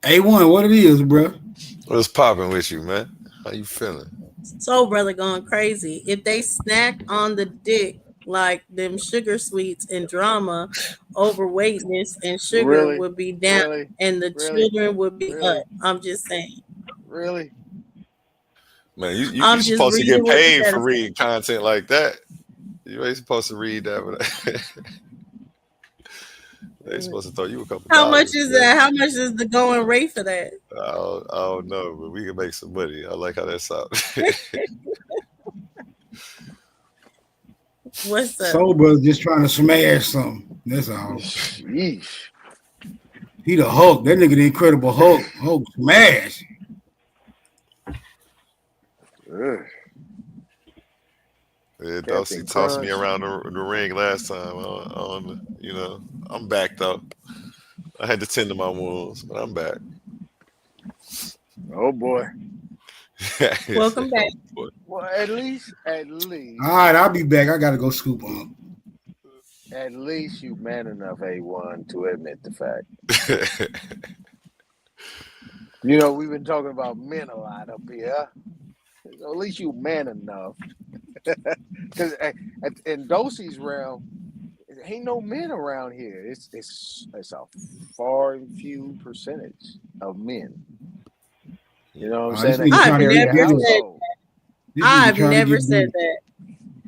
A1, what it is, bro? What's popping with you, man? How you feeling? Soul Brother going crazy. If they snacked on the dick like them sugar sweets and drama, overweightness and sugar Really, would be down really, and the really, children would be up. really, I'm just saying. really. Man, you I'm just supposed to reading get what the paid chat for is saying. reading content like that. You ain't supposed to read that, but they supposed to throw you a couple How much dollars, is man. that? How much is the going rate for that? I don't know, but we can make some money. I like how that sounds. What's up? Soul Brother just trying to smash something. That's all. Yeesh. He the Hulk. That nigga the Incredible Hulk. Hulk smash. Ugh. Yeah, Dosey Captain tossed me Crunch. around the ring last time. I'm back though. I had to tend to my wounds, but I'm back. Oh boy. Welcome back. Well, at least, All right, I'll be back. I gotta go scoop on. at least you man enough, A1, to admit the fact. You know, we've been talking about men a lot up here. So at least you man enough. Because in Dosey's realm, there ain't no men around here. It's a far and few percentage of men. You know what I'm This saying? That nigga can I've trying to carry get a never bigger. said household. This nigga I've trying to never get said bigger. that.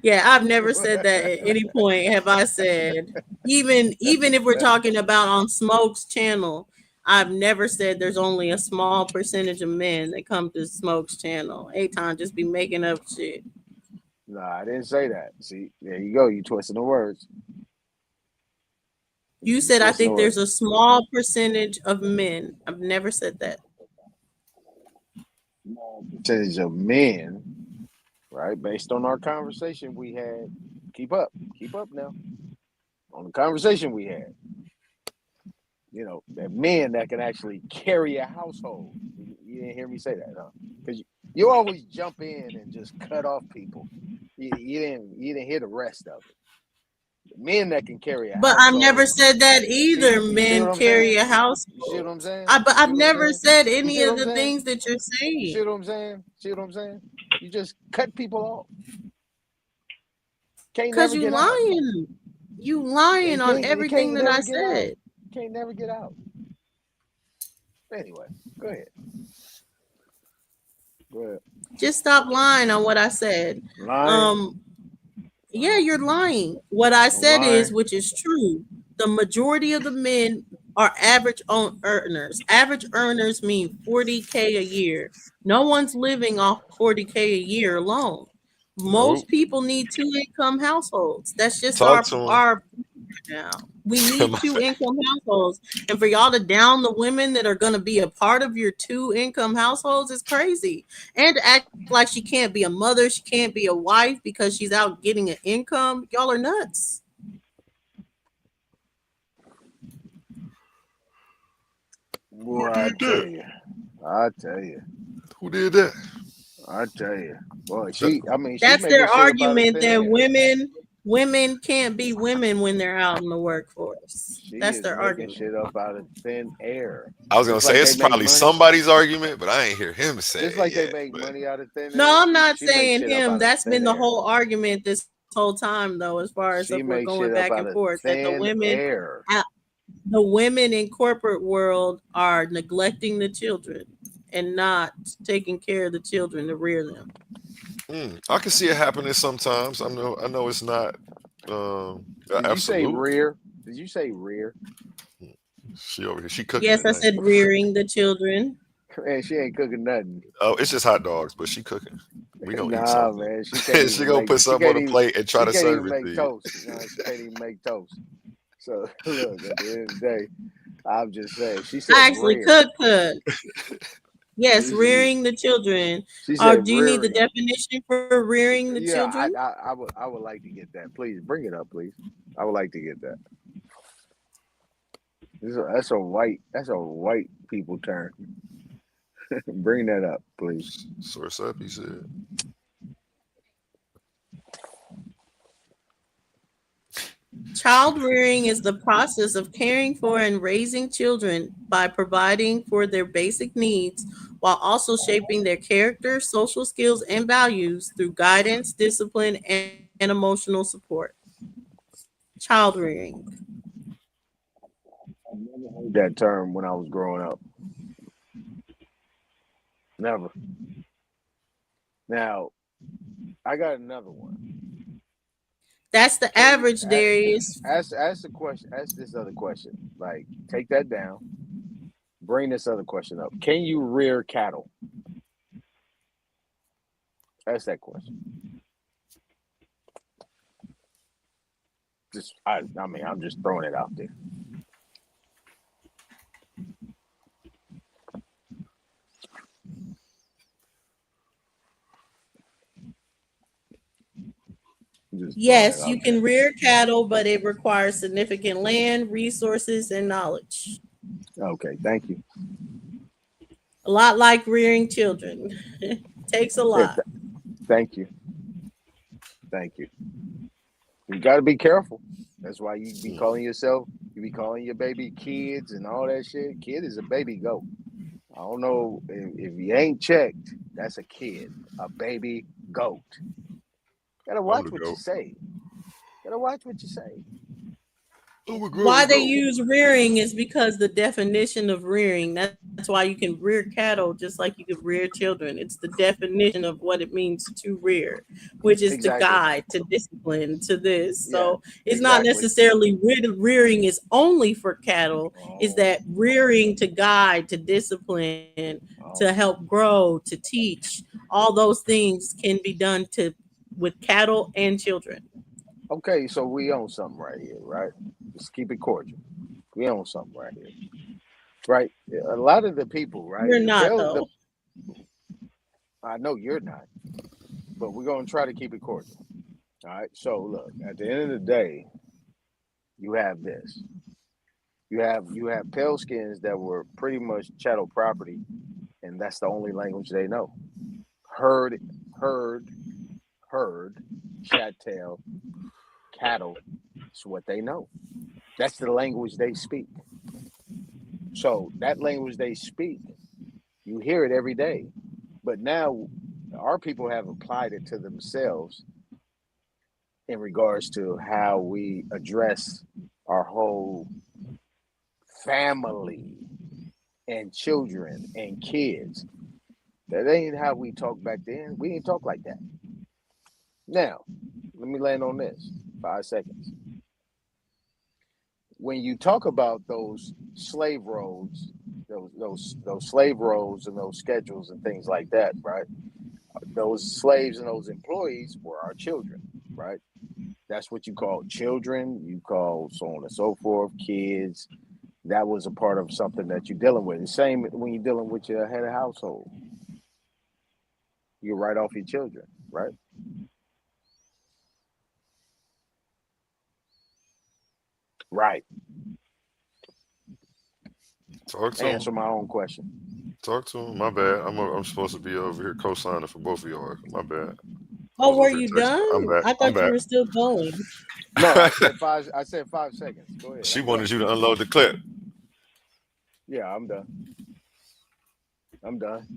Yeah, I've never said that at any point have I said, even if we're talking about on Smoke's channel, I've never said there's only a small percentage of men that come to Smoke's channel. Aton just be making up shit. No, I didn't say that. See, there you go. You twisting the words. You You said I twisting the think words. there's a small percentage of men. I've never said that. Percentage of men, right? Based on our conversation we had. Keep up now. On the conversation we had, that men that can actually carry a household. You didn't hear me say that, huh? Because you always jump in and just cut off people. You didn't hear the rest of it. The men that can carry a But I've never household. said that See, either. you see what Men I'm carry saying? a You see what household. I'm saying? But You I've see what I'm never saying? said You any see what of I'm the saying? things that you're You see saying. what I'm saying? See what I'm saying? You just cut people off. Can't Cause never you get out. lying. You lying on You everything can't that I never get out. said. Can't never get out. Anyway, go ahead. Go ahead. Just stop lying on what I said. Lying. Um, yeah, you're lying. What I I'm said is, lying. which is true, the majority of the men are average earners. Average earners mean 40K a year. No one's living off 40K a year alone. Nope. Most people need two income households. That's just Talk our to him. our now. We need two income households. And for y'all to down the women that are going to be a part of your two income households is crazy. And to act like she can't be a mother, she can't be a wife because she's out getting an income, y'all are nuts. Boy, Who I did tell that? you. I tell you. Who did that? I tell you. Boy, That- she That's making their shit up out of argument thin that air. women can't be women when they're out in the workforce. She That's is their making argument. shit up out of thin air. I was gonna Just say like they it's make probably money. somebody's argument, but I ain't hear him say Just it like they yet. make But money out of thin No, air, I'm not she makes saying shit up him. out of That's been thin the air. whole argument this whole time, though, as far as She if we're makes going shit up back out and of forth, that thin air. the women in corporate world are neglecting the children and not taking care of the children to rear them. I can see it happening sometimes. I know it's not Did you say absolute. rear? Did you say rear? She over here, she cooking Yes, I tonight. said rearing the children. Man, she ain't cooking nothing. Oh, it's just hot dogs, but she cooking. We gonna eat Nah, something. man, she can't She even gonna make. put something on the plate and try She to can't serve even it make to you. toast. No, she can't even make toast. So look, at the end of the day, I'm just saying. She said I actually rear. cook. Yes, She, rearing the children. she said Do you need the rearing. definition for rearing the Yeah, children? I would like to get that. Please bring it up, please. I would like to get that. That's a white people term. Bring that up, please. Source up, he said. Child rearing is the process of caring for and raising children by providing for their basic needs while also shaping their character, social skills, and values through guidance, discipline, and emotional support. Child rearing. I never heard that term when I was growing up. Never. Now, I got another one. That's the Can you average, Darius. ask the question? Ask this other question. Like, take that down. Bring this other question up. Can you rear cattle? Ask that question. I mean, I'm just throwing it out there. Just throwing it Yes, out you there. can rear cattle, but it requires significant land, resources, and knowledge. Okay, thank you. A lot like rearing children. Takes a Yeah, lot. thank you. Thank you. You got to be careful. That's why you be calling yourself, you be calling your baby kids and all that shit. Kid is a baby goat. I don't know if you ain't checked, that's a kid, a baby goat. Gotta I'm watch the what you goat. say. Gotta watch what you say. I'm a Why grown they goat. use rearing is because the definition of rearing. That's why you can rear cattle just like you could rear children. It's the definition of what it means to rear, which is to Exactly. guide, to discipline, to this. Yeah, So it's not exactly. necessarily rearing is only for cattle. Is Oh, that rearing to guide, to discipline, oh. to help grow, to teach. All those things can be done to with cattle and children. Okay, so we own something right here, right? Let's keep it cordial. We own something right here, right? A lot of the people, right? You're not The though. I know you're not, but we're gonna try to keep it cordial. All right. So look, at the end of the day, you have this. You have pale skins that were pretty much chattel property, and that's the only language they know. Herd, herd, herd, chattel, cattle. It's what they know. That's the language they speak. So that language they speak, you hear it every day. But now our people have applied it to themselves in regards to how we address our whole family and children and kids. That ain't how we talk back then. We didn't talk like that. Now, let me land on this 5 seconds. When you talk about those slave roads, those slave roads and those schedules and things like that, right? Those slaves and those employees were our children, right? That's what you call children. You call so on and so forth, kids. That was a part of something that you're dealing with. The same when you're dealing with your head of household. You write off your children, right? Right. Talk to Answer him. my own question. Talk to him. My bad. I'm supposed to be over here co-signing for both of y'all. My bad. I Oh, was over were here you texting. I'm done? back. I I'm thought you back. were still going. No, I said five. I said 5 seconds. Go ahead. She I'm wanted done. you to unload the clip. Yeah, I'm done. I'm done.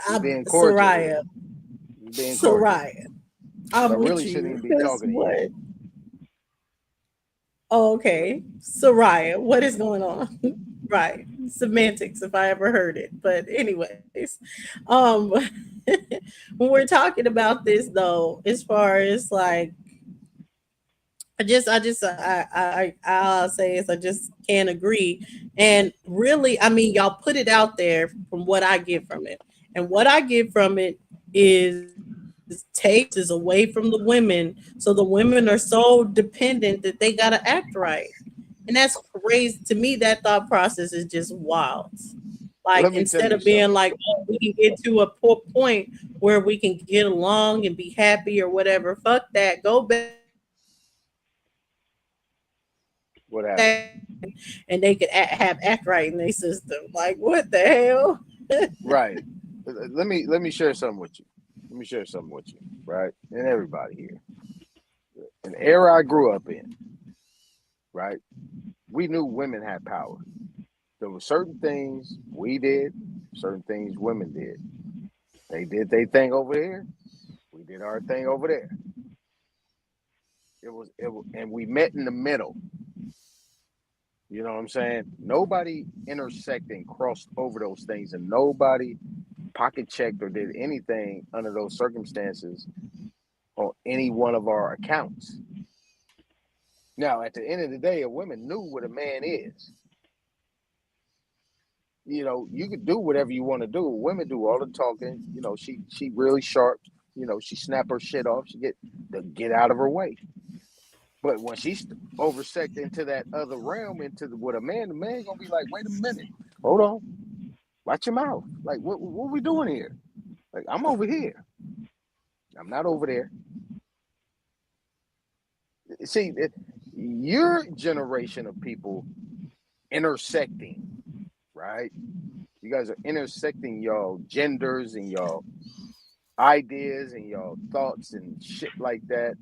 I, You're being cordial here. Soraya, You're being cordial. Soraya, But I I'm with really shouldn't you. even be 'Cause talking to what? you. Oh, okay, Soraya, what is going on? Right, semantics, if I ever heard it. But anyways, um, when we're talking about this though, as far as like I'll say is I just can't agree. And really, I mean, y'all put it out there from what I get from it. And what I get from it is takes is away from the women. So the women are so dependent that they gotta act right. And that's crazy. To me, that thought process is just wild. Like Let me tell instead you of being something. like, oh, we can get to a point where we can get along and be happy or whatever. Fuck that. Go back What happened? and they could have act right in their system. Like what the hell? Right. Let me share something with you. Let me share something with you, right? And everybody here. An era I grew up in. right? We knew women had power. There were certain things we did, certain things women did. They did their thing over here. We did our thing over there. And we met in the middle. You know what I'm saying? Nobody intersected and crossed over those things, and nobody pocket checked or did anything under those circumstances on any one of our accounts. Now, at the end of the day, a woman knew what a man is. You know, you could do whatever you want to do. Women do all the talking. You know, she really sharp. You know, she snap her shit off. She get out of her way. But when she's oversect into that other realm, into what the man gonna be like, wait a minute, hold on, watch your mouth. Like, what we doing here? Like, I'm over here. I'm not over there. See, your generation of people intersecting, right? You guys are intersecting y'all genders and y'all ideas and y'all thoughts and shit like that.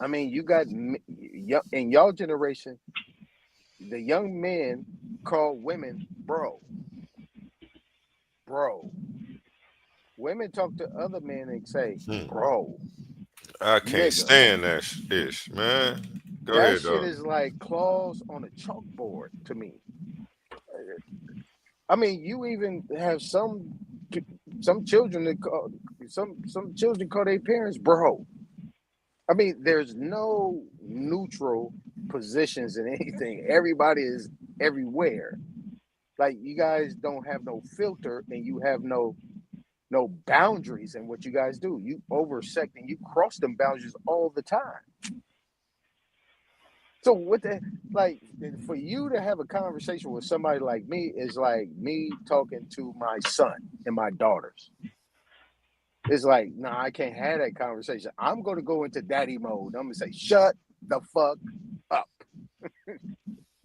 I mean, you got in y'all generation, the young men call women bro. Women talk to other men and say bro. I can't Nigga. stand that ish, man. Go that ahead, shit dog. is like claws on a chalkboard to me. I mean, you even have some children that call some children call their parents bro. I mean, there's no neutral positions in anything. Everybody is everywhere. Like, you guys don't have no filter, and you have no boundaries in what you guys do. You oversect and you cross them boundaries all the time. So for you to have a conversation with somebody like me is like me talking to my son and my daughters. It's like, nah, I can't have that conversation. I'm going to go into daddy mode. I'm going to say, shut the fuck up.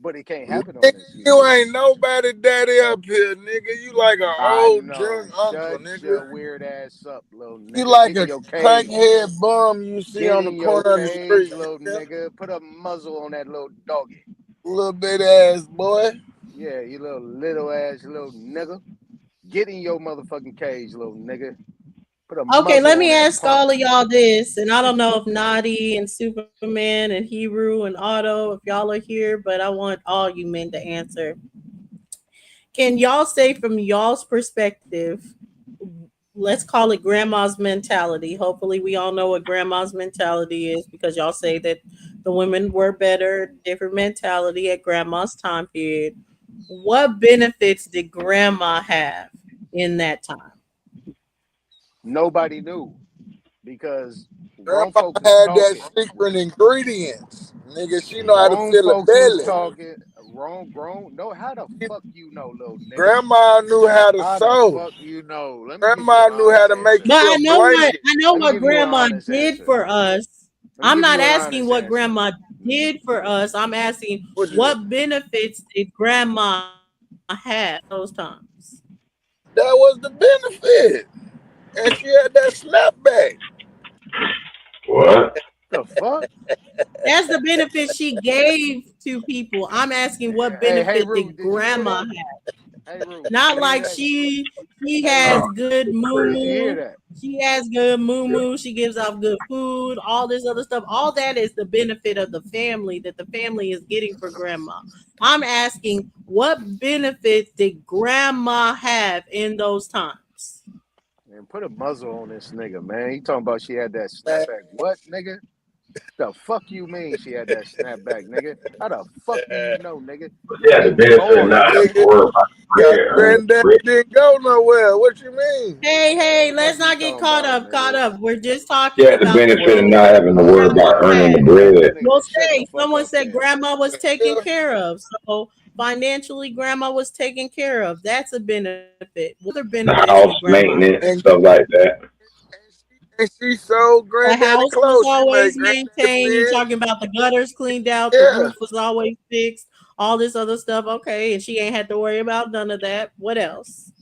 But it can't happen on this. You ain't nobody daddy up here, nigga. You like an old drunk uncle, nigga. Shut your weird ass up, little nigga. You like Get a in your crackhead bum you see Get on the in your corner of the cage, street, little nigga. Put a muzzle on that little doggy. Little bit ass boy. Yeah, you little ass little nigga. Get in your motherfucking cage, little nigga. Okay, let me ask all of y'all this, and I don't know if Nadi and Superman and Hebrew and Otto, if y'all are here, but I want all you men to answer. Can y'all say from y'all's perspective, let's call it grandma's mentality. Hopefully we all know what grandma's mentality is, because y'all say that the women were better, different mentality at grandma's time period. What benefits did grandma have in that time? Nobody knew, because grandma had that secret ingredients. Nigga, she know how to fill a belly. Grown. No, how the fuck you know, little nigga? Grandma knew how to sew. The fuck you know? Grandma knew how to make. But I know what grandma did for us. I'm not asking what grandma did for us. I'm asking what benefits did grandma have those times? That was the benefit. And she had that snapback. What the fuck? That's the benefit she gave to people. I'm asking what benefit did grandma have? Hey, Ruth, not like she has good moo. She has good moo. She gives off good food, all this other stuff. All that is the benefit of the family that the family is getting for grandma. I'm asking, what benefits did grandma have in those times? Man, put a muzzle on this nigga, man. He talking about she had that snapback. What, nigga? The fuck you mean she had that snapback, nigga? How the fuck do you know, nigga? Yeah, the benefit of not having to worry about granddad didn't go nowhere. What you mean? Hey, let's not get caught up. We're just talking about the benefit of not having to worry about earning the bread. Well, someone said grandma was taken care of. So financially, grandma was taken care of. That's a benefit. What other benefits? The house maintenance and stuff like that. And she sold granddaddy the house clothes. was always maintained. You're talking about the gutters cleaned out, the roof was always fixed, all this other stuff. Okay, and she ain't had to worry about none of that. What else?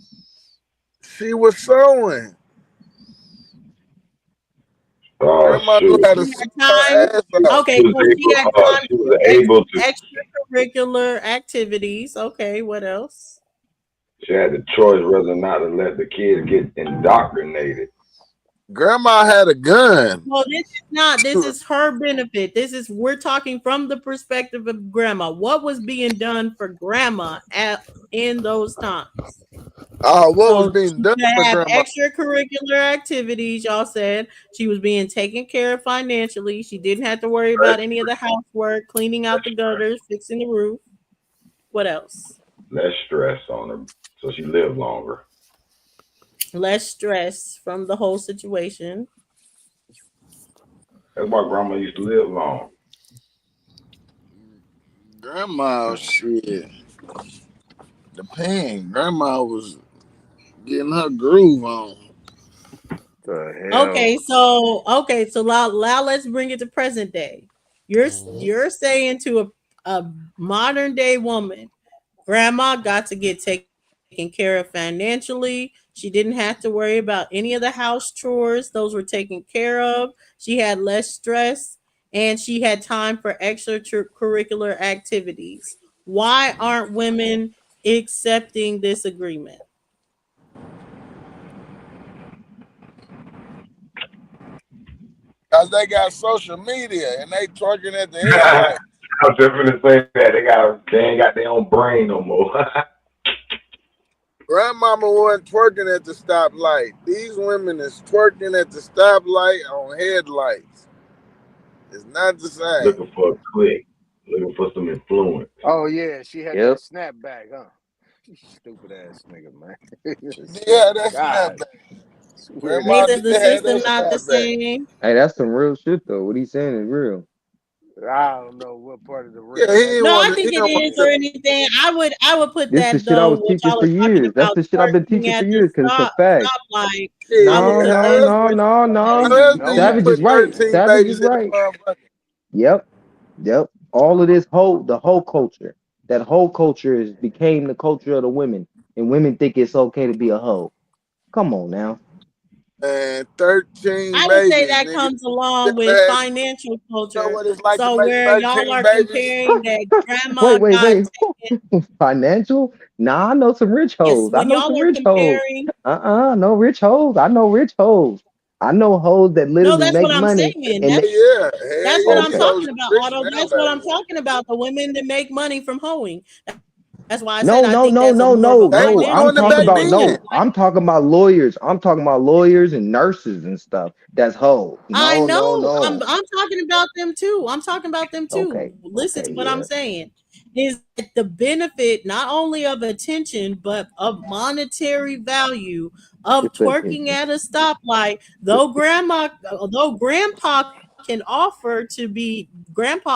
She was sewing. Oh Grandma knew shoot. how to She sweep had her time. ass out. Okay, She was so she had able. time She to was do able to. extracurricular activities. Okay, what else? She had the choice whether or not to let the kids get indoctrinated. Grandma had a gun. Well, this is not. This is her benefit. We're talking from the perspective of grandma. What was being done for grandma in those times? What was So being she done could for have grandma? extracurricular activities. Y'all said she was being taken care of financially. She didn't have to worry about any of the housework, cleaning out the gutters, fixing the roof. What else? Less stress on her, so she lived longer. Less stress from the whole situation. That's why grandma used to live long. Grandma, shit. The pain. Grandma was getting her groove on. The hell. Okay, so now let's bring it to present day. You're saying to a modern day woman, grandma got to get taken care of financially. She didn't have to worry about any of the house chores; those were taken care of. She had less stress, and she had time for extracurricular activities. Why aren't women accepting this agreement? Cause they got social media and they twerking at the I headlight. was just gonna say that they ain't got their own brain no more. Grandmama wasn't twerking at the stoplight. These women is twerking at the stoplight on headlights. It's not the same. Looking for a click, looking for some influence. Oh yeah, she had Yep. that snapback, huh? Stupid ass nigga, man. Yeah, that's God. snapback. Grandma Neither did the have system that not the snapback. same. Hey, that's some real shit though. What he's saying is real. I don't know what part of the Yeah, real he that didn't No, is. I want to. He think it don't want is to. or anything. I would put This the that shit I though. was What teaching y'all for are talking years. That's about the shit I've been twerking teaching for at the years because it's a fact. stoplight. Yeah, I would No, put how no, that else? no, towards no, How no. else do you no. Savage is put right. 13 Savage is babies in the right. motherfucker? Yep. Yep. All of this the whole culture. That whole culture is became the culture of the women. And women think it's okay to be a hoe. Come on now. And 13 I would say babies, that nigga. comes You along ever with had, financial you know culture. what it's like to So make where y'all 13 are babies? comparing that grandma Wait, got Financial? Nah, I know some rich yes, hoes. I when know y'all some are rich hoes. comparing, No rich hoes. I know rich hoes. I know hoes that no, literally that's make what I'm money saying. and Hell yeah. Hell That's what yeah. I'm These okay. hoes talking is about, rich Otto. That's what I'm nowadays. talking about. The women that make money from hoeing. That's why I said No, I no, think no, that's a no, more of a no, They was no. I'm doing financial it talking back thing about than it is then. no. I'm talking about lawyers. I'm talking about lawyers and nurses and stuff. That's hoe. I No, no, know. I'm no. talking about them too. I'm talking about them too. Okay. Listen Okay, to what I'm yeah. saying. Is that the benefit not only of attention but of monetary value of It's the twerking attention. at a stoplight? Though grandpa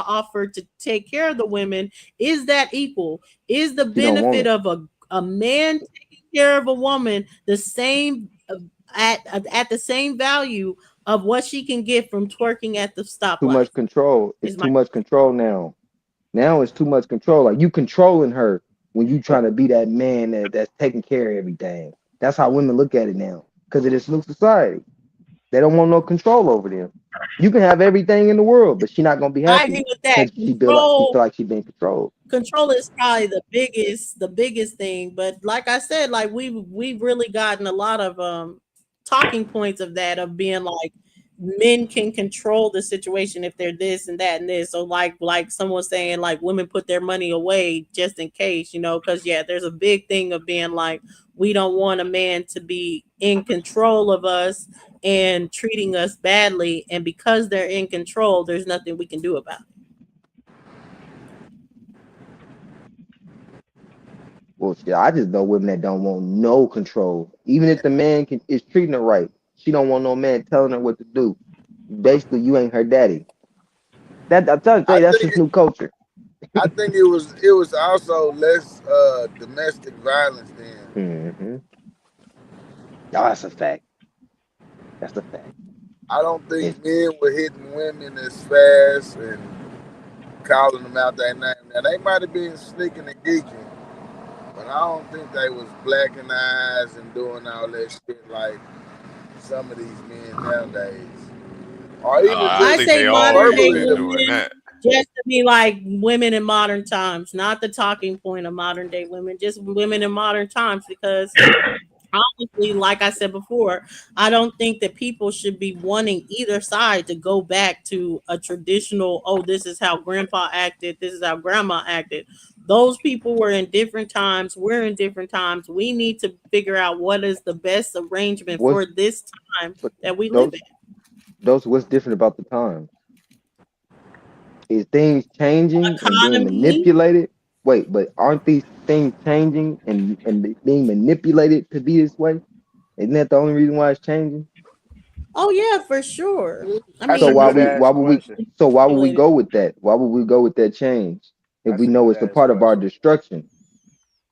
offered to take care of the women, is that equal? Is the She don't want benefit it. of a man taking care of a woman the same at the same value of what she can get from twerking at the Too stoplight? much control. It's Is my too much control now. Now it's too much control. Like you controlling her when you trying to be that man that's taking care of everything. That's how women look at it now. Because of this new society. They don't want no control over them. You can have everything in the world, but she not gonna be I agree happy with that. because she feel like she being controlled. Control is probably the biggest thing. But like I said, like we've really gotten a lot of talking points of that, of being like men can control the situation if they're this and that and this. So like someone saying like women put their money away just in case, because there's a big thing of being like we don't want a man to be in control of us and treating us badly, and because they're in control, there's nothing we can do about it. Well, shit, I just know women that don't want no control. Even if the man is treating her right, she don't want no man telling her what to do. Basically, you ain't her daddy. That I'm trying to I say, that's think just new culture. I think it was also less domestic violence then. Mm-hmm. Oh, that's a fact. That's a fact. I don't It's think men were hitting women as fast and calling them out their name. Now they might have been sneaking and geeking, but I don't think they was blacking eyes and doing all that shit like some of these men nowadays. or even I I just think say they modern day already verbally. doing women that. just to be like women in modern times, not the talking point of modern day women, just women in modern times. Because honestly, like I said before, I don't think that people should be wanting either side to go back to a traditional, oh, this is how grandpa acted, this is how grandma acted. Those people were in different times. We're in different times. We need to figure out what is the best arrangement What's for this time but that we live those in. what's different about the time? Is things changing and being Economy. manipulated? Wait, but aren't these things changing and being manipulated to be this way? Isn't that the only reason why it's changing? Oh yeah, for sure. I That's So a mean, good ass question. why would we manipulated. go with that? Why would we go with that change if we That's a know good it's a ass part of our question. destruction?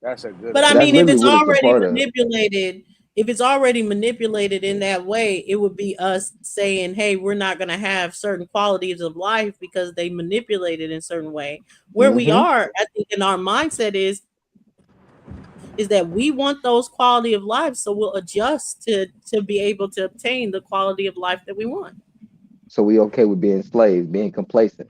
That's a good But I So ass that's mean, if literally it's what question. it's a already part of. manipulated, if it's already manipulated in that way, it would be us saying, "Hey, we're not going to have certain qualities of life because they manipulated in a certain way." Where we Mm-hmm. are, I think, in our mindset is that we want those quality of life, so we'll adjust to be able to obtain the quality of life that we want. So we okay with being slaves, being complacent.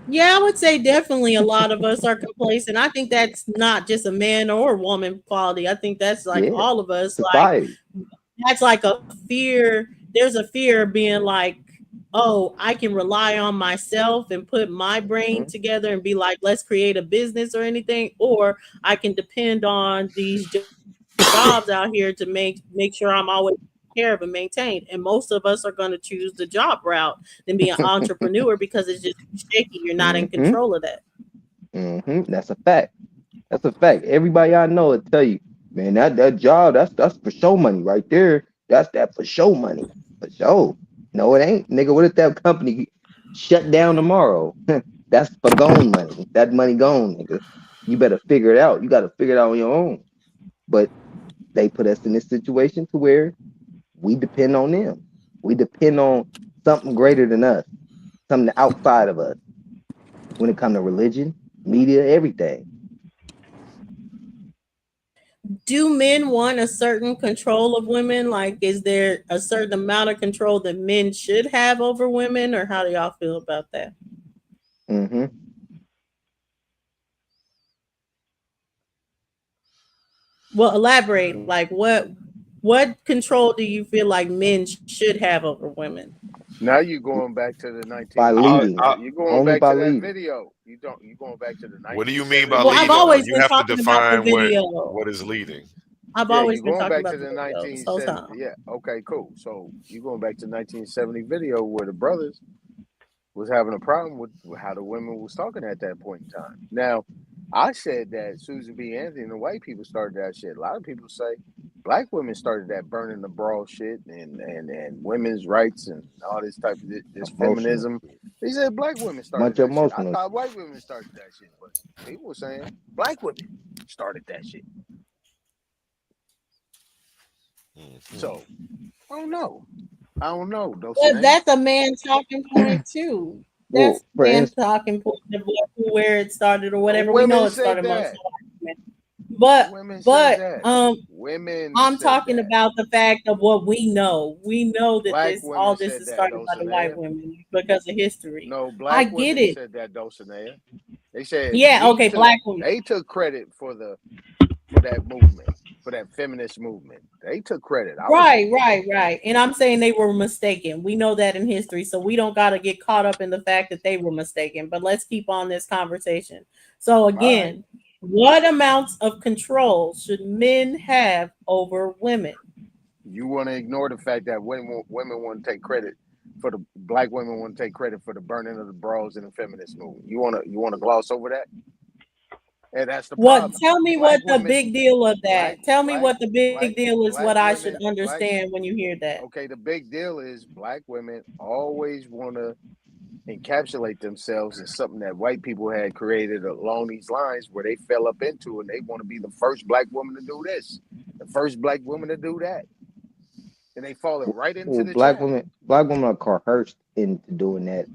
Yeah, I would say definitely a lot of us are complacent. I think that's not just a man or woman quality. I think that's like Yeah, all of us. Like society. that's like a fear. There's a fear of being like, oh, I can rely on myself and put my brain Mm-hmm. together and be like, let's create a business or anything, or I can depend on these jobs out here to make sure I'm always taken care of and maintained. And most of us are going to choose the job route than be an entrepreneur because it's just shaky. You're not in Mm-hmm. control of that. Mm-hmm. That's a fact. That's a fact. Everybody I know will tell you, man, that job, that's for show money right there. That's that for show money. For show. No, it ain't. Nigga, what if that company shut down tomorrow? That's for gone money. That money gone, nigga. You better figure it out. You gotta figure it out on your own. But they put us in this situation to where we depend on them. We depend on something greater than us, something outside of us when it comes to religion, media, everything. Do men want a certain control of women? Like, is there a certain amount of control that men should have over women, or how do y'all feel about that? Mm-hmm. Well, elaborate. Like, what control do you feel like men should have over women? Now you're going back to the By 19. leading. You're going Only back by to that leading. video. You don't. You're going back to the What do you mean by 1970 Well, I've leading, video. though? always You been have to talking about the define video. what is leading. I've Yeah, always you're been going talking back about to the the video this whole 1970. time. Yeah. Okay. Cool. So you're going back to 1970 video where the brothers was having a problem with how the women was talking at that point in time. Now, I said that Susan B. Anthony and the white people started that shit. A lot of people say black women started that burning the bra shit and women's rights and all this type of this Emotional. feminism. They said black women started Much that shit. I emotional. thought white women started that shit, but people were saying black women started that shit. Mhm. So I don't know. I don't know. But that's a man talking point too. That's Well, a for man instance, talking point of where it started or whatever. We know Women it said started amongst that. the white men. But Women said but that. um Women I'm said talking that. about the fact of what we know. We know that Black this all women this said is that, started by the white Dulcinea. women because of history. No, I black get women it. said that, Dulcinea. They said Yeah, okay, black women. they took credit for that movement, for that feminist movement. They took credit. I was Right. And I'm saying they were mistaken. We know that in history, so we don't got to get caught up in the fact that they were mistaken. But let's keep on this conversation. So all right. again, what amounts of control should men have over women? You want to ignore the fact that women want to take credit for the black women want to take credit for the burning of the bras in the feminist movement. You want to gloss over that? And that's the What? problem. Tell me Black what the women, big deal of black that. Tell me black what the big deal is. black What I should women, understand when you hear that. okay, the big deal is black women always want to encapsulate themselves in something that white people had created along these lines where they fell up into, and they want to be the first black woman to do this, the first black woman to do that, and they falling right into well, the trap. black women are coerced into doing that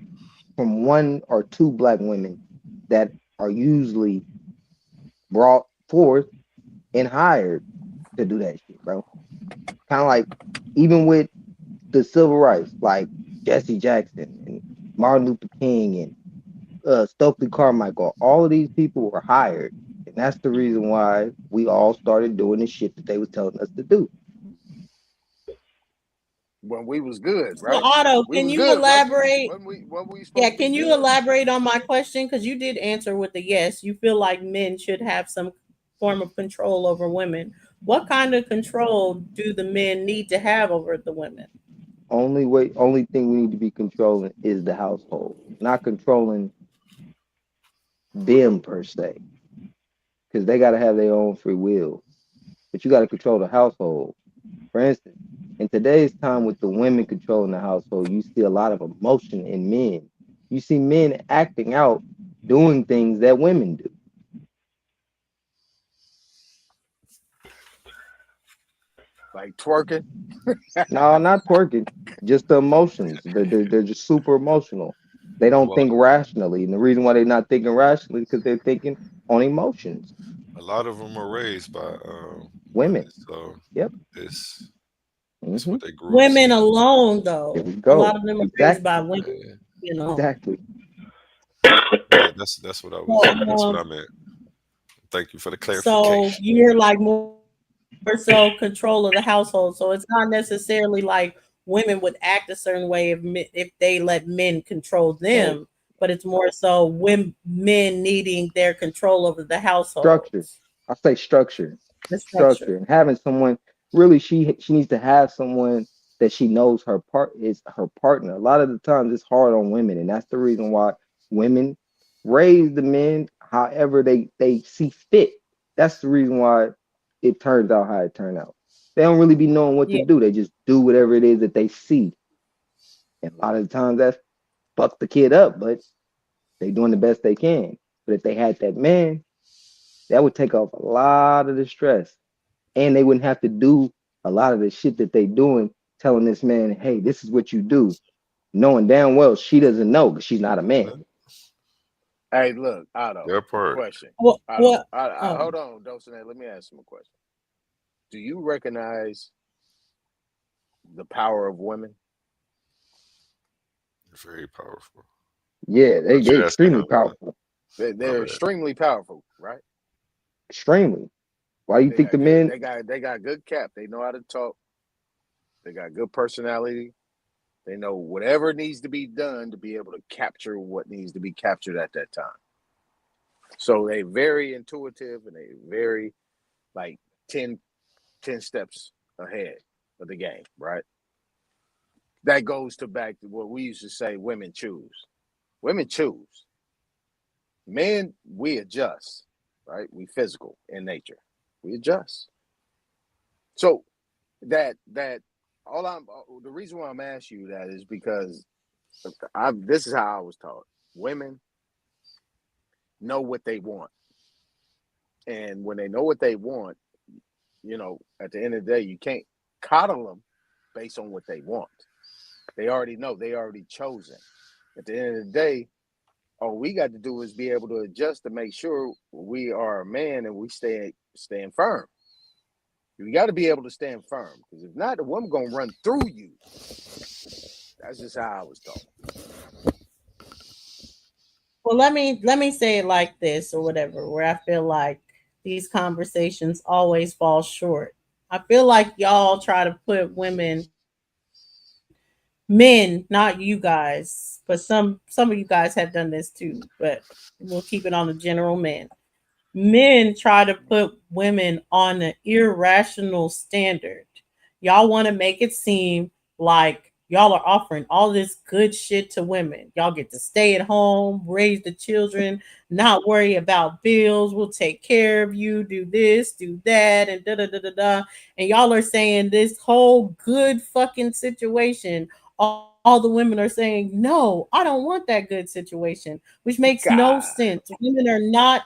from one or two black women that are usually brought forth and hired to do that shit, bro. Kind of like even with the civil rights, like Jesse Jackson and Martin Luther King and Stokely Carmichael, all of these people were hired. And that's the reason why we all started doing the shit that they was telling us to do. When we was good, So right? Otto, We can was you good. elaborate? When we supposed Yeah, to be can you good? elaborate on my question? Because you did answer with a yes. You feel like men should have some form of control over women. What kind of control do the men need to have over the women? Only thing we need to be controlling is the household, not controlling them per se, because they got to have their own free will. But you got to control the household. For instance, in today's time with the women controlling the household, you see a lot of emotion in men. You see men acting out, doing things that women do. Like twerking. No, not twerking, just the emotions. They're just super emotional. They don't Well, think rationally. And the reason why they're not thinking rationally is because they're thinking on emotions. a lot of them are raised by Women. women, so Yep. it's Hmm. what they grew up Women seeing. alone, Here though. we A lot go. of them are raised Exactly. by women, Yeah, you know. Exactly. yeah, that's what I was. That's what So, I meant. Thank you for the so clarification. you're like more so control of the household. So it's not necessarily like women would act a certain way if they let men control No. them, but it's more so men needing their control over the Structure. households, I say structure. the Structure. structure. And having someone really she needs to have someone that she knows her part is her partner. A lot of the times it's hard on women, and that's the reason why women raise the men however they see fit. That's the reason why it turns out how it turned out. They don't really be knowing what to Yeah, do. They just do whatever it is that they see. And a lot of the times that fuck the kid up, but they doing the best they can. But if they had that man, that would take off a lot of the stress. And they wouldn't have to do a lot of the shit that they doing, telling this man, hey, this is what you do, knowing damn well she doesn't know because she's not a man. Hey, look, Otto. Their part. Question. Otto, what? hold on, Dulcinea. Let me ask him a question. Do you recognize the power of women? Very powerful. Yeah, they What you asking extremely him? powerful. My They're bad. extremely powerful, right? Extremely. Why you They think got the good. men They got good cap. They know how to talk. They got good personality. They know whatever needs to be done to be able to capture what needs to be captured at that time. So they very intuitive and they very like 10 steps ahead of the game, right? That goes to back to what we used to say women choose. Women choose. Men, we adjust, right? We physical in nature. We adjust. So that all I'm the reason why I'm asking you that is because this is how I was taught. Women know what they want. And when they know what they want, you know, at the end of the day, you can't coddle them based on what they want. They already know, they already chosen. At the end of the day, all we got to do is be able to adjust to make sure we are a man and we stand firm. You got to be able to stand firm because if not, the woman gonna run through you. That's just how I was taught. Well, let me say it like this or whatever, where I feel like these conversations always fall short. I feel like y'all try to put men, not you guys, but some of you guys have done this too, but we'll keep it on the general men. Men try to put women on an irrational standard. Y'all want to make it seem like y'all are offering all this good shit to women. Y'all get to stay at home, raise the children, not worry about bills. We'll take care of you, do this, do that, and da da da da da. And y'all are saying this whole good fucking situation. All the women are saying, no, I don't want that good situation, which makes no God, sense. Women are not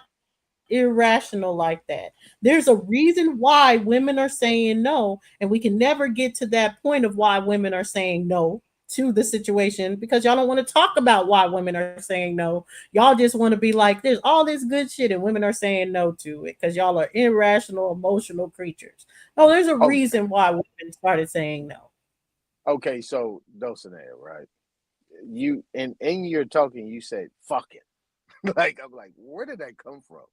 irrational like that. There's a reason why women are saying no, and we can never get to that point of why women are saying no to the situation because y'all don't want to talk about why women are saying no. Y'all just want to be like, there's all this good shit, and women are saying no to it because y'all are irrational, emotional creatures. No, there's a okay, reason why women started saying no. Okay, so Dulcinea, right? You and in your talking, you said "fucking." Like I'm like, where did that come from?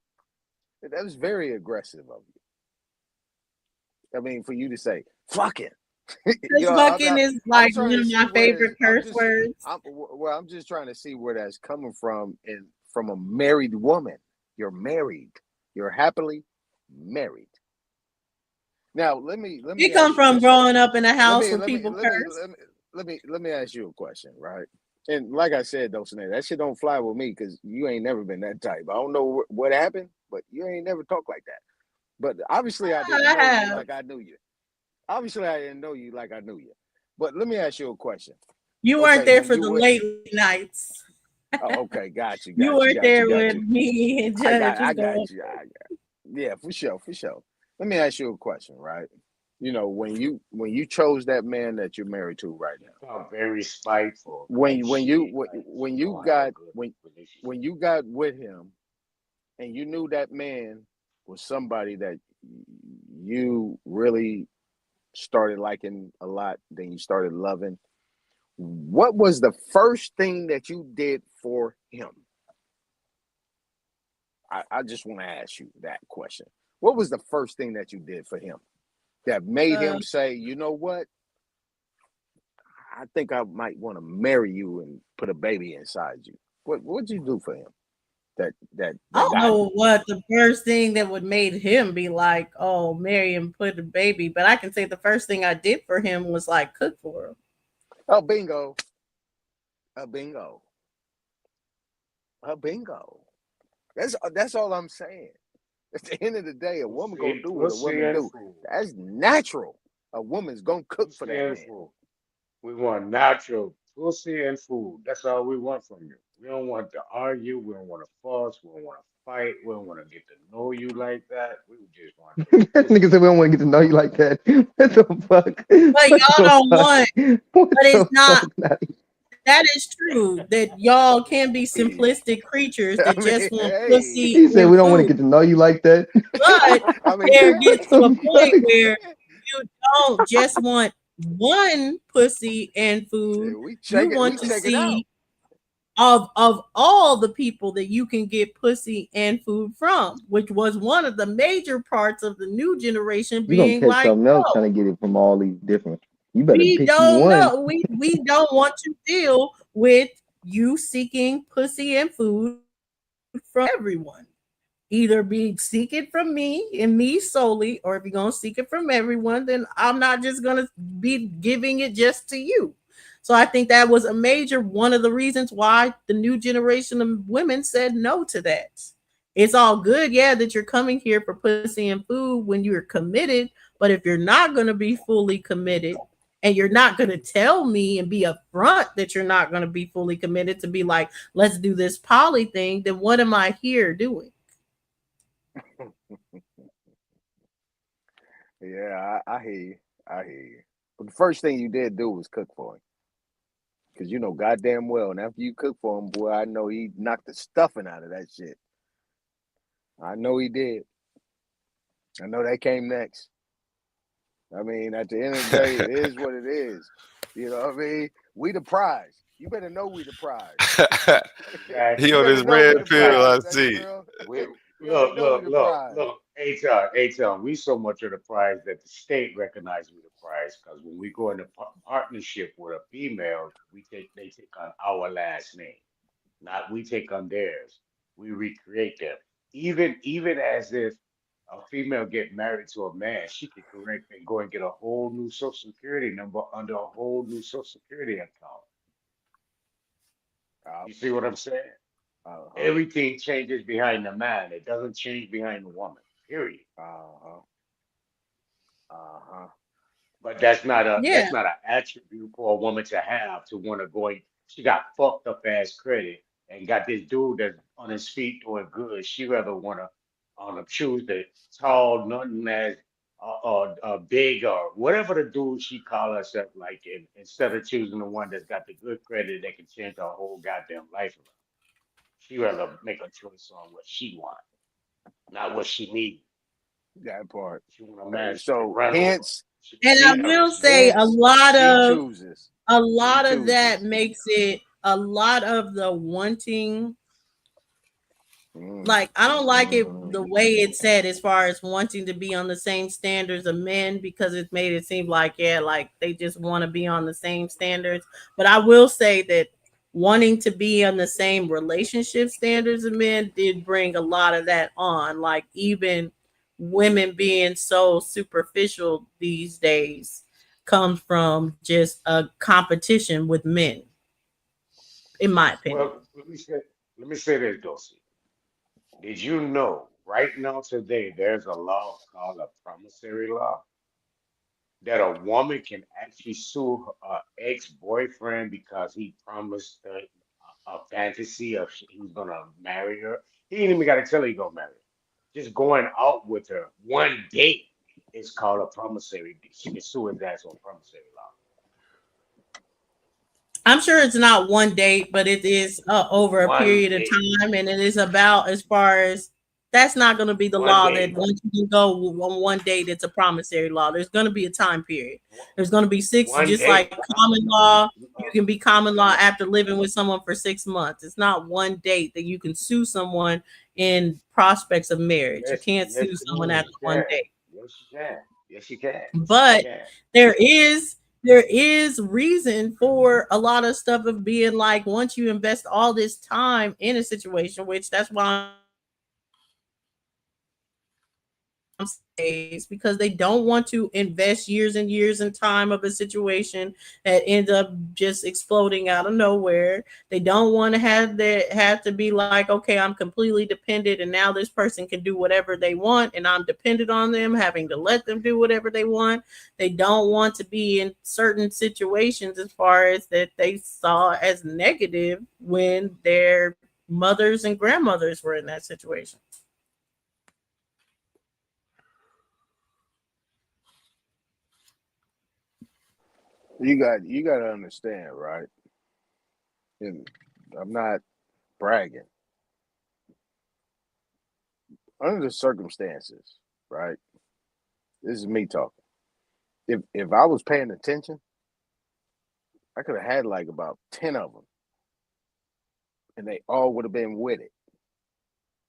That was very aggressive of you. I mean, for you to say "fucking," Because fucking is I'm like one trying to of see my where favorite curse words. I'm just trying to see where that's coming from, and from a married woman. You're married. You're happily married. Now, let It me come ask you from this growing question. up in a Let house me where let me people let me curse. let me let me ask you a question, right? And like I said, Dulcinea, that shit don't fly with me because you ain't never been that type. I don't know what happened, but you ain't never talked like that. But obviously, I didn't I know you have. like I knew you. Obviously, I didn't know you like I knew you. But let me ask you a question. You weren't Okay, there when for you the were, late nights. oh, okay, got you, You got you, weren't got you, there got when you. me and Judge was I going. got you. Yeah, for sure, for sure. Let me ask you a question, right? You know, when you chose that man that you're married to right now, I'm very spiteful type shit. Like when she you don't have a got good when relationship. you got with him and you knew that man was somebody that you really started liking a lot, then you started loving. What was the first thing that you did for him? I just want to ask you that question. What was the first thing that you did for him that made Uh, him say, you know what? I think I might want to marry you and put a baby inside you. What'd you do for him I that don't got know what the first thing that would made him be like, "Oh, marry and put a baby," but I can say the first thing I did for him was like cook for him. oh bingo, a bingo, a bingo. That's all I'm saying. At the end of the day, a woman gonna do what a Pussy woman and do. food. That's natural. A woman's gonna cook for Pussy that and man. food. We want natural pussy and food. That's all we want from you. We don't want to argue. We don't want to fuss. We don't want to fight. We don't want to get to know you like that. We just want the That nigga pussy. said we don't want to get to know you like that. What the fuck? But What y'all the don't fuck? want. What But it's the not. fuck? Nutty? That is true. That y'all can be simplistic creatures I that mean, just want hey, pussy He said we and don't want to food. get to know you like that. But I mean, there What gets to a the point fuck? where you don't just want one pussy and food. You we want to check it out. see of all the people that you can get pussy and food from, which was one of the major parts of the new generation You gonna being catch like, something else trying no, to get it from all these different. You better we pick you don't one. know. We don't want to deal with you seeking pussy and food from everyone. Either be seek it from me and me solely, or if you're gonna seek it from everyone, then I'm not just gonna be giving it just to you. So I think that was a major one of the reasons why the new generation of women said no to that. It's all good, yeah, that you're coming here for pussy and food when you're committed, but if you're not gonna be fully committed and you're not going to tell me and be upfront that you're not going to be fully committed to be like, let's do this poly thing, then what am I here doing? Yeah, I hear you. I hear you. But the first thing you did do was cook for him. Because you know goddamn well, and after you cook for him, boy, I know he knocked the stuffing out of that shit. I know he did. I know that came next. I mean, at the end of the day, it is what it is. You know what I mean? We the prize. You better know we the prize. He You Exactly. on better his know we red the pill. Exactly. prize, I baby see. girl. We You already know we the prize. look. HR. We so much of the prize that the state recognizes we the prize because when we go into partnership with a female, they take on our last name, not we take on theirs. We recreate them. Even as if a female get married to a man, she could correct and go and get a whole new social security number under a whole new social security account. Uh, You see what I'm saying? uh-huh. Everything changes behind the man. It doesn't change behind the woman. Period. Uh-huh. Uh-huh. But Yeah. that's not an attribute for a woman to have to want to go. She got fucked up ass credit and got this dude that's on his feet doing good. She rather want to choose the tall, nothing as big or whatever the dude she call herself like, instead of choosing the one that's got the good credit that can change her whole goddamn life around. She rather make a choice on what she wants, not what she needs. That part. She want a man she can So run over. hence, She can And beat I her. will say hence she chooses. a She lot of that chooses. makes it a lot of the wanting. Mm. Like, I don't like it the way it's said as far as wanting to be on the same standards of men, because it made it seem like, yeah, like they just want to be on the same standards. But I will say that wanting to be on the same relationship standards of men did bring a lot of that on. Like, even women being so superficial these days comes from just a competition with men, in my opinion. Well, let me say this, Dulcie. Did you know right now today there's a law called a promissory law that a woman can actually sue her ex-boyfriend because he promised her a fantasy of he was gonna marry her. He ain't even got to tell her he gonna marry her. Just going out with her one date is called a promissory. She can sue his ass on promissory law. I'm sure it's not one date, but it is over a One period of date. time, and it is about, as far as, that's not going to be the One law that date. once you can go on one date, it's a promissory law. There's going to be a time period. There's going to be six, One just like date. common law. You can be common law No, after living with someone for 6 months. It's not one date that you can sue someone in prospects of marriage. You yes, can't yes, sue someone no, after you one can. date. Yes, you can. Yes, you can. You But can. there is reason for a lot of stuff of being like, once you invest all this time in a situation, which that's why days, because they don't want to invest years and years in time of a situation that ends up just exploding out of nowhere. They don't want to have to be like, okay, I'm completely dependent, and now this person can do whatever they want, and I'm dependent on them, having to let them do whatever they want. They don't want to be in certain situations as far as that they saw as negative when their mothers and grandmothers were in that situation. You got to understand, right? And I'm not bragging. Under the circumstances, right? This is me talking. If I was paying attention, I could have had like about 10 of them, and they all would have been with it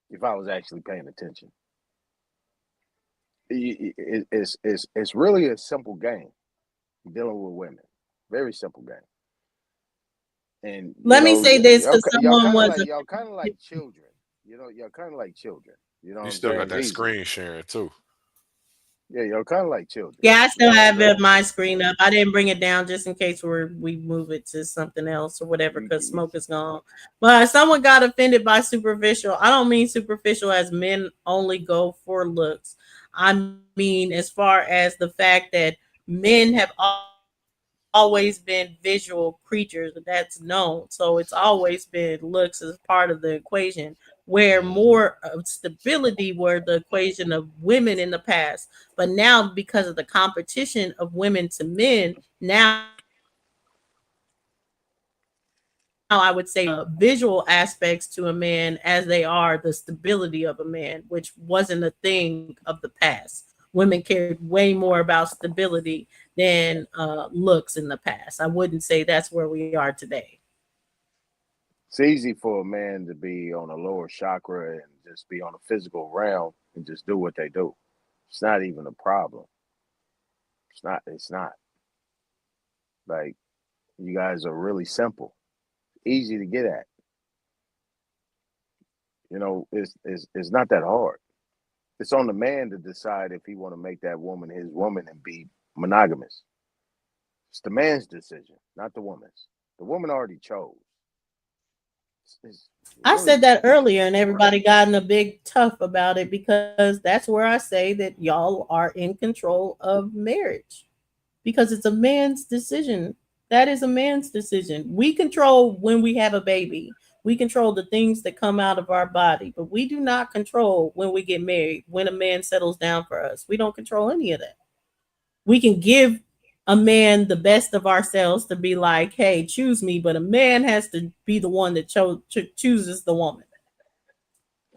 if I was actually paying attention. It's really a simple game dealing with women. Very simple game. And Let me say this, because y'all someone was kind of like children. Y'all kind of like children. You know what You I'm still saying? got that It's easy. screen sharing too. Yeah, y'all kind of like children. Yeah, I still You know what I'm have saying? my screen up. I didn't bring it down just in case we move it to something else or whatever, because smoke is gone. But someone got offended by superficial. I don't mean superficial as men only go for looks. I mean as far as the fact that men have always been visual creatures, that's known. So it's always been looks as part of the equation, where more of stability were the equation of women in the past. But now, because of the competition of women to men, now I would say visual aspects to a man as they are the stability of a man, which wasn't a thing of the past. Women cared way more about stability than looks in the past. I wouldn't say that's where we are today. It's easy for a man to be on a lower chakra and just be on a physical realm and just do what they do. It's not even a problem. It's not. Like, you guys are really simple. Easy to get at. It's not that hard. It's on the man to decide if he want to make that woman his woman and be monogamous. It's the man's decision, not the woman's. The woman already chose. I said that earlier, and everybody got in a big tough about it, because that's where I say that y'all are in control of marriage, because it's a man's decision. That is a man's decision. We control when we have a baby. We control the things that come out of our body, but we do not control when we get married, when a man settles down for us. We don't control any of that. We can give a man the best of ourselves to be like, hey, choose me, but a man has to be the one that chooses the woman.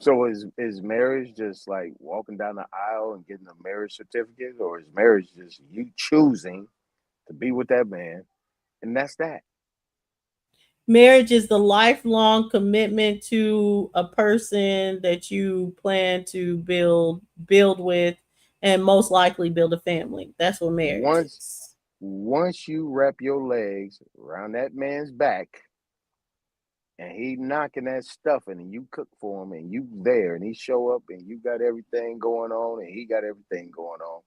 So is marriage just like walking down the aisle and getting a marriage certificate, or is marriage just you choosing to be with that man, and that's that? Marriage is the lifelong commitment to a person that you plan to build with, and most likely build a family. That's what marriage Once is. once you wrap your legs around that man's back and he knocking that stuffing and you cook for him and you there and he show up and you got everything going on and he got everything going on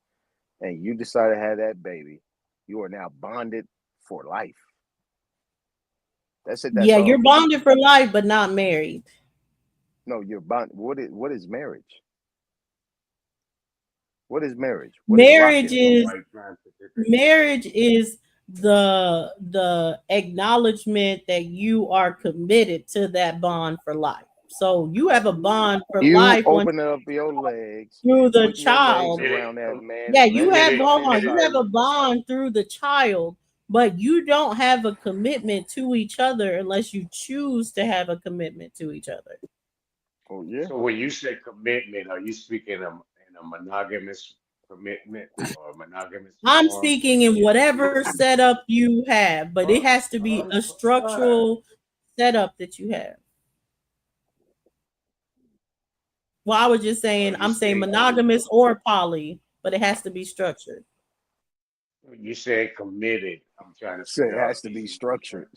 and you decide to have that baby, you are now bonded for life. That's it. That's Yeah, you're all. bonded for life, but not married. No, you're bond. What is marriage? What is marriage? What is Marriage locking? is Somebody trying to marriage is the acknowledgement that you are committed to that bond for life. So you have a bond for You life once opening up your legs, through the putting your legs child. around that man Yeah, and you letting him have committed, hold suck on, your you committed have cock. a bond through the child, but you don't have a commitment to each other unless you choose to have a commitment to each other. Oh yeah. So when you say commitment, are you speaking in a monogamous commitment or monogamous I'm form? speaking in whatever setup you have, but it Oh, has to be a all right. structural setup that you have. Well, I was just So saying, you I'm saying say monogamous or poly, but it has to be structured. you say committed. I'm trying to So it figure out. has to be structured.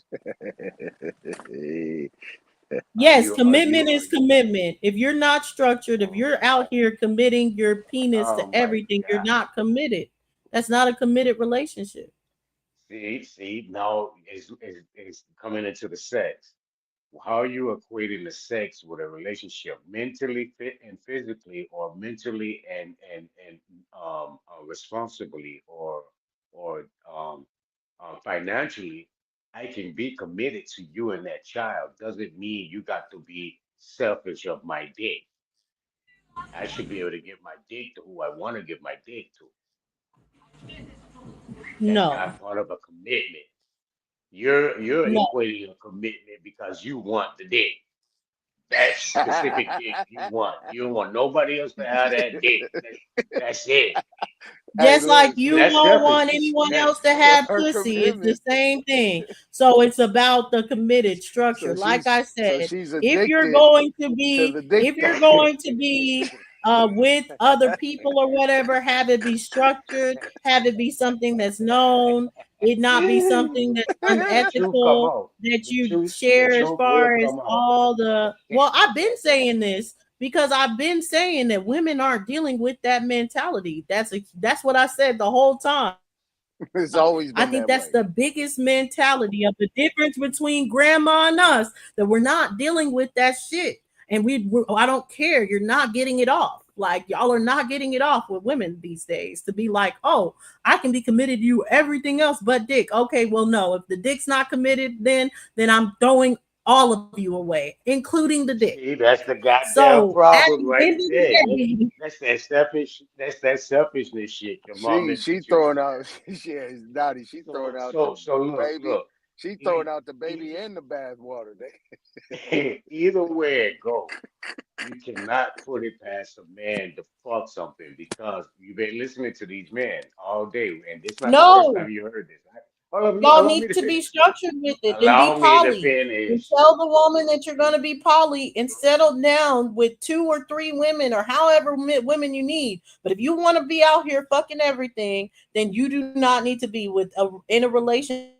Are Yes, you? Are commitment you? is commitment. If you're not structured, if you're out here committing your penis Oh to my everything, you're God. not committed. That's not a committed relationship. See, now is coming into the sex. How are you equating the sex with a relationship, mentally fit and physically, or mentally and responsibly, or financially? I can be committed to you and that child. Doesn't mean you got to be selfish of my dick. I should be able to give my dick to who I want to give my dick to. That's No, not part of a commitment. You're no. equating a commitment because you want the dick. That specific dick you want. You don't want nobody else to have that dick. That's it. Hey, Just like So you listen. that's don't want selfishness. anyone That else to So have her pussy. It's the commitment. same thing. So it's about the committed structure. So Like she's I so said, she's if you're addicted going to to be the dick if you're thing. going to be with other people or whatever, have it be structured, have it be something that's known, it not be something that's the truth come unethical out. that The you truth, the share as truth will far as come out. all the well, I've been saying this because I've been saying that women aren't dealing with that mentality. That's what I said the whole time. It's always I been think that that's way. the biggest mentality of the difference between grandma and us, that we're not dealing with that shit. And I don't care. You're not getting it off. Like y'all are not getting it off with women these days to be like, oh, I can be committed to you everything else but dick. Okay, well, no, if the dick's not committed, then I'm throwing all of you away, including the dick. See, that's the goddamn So at problem the right end of there. the day, That's that selfish. That's that selfishness shit your mom She introduced. throwing out. Yeah, Dottie. She throwing So, out so, the so look, baby. look. She throwing E- out the baby e- and the bath water. Either way it go, you cannot put it past a man to fuck something because you've been listening to these men all day, and it's not the first no, time you heard this. Hold on, y'all allow me need to to be finish. structured with it. Then be Allow me to poly. And finish. tell the woman that you're going to be poly and settle down with 2 or 3 women or however women you need. But if you want to be out here fucking everything, then you do not need to be in a relationship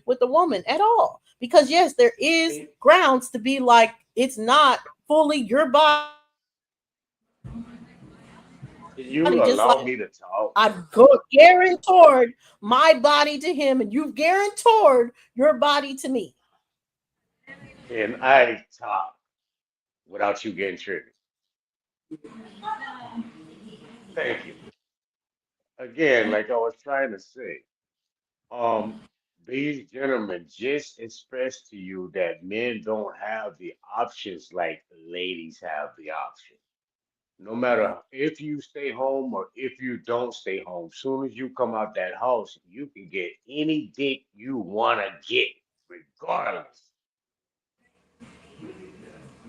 with a woman at all. Because yes, there is See, grounds to be like it's not fully your body, can you just allow like me to talk? I've guaranteed my body to him, and you've guaranteed your body to me. Can I talk without you getting triggered? Thank you. Again, like I was trying to say, um, these gentlemen just expressed to you that men don't have the options like ladies have the option. No matter if you stay home or if you don't stay home, soon as you come out that house, you can get any dick you want to get, regardless.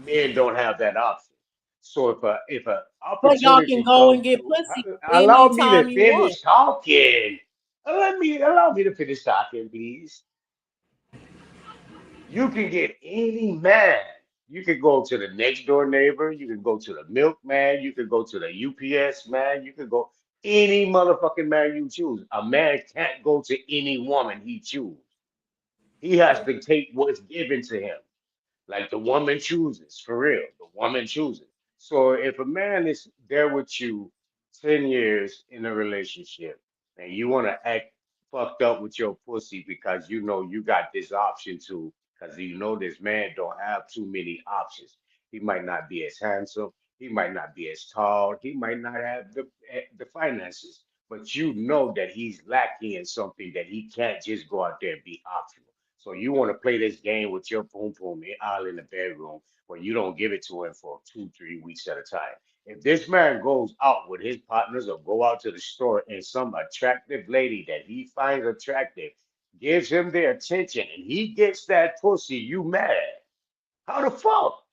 Men don't have that option. So if a But y'all can opportunity go and comes get to pussy allow me to anytime you want. finish talking. Allow me to finish talking, please. You can get any man. You can go to the next door neighbor. You can go to the milkman. You can go to the UPS man. You can go any motherfucking man you choose. A man can't go to any woman he choose. He has to take what's given to him. Like the woman chooses, for real. The woman chooses. So if a man is there with you 10 years in a relationship and you want to act fucked up with your pussy because you know you got this option too, because you know this man don't have too many options. He might not be as handsome, he might not be as tall, he might not have the finances, but you know that he's lacking in something that he can't just go out there and be optional. So you want to play this game with your boom boom all in the bedroom where you don't give it to him for 2, 3 weeks at a time. If this man goes out with his partners or go out to the store and some attractive lady that he finds attractive gives him their attention and he gets that pussy, you mad. How the fuck?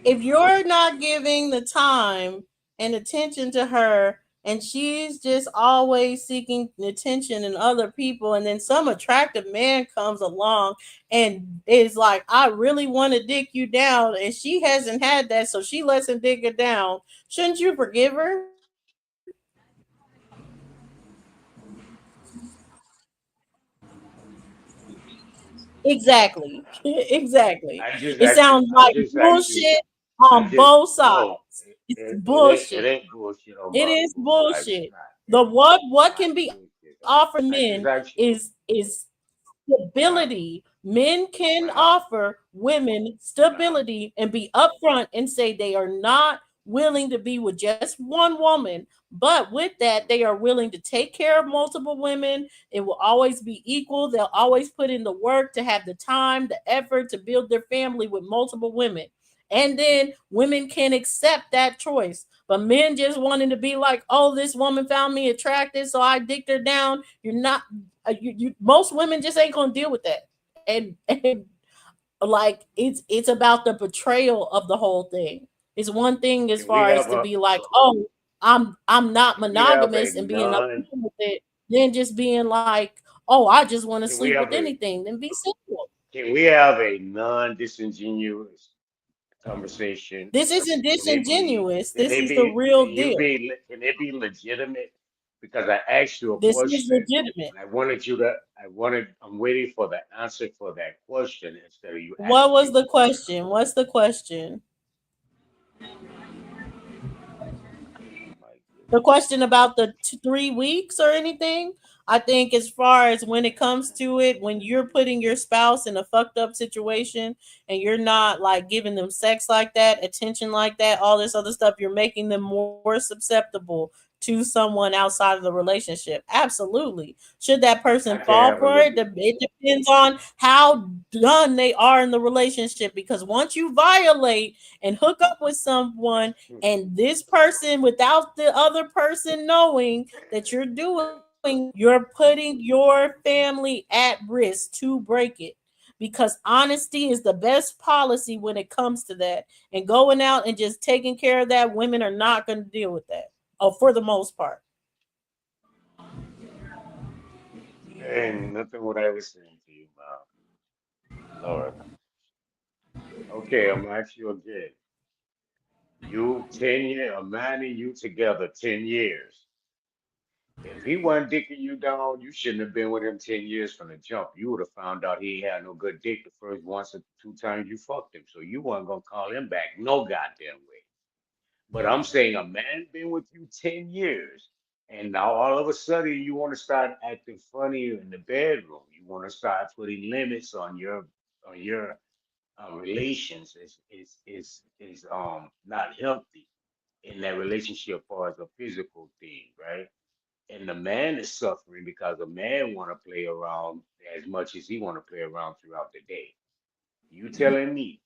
If you're not giving the time and attention to her and she's just always seeking attention in other people, and then some attractive man comes along and is like, I really want to dick you down, and she hasn't had that, so she lets him dig her down, shouldn't you forgive her? Exactly. Exactly. It sounds I like just asked you, bullshit I on just, both no, sides. It's it bullshit. ain't bullshit on It is both sides. It's bullshit. not. The It's what not can be bullshit. offered I just men asked you, is nah, stability. Men can nah, offer women nah. stability and be upfront and say they are not willing to be with just one woman, but with that they are willing to take care of multiple women. It will always be equal. They'll always put in the work to have the time, the effort to build their family with multiple women. And then women can accept that choice. But men just wanting to be like, oh, this woman found me attractive, so I dicked her down. You're not most women just ain't gonna deal with that. And like it's about the betrayal of the whole thing. It's one thing as Can we far as have to a be like, oh, I'm not can we have a monogamous and being non okay with it, then just being like, oh, I just want to can we sleep with have a anything, then be simple. can we have a non disingenuous conversation? This isn't Can it be disingenuous. This is the real deal. can it be legitimate? Because I asked you a This is question legitimate. and I'm waiting for the answer for that question instead of you What asking me was the what the question question? was. What's the question? Oh my The goodness. question about the 3 weeks or anything, I think as far as when it comes to it, when you're putting your spouse in a fucked up situation and you're not like giving them sex like that, attention like that, all this other stuff, you're making them more susceptible to someone outside of the relationship. Absolutely. Should that I person can fall have a for it? legit It depends on how done they are in the relationship, because once you violate and hook up with someone, and this person, without the other person knowing that you're doing, you're putting your family at risk to break it, because honesty is the best policy when it comes to that. And going out and just taking care of that, women are not going to deal with that, oh, for the most part. and nothing what I was saying to you, Lord. Okay, I'm gonna ask you again. You 10 years, a man and you together 10 years. If he wasn't dicking you down, you shouldn't have been with him 10 years from the jump. You would have found out he had no good dick the first once or 2 times you fucked him. So you weren't gonna call him back no goddamn way. But I'm saying a man been with you 10 years, and now all of a sudden you want to start acting funny in the bedroom. You want to start putting limits on your relations is not healthy in that relationship as far as a physical thing, right? And the man is suffering because the man want to play around as much as he want to play around throughout the day. You telling me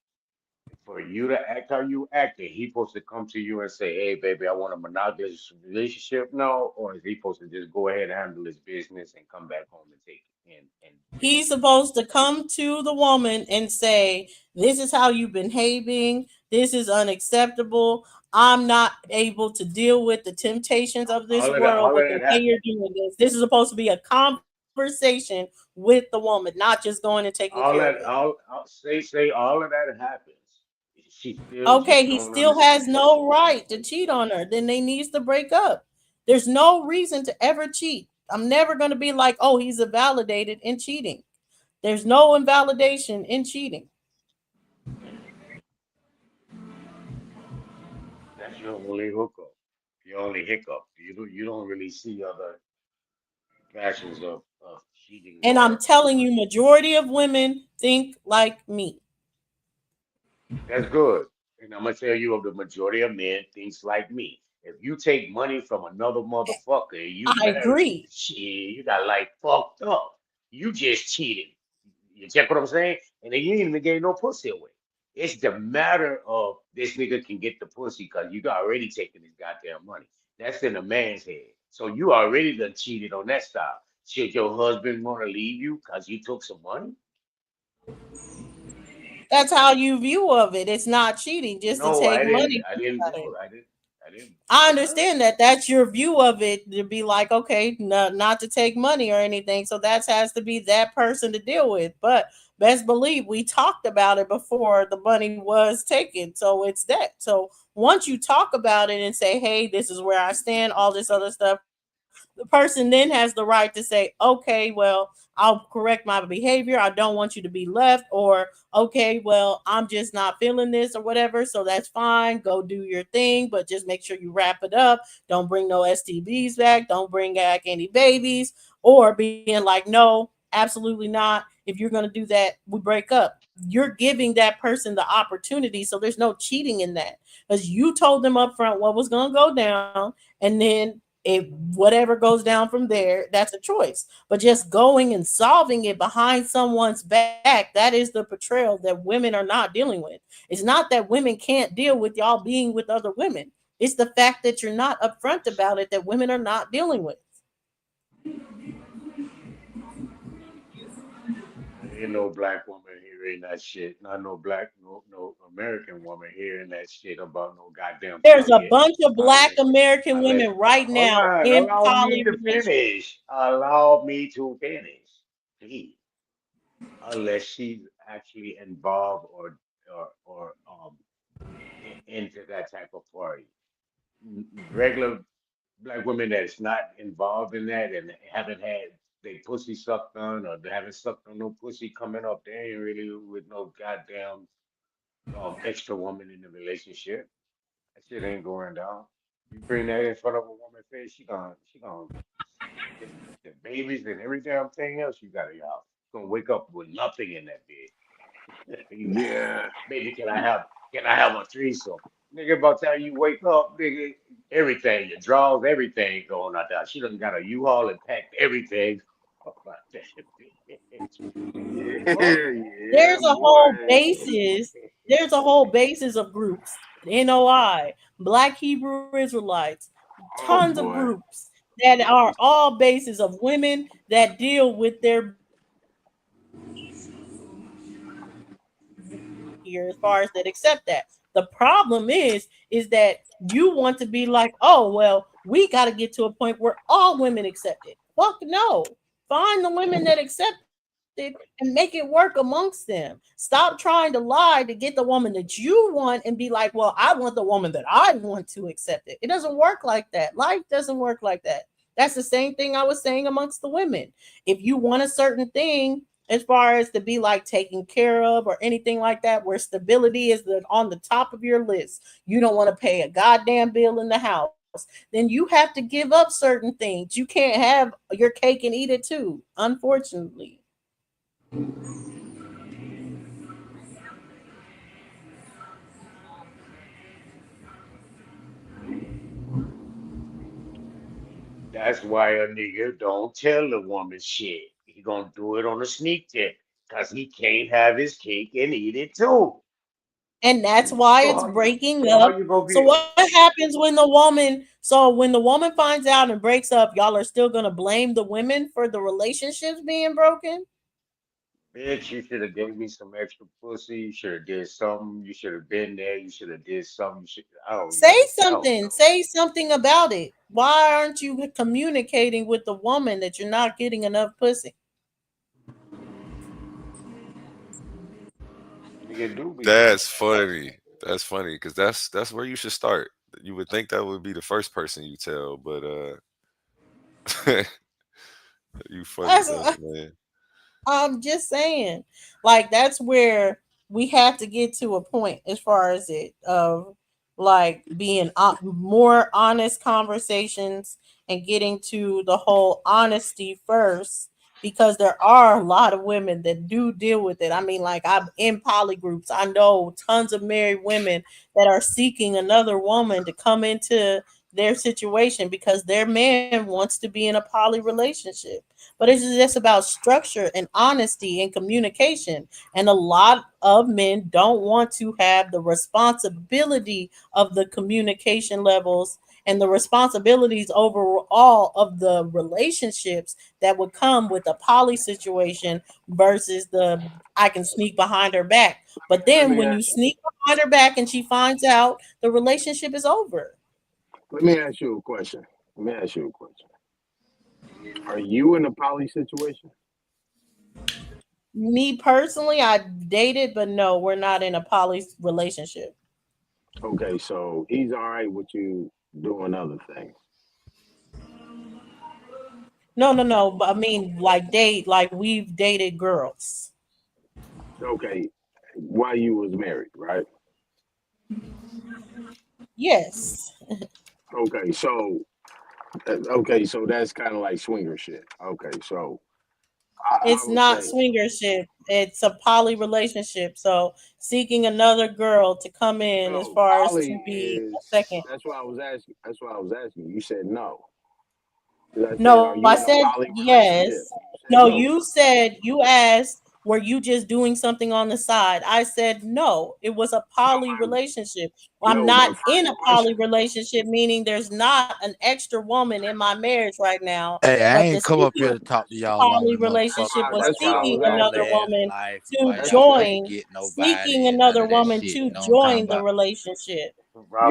For you to act how you acting, he supposed to come to you and say, "Hey, baby, I want a monogamous relationship now," or is he supposed to just go ahead and handle his business and come back home and take it and He's supposed to come to the woman and say, "This is how you've been behaving. This is unacceptable. I'm not able to deal with the temptations of this world all with of the that way happens. you're doing this." This is supposed to be a conversation with the woman, not just going and taking All care of that, it. all say all of that happens. She still Okay, just he don't still has understand. no right to cheat on her. Then they needs to break up. There's no reason to ever cheat. I'm never going to be like, "Oh, he's invalidated in cheating." There's no invalidation in cheating. That's your only hookup, your only hiccup. You don't really see other fashions of cheating And I'm or telling you, majority of women think like me. that's good. And I'm gonna tell you, of the majority of men thinks like me. If you take money from another motherfucker and you I marry him, agree. shit, you got like fucked up. You just cheated. You check what I'm saying? And then you ain't even gave no pussy away. It's the matter of this nigga can get the pussy because you got already taken his goddamn money. That's in a man's head. So you already done cheated on that style. Should your husband want to leave you because you took some money? That's how you view of it. It's not cheating just to No, take I didn't. money I from didn't somebody. do it. I didn't. I didn't. I Huh? understand that that's your view of it to be like, okay, no, not to take money or anything. So that has to be that person to deal with. But best believe we talked about it before the money was taken. So it's that. So once you talk about it and say, hey, this is where I stand, all this other stuff, the person then has the right to say, okay, well, I'll correct my behavior. I don't want you to be left. Or, okay, well, I'm just not feeling this or whatever. So that's fine. Go do your thing, but just make sure you wrap it up. Don't bring no STBs back. Don't bring back any babies. Or being like, no, absolutely not. If you're going to do that, we break up. You're giving that person the opportunity. So there's no cheating in that because you told them up front what was going to go down. And then if whatever goes down from there, that's a choice. But just going and solving it behind someone's back, that is the portrayal that women are not dealing with. It's not that women can't deal with y'all being with other women. It's the fact that you're not upfront about it that women are not dealing with. Ain't no black woman hearing that shit. Not no black, no American woman hearing that shit about no goddamn There's a poly. bunch of Black Unless, American unless, women right hold now on, in allow me poly to relationships. finish. Allow me to finish, please. Unless she's actually involved or into that type of party. Regular black women that's not involved in that and haven't had they pussy sucked on or they haven't sucked on no pussy coming up, they ain't really with no goddamn extra woman in the relationship. That shit ain't going down. You bring that in front of a woman face, she gonna just the babies and every damn thing else you got in your house. Gonna wake up with nothing in that bed. You like, Yeah. baby, can I have a threesome? Nigga, by the time you wake up, nigga, everything, your drawers, everything going out there. She done got a U-Haul and packed everything. Fuck about that bitch. Fuck. Yeah, There's a whole boy. basis. There's a whole basis of groups. NOI, Black Hebrew Israelites, Oh tons of boy. groups that are all bases of women that deal with their here as far as that accept that. The problem is that you want to be like, oh well, we got to get to a point where all women accept it. Fuck no. Find the women that accept it and make it work amongst them. Stop trying to lie to get the woman that you want and be like, well, I want the woman that I want to accept it. It doesn't work like that. Life doesn't work like that. That's the same thing I was saying amongst the women. If you want a certain thing, as far as to be like taken care of or anything like that, where stability is on the top of your list, you don't want to pay a goddamn bill in the house, then you have to give up certain things. You can't have your cake and eat it too, unfortunately. That's why a nigga don't tell the woman shit. He gonna do it on a sneak tip, cause he can't have his cake and eat it too. And that's why it's breaking up. How you gonna So be? what happens when the woman? So when the woman finds out and breaks up, y'all are still gonna blame the women for the relationships being broken? Bitch, you should have gave me some extra pussy. You should have did something. You should have been there. You should have did something. You should. I don't Say know. I don't something. know. Say something about it. Why aren't you communicating with the woman that you're not getting enough pussy? Nigga do be doing That's funny. That's funny because that's where you should start. You would think that would be the first person you tell, but you funny, That's, Dustin, man. I'm just saying, like that's where we have to get to a point as far as it of like being more honest conversations and getting to the whole honesty first, because there are a lot of women that do deal with it. I mean, like I'm in poly groups. I know tons of married women that are seeking another woman to come into their situation because their man wants to be in a poly relationship, but it's just about structure and honesty and communication. And a lot of men don't want to have the responsibility of the communication levels and the responsibilities overall of the relationships that would come with a poly situation versus the I can sneak behind her back. But Let then me when ask, you sneak behind her back and she finds out, the relationship is over. let me ask you a question. Let me ask you a question. Are you in a poly situation? Me personally, I dated, but no, we're not in a poly relationship. Okay, so he's all right with you doing other things. No, no, no. But I mean, like date, like we've dated girls. Okay, while you was married, right? Yes, Okay, so okay, so that's kind of like swinger shit. Okay, so I it's would not say, swingership. It's a poly relationship. So seeking another girl to come in as no, far as to poly be a is. second. That's what I was asking. That's what I was asking. You said no. 'Cause I said, are No, I you in a said poly relationship? yes. You said No, no. you said you asked, were you just doing something on the side? I said no. It was a No, poly relationship. I'm no. My not in first a poly question. relationship, meaning there's not an extra woman in my marriage right now. Hey, I But the ain't come up here secret to talk to y'all long poly enough relationship fucking was That's about what I y'all seeking was grown another asking. ass woman life and to why That's y'all that's can't join, get seeking nobody and none another of that woman shit. to You know what I'm talking join the about? relationship.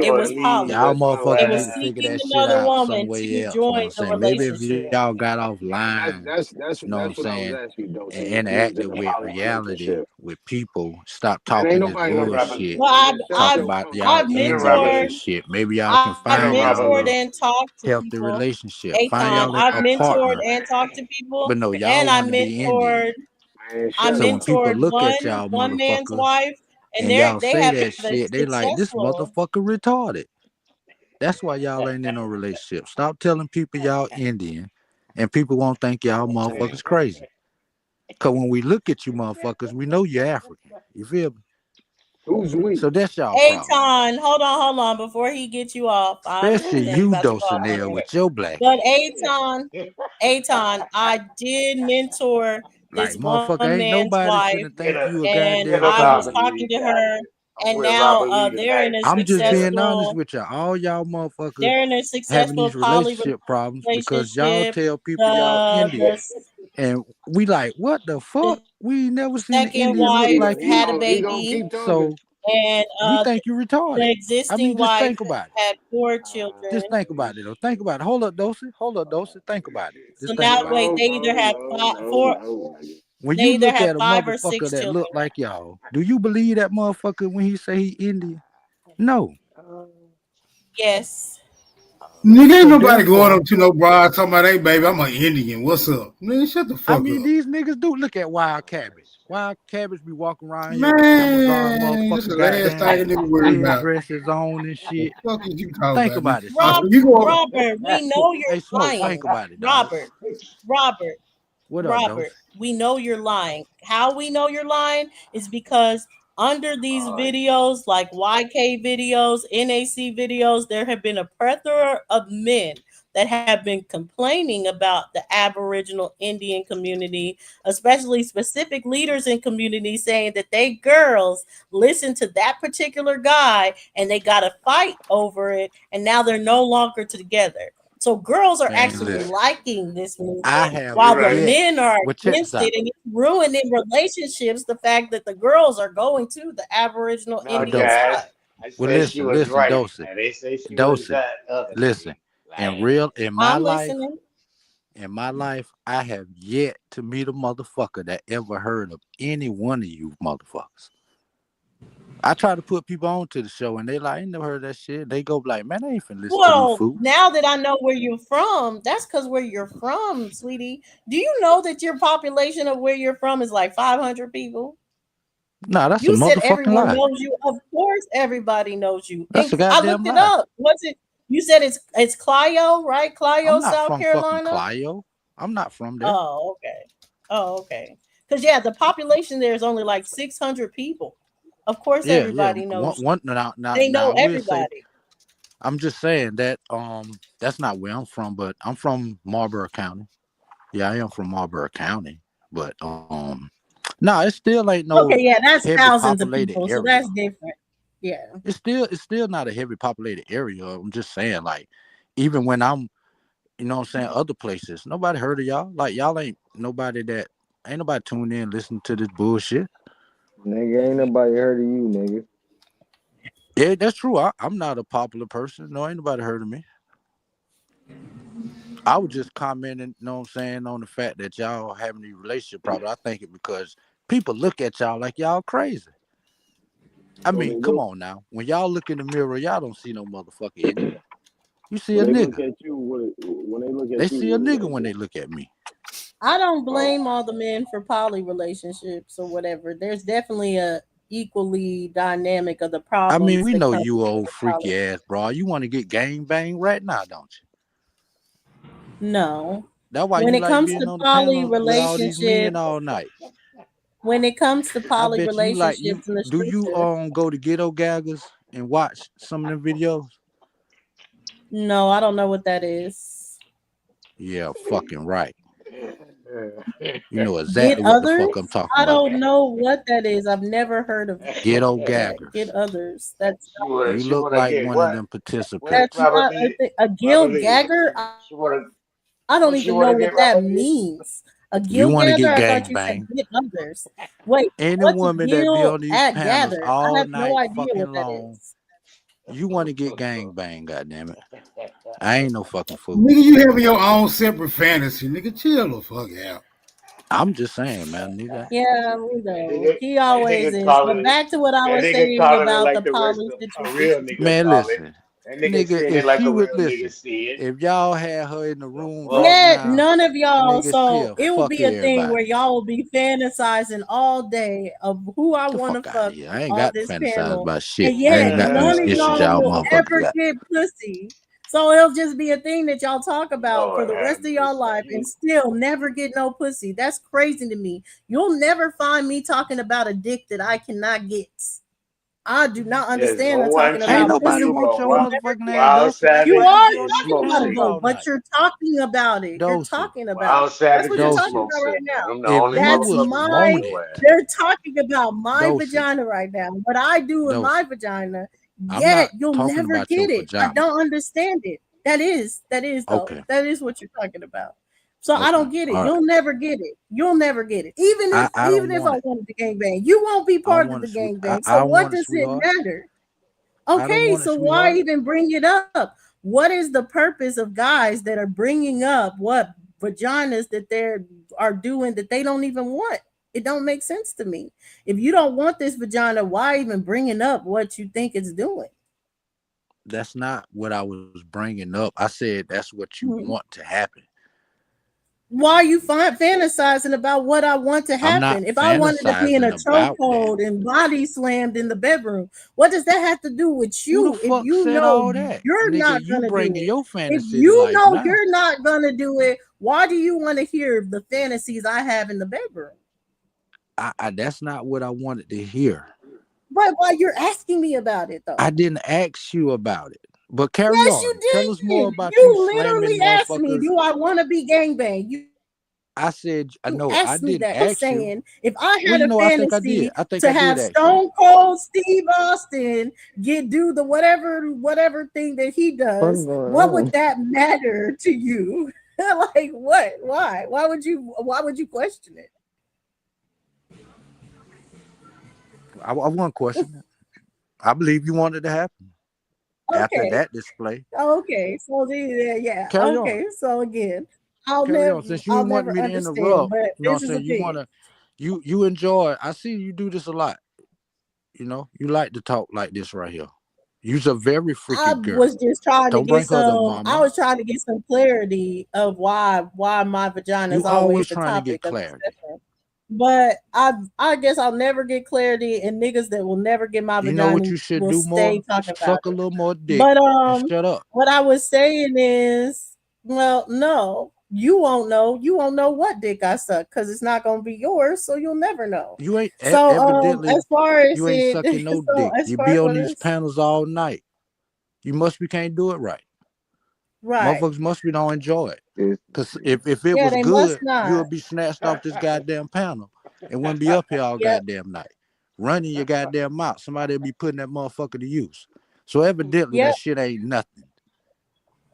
It yeah. was Robert Lee. poly. Y'all That's why I was It motherfuckers need was to asking. figure seeking that shit another out woman some way to else. You know what join I'm the saying? Maybe if relationship. y'all got That's offline, that's that's you know what I'm that's what I was saying, asking, and Dosey, if you was interacted in a with poly reality relationship. with people, stop Man, ain't talking this nobody Chill, no Robert poly. Lee. bullshit, Well, Man, shut talking your about punk y'all I've ass Chill, up. Robert envious mentored, and Lee. shit. Maybe y'all can I've Chill, find y'all Robert a mentored Lee. and talked to healthy people. relationship. Find Aton, y'all I've a mentored partner. and talked to people, But no, and y'all I want to be Indian. mentored. Man, I shut So when up. people mentored look at y'all one man's motherfuckers wife, and and y'all they say have that had a shit, they like this successful. motherfucker retarded. That's why y'all ain't in no relationship. Stop telling people y'all Indian, and people won't think y'all motherfuckers crazy. Cause when we look at you motherfuckers, we know you're African. You feel me? Who's we? So that's y'all problem. Aton, hold on, before he gets you off. I Especially understand you you, about to go off on Dulcinea, him, with your black but ass. Aton, I did mentor Like this one motherfucker, ain't man's nobody wife, finna think you a and Get goddamn up I out was of Indian. talking here, to her, goddamn. I'm and with now Robert Lee tonight. I'm just being honest successful. with y'all. All y'all motherfuckers They're in a having successful these poly relationship problems because y'all relationship. tell people y'all The Indian. And we like, what the the fuck? We ain't never seen an second Indian look wife like had you. a He gonna baby, keep talking. So and we think you retarded. the I mean, existing just wife think about it. had 4 children. Just think about it. Though. Think about it. Hold up, Dosey. Hold up, Dosey. Think about it. So Just think now, about it. wait, No, they either no, have no, five, no, four. no, nigga. When They you either look have at a 5 or 6 motherfucker that children. look like y'all, do you believe that motherfucker when he say he Indian? No. Yes. Nigga, ain't So nobody going therefore, up to no broad talking about, hey, baby, I'm an Indian. What's up? Man, shut the I fuck mean, up. these niggas do look at Wild Cabbage. Wild Cabbage be walking around here with Amazon Man, this motherfucking the last goddamn thing a nigga worried red about. dresses on and The shit. fuck is you talking Think about, nigga? about it, So Smoke. Robert, you go, Robert, we know Hey, you're Smoke, think lying. about it, dog. Robert, What up, Dose? Robert, we know you're lying. How we know you're lying is because under these Oh, videos, like YK videos, NAC videos, there have been a plethora of men that have been complaining about the Aboriginal Indian community, especially specific leaders in community saying that they girls listen to that particular guy and they got to fight over it, and now they're no longer together. So girls are Man, actually listen, liking this movement, I have while you're the right. yet. men are Well, check against this out. it, and it's ruining relationships. The fact that the girls are going to the Aboriginal No, Well, Indian Dosey. Jazz. side. I Well, said she listen, was right. Dosey, And they say she was Dosey. that other Listen, thing. in my I'm life, listening. I have yet to meet a motherfucker that ever heard of any one of you motherfuckers. I try to put people on to the show, and they like, I ain't never heard that shit. They go like, man, I ain't finna listen to these Well, fools. now that I know where you're from, that's because where you're from, sweetie. Do you know that your population of where you're from is like 500 people? Nah, that's a You said motherfucking everyone lie. knows you. Of course, everybody knows you. That's a And I goddamn looked it lie. up. What's it? You said it's Clio, right? Clio, I'm not South from fucking Carolina. Clio. I'm not from there. Oh, okay. Oh, okay. Because yeah, the population there is only like 600 people. Of course, Yeah, everybody knows. One now They know I will say, everybody. I'm just saying that that's not where I'm from, but I'm from Marlboro County. Yeah, I am from Marlboro County, but no, it still ain't no Okay, yeah, that's heavy thousands of populated people, so area. that's different. Yeah. It's still not a heavy populated area. I'm just saying, like, even when I'm, you know what I'm saying, other places, nobody heard of y'all. Like, y'all ain't nobody tuned in listening to this bullshit. Nigga, ain't nobody heard of you, nigga. Yeah, that's true. I'm not a popular person. No, ain't nobody heard of me. I was just commenting, you know what I'm saying, on the fact that y'all having these relationship problems. I think it because people look at y'all like y'all crazy. I When mean, they come look, on now. When y'all look in the mirror, y'all don't see no motherfucker in you. You see a when they look nigga. at you, when they look They at you, see a what do nigga they when do? they look at me. I don't Oh, blame all the men for poly relationships or whatever. There's definitely a equally dynamic of the I problems mean, we that know come you with old the freaky poly. ass, bro. You want to get gang bang right now, don't you? No. That's why When you it like comes being to on the poly panel with all these relationship, men all night. when it comes to I poly bet you like you relationships in the do you scripture, go to Ghetto Gaggers and watch some of them videos? no, I don't know what that is. Yeah, fucking right. You know Get exactly what the fuck I'm others? talking I about. don't know what that is. I've never heard of Ghetto that. Get Gaggers. others. That's You She look wanna like get one of what? them What participants. not Robert Lee? a Gil Robert Lee. Gagger. She wanna I don't what she even know wanna what get that Robert Lee? means. A You Gil want to Gather? get I thought gang you said bang. get others. Wait, Any what's woman that be Gil on these at panels Gather? I all have no night idea fucking what that long, is. you want to get gang bang, goddammit. I ain't no fucking fool. Nigga, you having your own separate fantasy. Nigga, chill the fuck out. I'm just saying, man, nigga. Yeah, we That know. nigga, He that always nigga is. But calling it. back to what I That was nigga saying calling it about the like the rest poly of a real situation. nigga Man, call it. listen. That nigga Nigga, saying if it like she a would real nigga listen, see it. if y'all had her in the The room fuck? right Yet now, none of y'all, nigga, so she'll it will fuck be a thing where everybody. y'all will be fantasizing all day of who I Get the want to fuck out of fuck here. I ain't on got to this fantasize panel, about shit. and I yet ain't got these none of issues y'all y'all will motherfuckers ever got. get pussy. So it'll just be a thing that y'all talk about for Lord the have rest of y'all mercy. life and still never get no pussy. That's crazy to me. You'll never find me talking about a dick that I cannot get. I do not There's understand no the one talking Ain't about choosing nobody pussy you that want but your you'll Wild, never motherfucking get. ass, Wild Dosey. That's You why Savage you are be on and these talking Smoke about it panels City. though, all but night. you're talking about it. You're Dosey, talking about Wild it. That's what Savage you're and talking Dosey. Smoke about right City. now. Them the If only you That's was motherfuckers on my, want your it, ass. they're talking about my Dosey, vagina right now. What I do in my Dosey. vagina, I'm yet not you'll talking never about your get it. I vagina. don't understand it. That is though. Okay. That is what you're talking about. So I Okay. don't get it. All right. You'll never get it. You'll never get it. Even I don't if I want it. wanted the gangbang, you won't be I don't part of want the it, sweet. gangbang. I So don't what want it, does it sweetheart. matter? I don't Okay, want it, so why sweetheart. even bring it up? What is the purpose of guys that are bringing up what vaginas that are doing that they don't even want? It don't make sense to me. If you don't want this vagina, why even bringing up what you think it's doing? That's not what I was bringing up. I said that's what you Mhm. want to happen. Why are you fantasizing about what I want to I'm not happen? If I wanted to be in a fantasizing about that. chokehold and body slammed in the bedroom, what does that have to do with Who the you? If fuck you said know all that? you're Nigga, not you gonna do bringing it, your if fantasy to you life know now. you're not gonna do it, why do you want to hear the fantasies I have in the bedroom? That's not what I wanted to hear. But why you're asking me about it though? I didn't ask you about it. But carry Yes, you on. Tell us more did. about You you literally slamming asked me, motherfuckers. do I want to be gangbang? I said, You no, I asked me didn't that. I'm ask you. saying if I Well, had you a know, I think I did. fantasy I think to I did have ask you. Stone Cold Steve Austin do the whatever thing that he What's does, going what would on? that matter to you? Like what? Why? Why would you question it? I wasn't questioning it. I believe you wanted to happen after Okay. that display. Okay. So yeah. Carry Okay. on. So again, I'll Carry never on. Since you want never me to understand, interrupt, but you know what this I'm is saying? You opinion. wanna you enjoy. I see you do this a lot. You know, you like to talk like this right here. You's a very I freaky girl. was just trying to Don't get bring her to some. I mama. was trying to get some clarity of why my vagina You is always always the trying to get topic of clarity. discussion. But I guess I'll never get clarity, and niggas that will never get my You know what vagina you should will do stay more? talking about Suck a it. little more dick But and shut up. what I was saying is, well, no, you won't know. You won't know what dick I suck because it's not gonna be yours, so you'll never know. You ain't So evidently as far as you ain't it, sucking no so dick. as You far be as on what these is panels all night. You must be can't do it right. right, Motherfuckers must be don't enjoy it. It's Cause if it yeah, was they must good, not. you would be snatched off this goddamn panel and wouldn't be up here all Yep. goddamn night. Running your goddamn mouth. Somebody will be putting that motherfucker to use. So evidently Yep. that shit ain't nothing.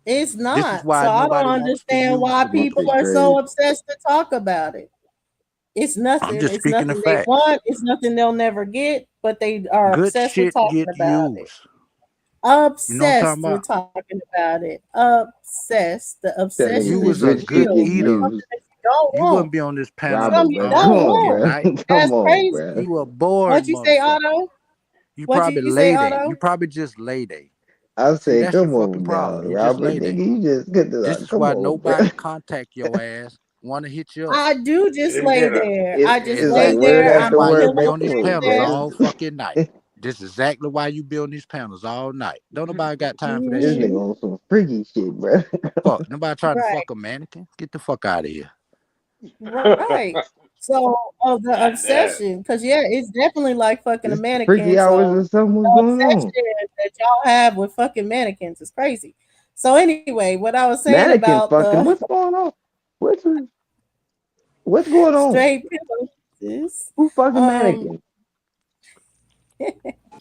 It's This is not. why So I nobody don't wants to understand use why the people motherfucker. are so crazy. obsessed to talk about it. It's I'm nothing. just It's speaking the nothing they facts. want. It's nothing they'll never get, but they are Good obsessed with shit talking get about it. used. You know what I'm Obsessed talking with about? talking about it. Obsessed. The That obsession You nigga is was said a good shit good real. get It's eater. something used. that you don't You want. wouldn't be on this panel Robert, Some no you bro. don't Come on, fucking want. bro. night. That's Come on, crazy. bro. You a boring What you say, motherfucker. Otto? You What probably you say, lay day. Otto? You probably just lay day. I See, said, that's your come fucking on problem. now, You just Robert. lay Nigga, day. you just get This to is come why on, bro. nobody contact your ass, want to hit you up. I do just lay there. I just It's like lay Exactly. word there. That's I'm after why you word be chilling, on these before, sitting panels there. bro. all fucking night. This is exactly why you be on these panels all night. Don't nobody got time for that This shit. nigga on some freaky shit, bro. Fuck. Nobody trying to Right, fuck a mannequin. Get the fuck out of here. right. So the God damn. obsession, because yeah, it's definitely like fucking a This mannequin. freaky hours So or something. What's the going obsession on? that y'all have with fucking mannequins is crazy. So anyway, what I was saying Mannequin about fucking. the What's going on? What's going on? straight pillars, Who fucking mannequin?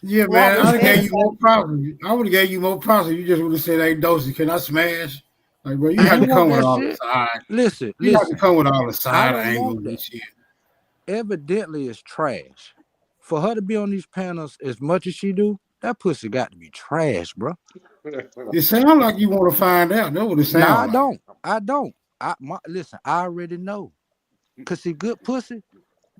Yeah, what I man, was I'd have saying gave you about more property. I would have gave you more property. You just would have said, "Hey, Dosey, can I smash?" Like, bro, you I have to ain't want come with that all the shit. side. Listen. You have to come with all the I side don't angles want and that. shit. Evidently, it's trash. For her to be on these panels as much as she do, that pussy got to be trash, bro. It sounds like you want to find out. That's what it Nah, I sounds like. don't. I don't. Listen, I already know. Cause see, good pussy,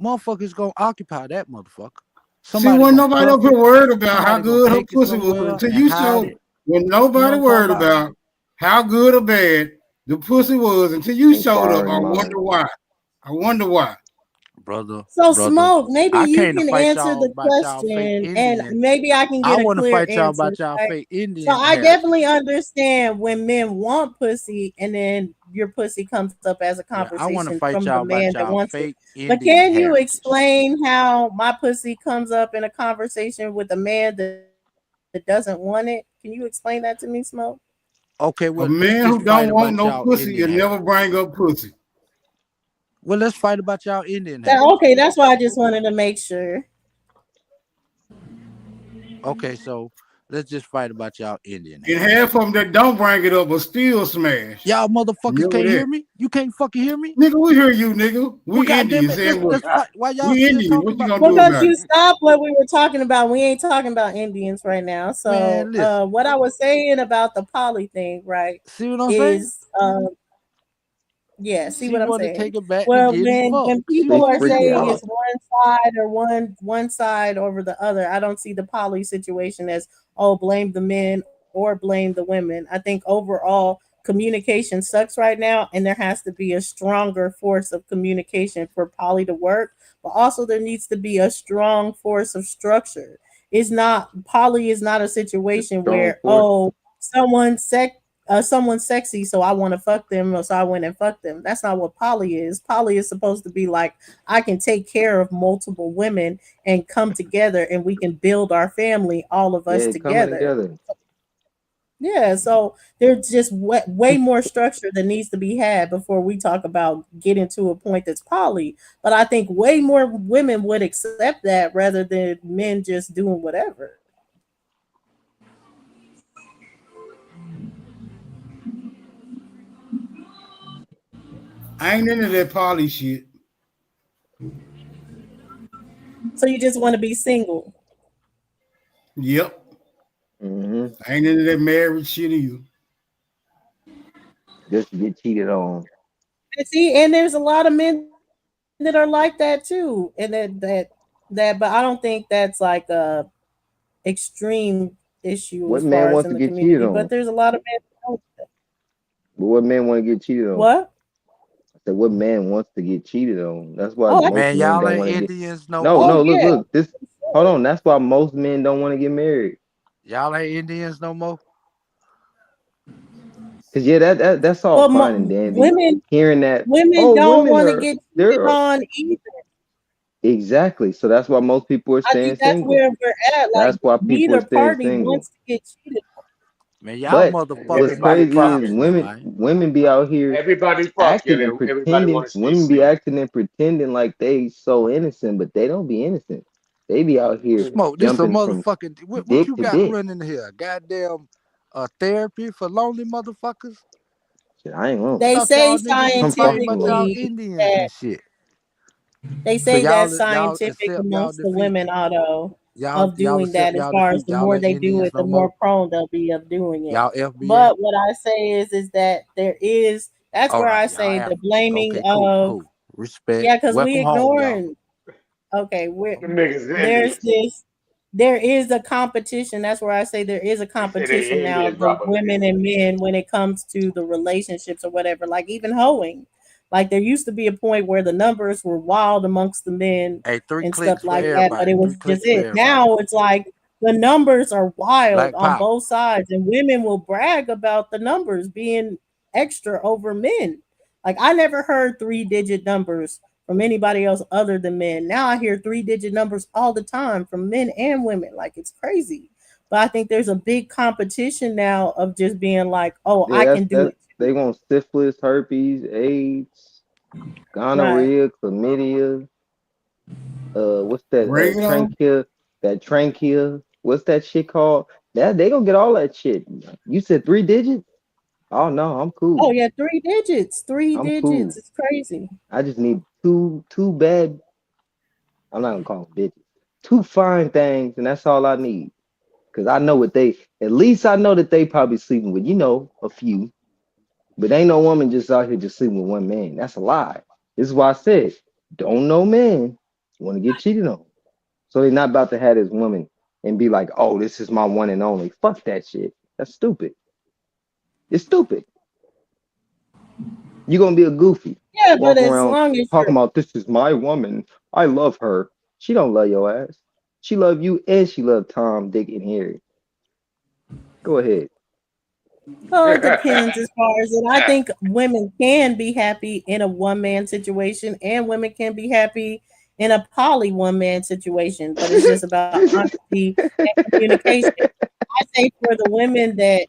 motherfuckers gonna occupy that motherfucker. See, Somebody when gonna nobody cuff up here it. worried about how Somebody gonna good her take it pussy was somewhere until and you hide showed. it. When You know nobody what I'm worried talking about? about how good or bad the pussy was until you showed up, I Inquiring wonder mind. why. I wonder why. Brother, so Smoke. Maybe I you came to can fight answer y'all the about y'all fake question, and Indian. maybe I can I get a want to clear fight y'all answer. about y'all Right? fake So Indian I heritage. definitely understand when men want pussy, and then your pussy comes up as a Yeah, I want to conversation fight from the y'all about man that y'all wants it. fake But Indian can you heritage. explain how my pussy comes up in a conversation with a man that doesn't want it? Can you explain that to me, Smoke? Okay, A well, let's man just who fight don't want about no y'all pussy, Indian you never heritage. bring up pussy. Well, let's fight about y'all Indian heritage. Okay, that's why I just wanted to make sure. Okay, so let's just fight about y'all Indian And heritage. half of them that don't bring it up will still smash. Y'all motherfuckers Remember can't hear that. me? You can't fucking hear me? Nigga, we hear you, nigga. Well, We goddamn Indians. it, Saying what? let's fight. Why y'all We still Indians. talking What you about? gonna do Because about you it? stopped what we were talking about. We ain't talking about Indians right now. So Man, listen. what I was saying about the poly thing, right, See what I'm saying? is yeah, see She what I'm want to saying. take it back to Well, getting fucked. when See people what Big are I'm freaky saying saying? it's out. one side or one side over the other, I don't see the poly situation as blame the men or blame the women. I think overall communication sucks right now, and there has to be a stronger force of communication for poly to work. But also there needs to be a strong force of structure. It's not poly is not a situation Strong where force. someone someone's sexy, so I want to fuck them, or so I went and fucked them. That's not what poly is. Poly is supposed to be like, I can take care of multiple women and come together and we can build our family, all of us Yeah, coming together. together. Yeah, so there's just way more structure that needs to be had before we talk about getting to a point that's poly. But I think way more women would accept that rather than men just doing whatever. I ain't into that poly shit. So you just want to be single. Yep. hmm I ain't into that marriage shit either. Just to get cheated on. And see, and there's a lot of men that are like that too, and that, but I don't think that's like a extreme issue What as man far as wants in to the get cheated community. on? But there's a lot of men. That don't. But what man want to get cheated on? What? I said, what man wants to get cheated on? That's why Oh, most Man, men y'all don't ain't want to get. Indians no No, more. no, oh look, yeah. look. This. Hold on. That's why most men don't want to get married. Y'all ain't Indians no more. Cause yeah, that's all Well, fine and dandy. women Hearing that, women oh, don't women want to are get cheated they're on either. exactly. So that's why most people are I staying think that's single. where we're at. Like That's why people are neither staying party single. wants to get cheated on. Man, y'all But what's motherfuckers Everybody crazy is fucking. capitalists, women man. women be out here Everybody fucking, acting and and everybody pretending. want to stay Women be single. acting and pretending like they so innocent, but they don't be innocent. They be out here Smoke, this a jumping from motherfucking what dick you to got dick. running here? Goddamn therapy for lonely motherfuckers? Shit, I ain't wrong. They Thought say y'all niggas I'm complain fucking about wrong. y'all scientifically Indians that and shit. they So say that's y'all scientific accept y'all amongst the defeat. women, Otto, of Y'all doing accept that. As y'all far as defeat. the Y'all more ain't they do Indians it, the no more. more prone they'll be of doing it. Y'all FBA. But what I say is that that's All where I right, y'all say the Africans. blaming Okay, of cool. Respect. yeah, because we Welcome home, y'all. ignoring. Okay, Them niggas there's Indians. there is a competition. That's where I say there is a They say competition they now Indians of the drop on the women and men when it comes to the relationships or whatever, like even hoeing. Like there used to be a point where the numbers were wild amongst the men Hey, 3 and stuff clicks for like that, but everybody. it 3 was just clicks for it. everybody. Now it's like the numbers are wild Black on power. both sides, and women will brag about the numbers being extra over men. Like I never heard 3-digit numbers from anybody else other than men. Now I hear 3-digit numbers all the time from men and women. Like it's crazy. But I think there's a big competition now of just being like, oh, I Yeah, can do that's it they too. want syphilis, herpes, AIDS, Right. gonorrhea, chlamydia. What's that? Bring it on. Trachea. What's that shit called? That they gonna get all that shit. You said 3 digits? Oh no, I'm Oh cool. yeah, 3 digits. Three I'm digits. cool. It's crazy. I just need two bad. I'm not gonna call them bitches. Two fine things, and that's all I need. Cause I know what they. At least I know that they probably sleeping with. A few. But ain't no woman just out here just sleeping with one man. That's a lie. This is why I said, don't know man want to get cheated on. So they're not about to have this woman and be like, oh, this is my one and only. Fuck that shit. That's stupid. It's stupid. You're gonna be a goofy. Yeah, but Walk as around long as talking you're about this is my woman. I love her. She don't love your ass. She love you and she love Tom, Dick, and Harry. Go ahead. well, it depends as far as it. I think women can be happy in a one man situation, and women can be happy in a poly one man situation. But it's just about honesty and communication. I say for the women that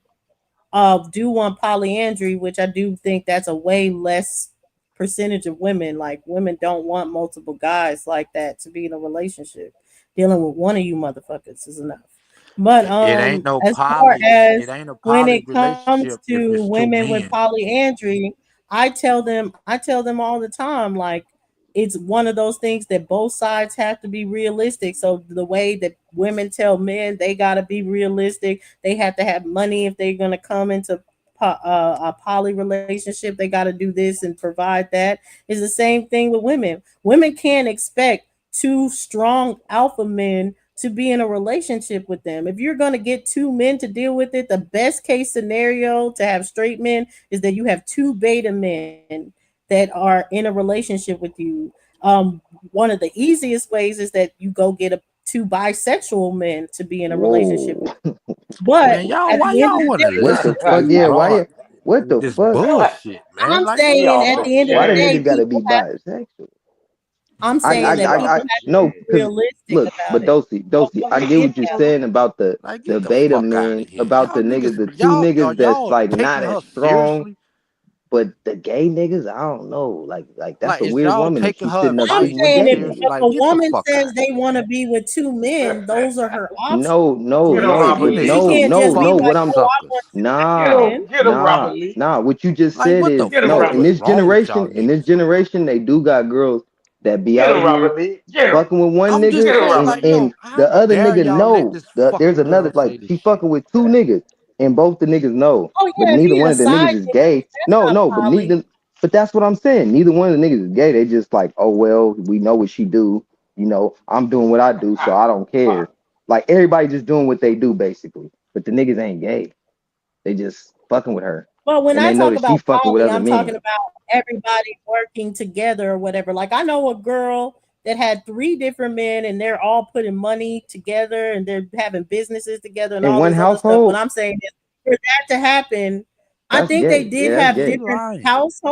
do want polyandry, which I do think that's a way less percentage of women. Like women don't want multiple guys like that to be in a relationship. Dealing with one of you motherfuckers is enough. But It ain't no as far poly. It as ain't a when poly it comes relationship if to it's two women with men. polyandry, I tell them all the time, like it's one of those things that both sides have to be realistic. So the way that women tell men they got to be realistic, they have to have money if they're going to come into a poly relationship. They got to do this and provide that. Is the same thing with women. Women can't expect two strong alpha men to be in a relationship with them. If you're going to get two men to deal with it, the best case scenario to have straight men is that you have two beta men that are in a relationship with you. One of the easiest ways is that you go get two bisexual men to be in a relationship Whoa. with you. But Man, y'all, at why the end of y'all the want to day, What the listen to fuck? this Yeah, broad, why? What the this fuck? bullshit, man? I'm Like, We saying at all the end of Why the the yeah. day, nigga gotta people be have. bisexual? I'm I, saying that We people all have to no, be yeah. because realistic look, about but it. Oh, Dosey, go I ahead, get what you're Kelly. saying about the get the beta fuck out men, of here. about Y'all the niggas, niggas, the two are niggas that's y'all like not taking as her strong, seriously? but the gay niggas, I don't know. Like that's Like, a is weird y'all woman if taking she's her sitting up I'm advice sleeping with saying gay if seriously? niggas. a Like, get the woman fuck says out of they here, want to man. be with two men, those are her options. No, no, Get him, no, Robert You but Lee. niggas She are can't just Get be no. like, What fucking I'm "Oh, I want suckers. two men." him, Robert Lee. nah. What you just Like, said what the is Get him, no. fuck In Robert is Lee. this wrong with y'all niggas? generation, they do got girls that be Get out him, here Robert Lee. Get him. fucking with one I'm just nigga Get him, saying, Robert like, Lee. yo, and how the other dare nigga y'all let know. this There's fucking another girl like say this she shit? fucking with two niggas and both the niggas know, Oh but yeah, neither be one a of the niggas side is chick. gay. That's No, not no, but poly. neither. But that's what I'm saying. Neither one of the niggas is gay. They just like, oh well, we know what she do. I'm doing what I do, so I don't care. Like everybody just doing what they do basically. But the niggas ain't gay. They just fucking with her, But when and I they know talk that she about fucking with poly, other I'm talking men. about everybody working together or whatever. Like I know a girl that had 3 different men and they're all putting money together and they're having businesses together and In all one this other stuff. What household, I'm saying is for that to happen, I that's think they gay. did Yeah, that's have She gay. different lying.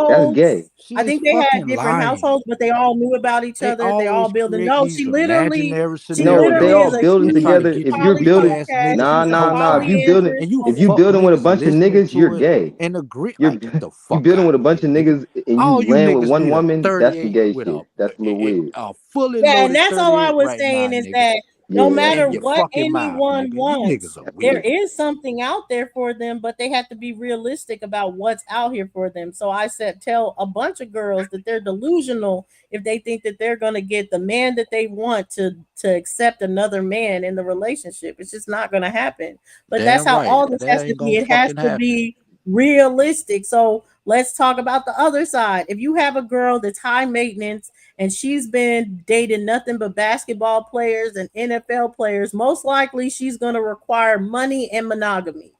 That's gay. households. She I is think they had fucking different lying. households, but they all knew about each They other. They all always building. create No, these imaginary she No, they literally all is scenarios a building and huge try to together. get If these you're weak building, ass polycat. niggas nah, She's to a nah, nah. If you co-sign. building, polyandrous. And you if Oh, you fuck building with a niggas bunch of listening niggas, you're to it gay. and agree. You're Like, get the you fuck building out with a of bunch here, of nigga. niggas and you All you laying with niggas one need a woman. That's some 38 gay with shit. That's a little weird. a fully yeah, and loaded that's all I 38 was right now, saying is nigga. that no Yeah, matter In your what fucking mouth, anyone nigga. You niggas wants, are there weird. is something out there for them, but they have to be realistic about what's out here for them. So I said, tell a bunch of girls that they're delusional if they think that they're gonna get the man that they want to accept another man in the relationship. It's just not gonna happen. But that's Damn how right. all this That has to ain't be. gonna It has fucking to happen. be realistic. So let's talk about the other side. If you have a girl that's high maintenance and she's been dating nothing but basketball players and NFL players, most likely she's going to require money and monogamy.